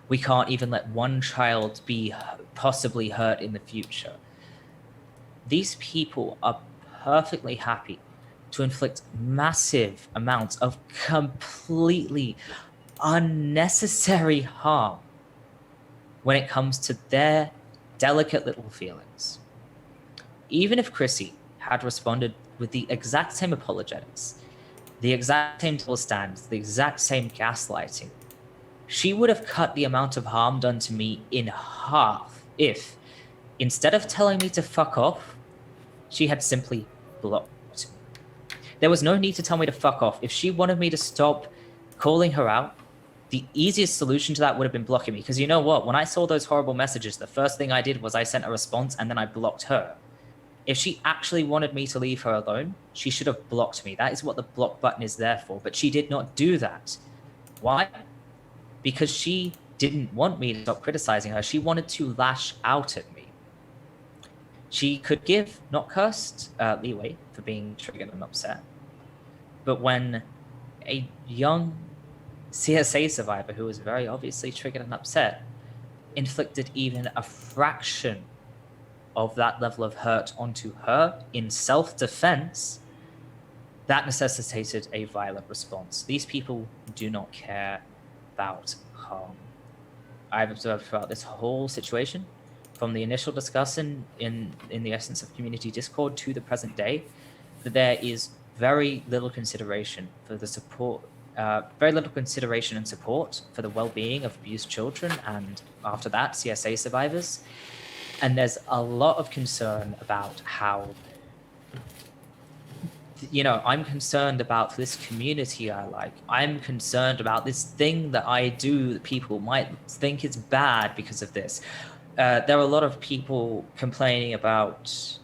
We can't even let one child be possibly hurt in the future. These people are perfectly happy to inflict massive amounts of completely unnecessary harm when it comes to their delicate little feelings. Even if Chrissy had responded with the exact same apologetics, the exact same double standards, the exact same gaslighting, she would have cut the amount of harm done to me in half if, instead of telling me to fuck off, she had simply blocked me. There was no need to tell me to fuck off. If she wanted me to stop calling her out, the easiest solution to that would have been blocking me. Because you know what? When I saw those horrible messages, the first thing I did was I sent a response and then I blocked her. If she actually wanted me to leave her alone, she should have blocked me. That is what the block button is there for. But she did not do that. Why? Because she didn't want me to stop criticizing her. She wanted to lash out at me. She could give, not cursed, leeway for being triggered and upset. But when a young CSA survivor who was very obviously triggered and upset inflicted even a fraction of that level of hurt onto her in self-defense, that necessitated a violent response. These people do not care about harm. I've observed throughout this whole situation, from the initial discussion in the essence of community Discord to the present day, that there is very little consideration for the support, very little consideration and support for the well-being of abused children, and after that, CSA survivors. And there's a lot of concern about how, I'm concerned about this community I like. I'm concerned about this thing that I do that people might think is bad because of this. There are a lot of people complaining about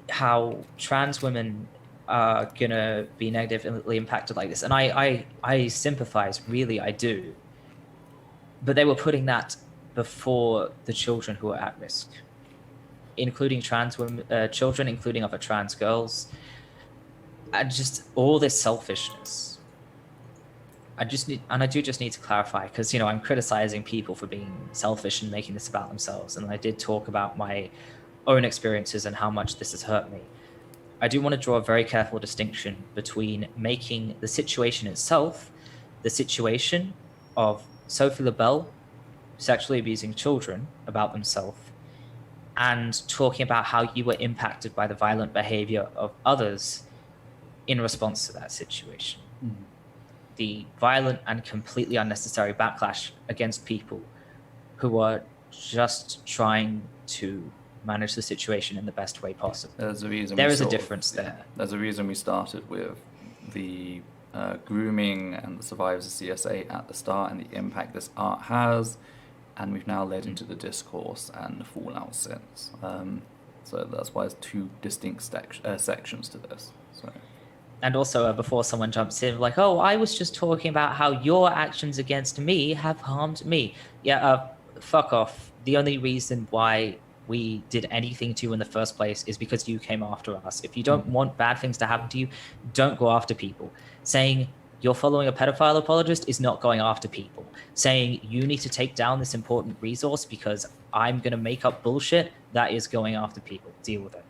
how trans women are going to be negatively impacted like this. And I sympathize, really, I do. But they were putting that before the children who are at risk, including trans women, children, including other trans girls, and just all this selfishness. I do just need to clarify, because I'm criticizing people for being selfish and making this about themselves, and I did talk about my own experiences and how much this has hurt me. I do want to draw a very careful distinction between making the situation itself the situation of Sophie LaBelle sexually abusing children about themselves and talking about how you were impacted by the violent behavior of others in response to that situation. Mm-hmm. The violent and completely unnecessary backlash against people who are just trying to manage the situation in the best way possible. There's a reason there is a difference there. Yeah, there's a reason we started with the grooming and the survivors of CSA at the start and the impact this art has, and we've now led into the discourse and the fallout since. So that's why there's two distinct sections to this. So. And also, before someone jumps in, like, oh, I was just talking about how your actions against me have harmed me. Yeah, fuck off. The only reason why we did anything to you in the first place is because you came after us. If you don't want bad things to happen to you, don't go after people. Saying you're following a pedophile apologist is not going after people. Saying you need to take down this important resource because I'm going to make up bullshit, that is going after people. Deal with it.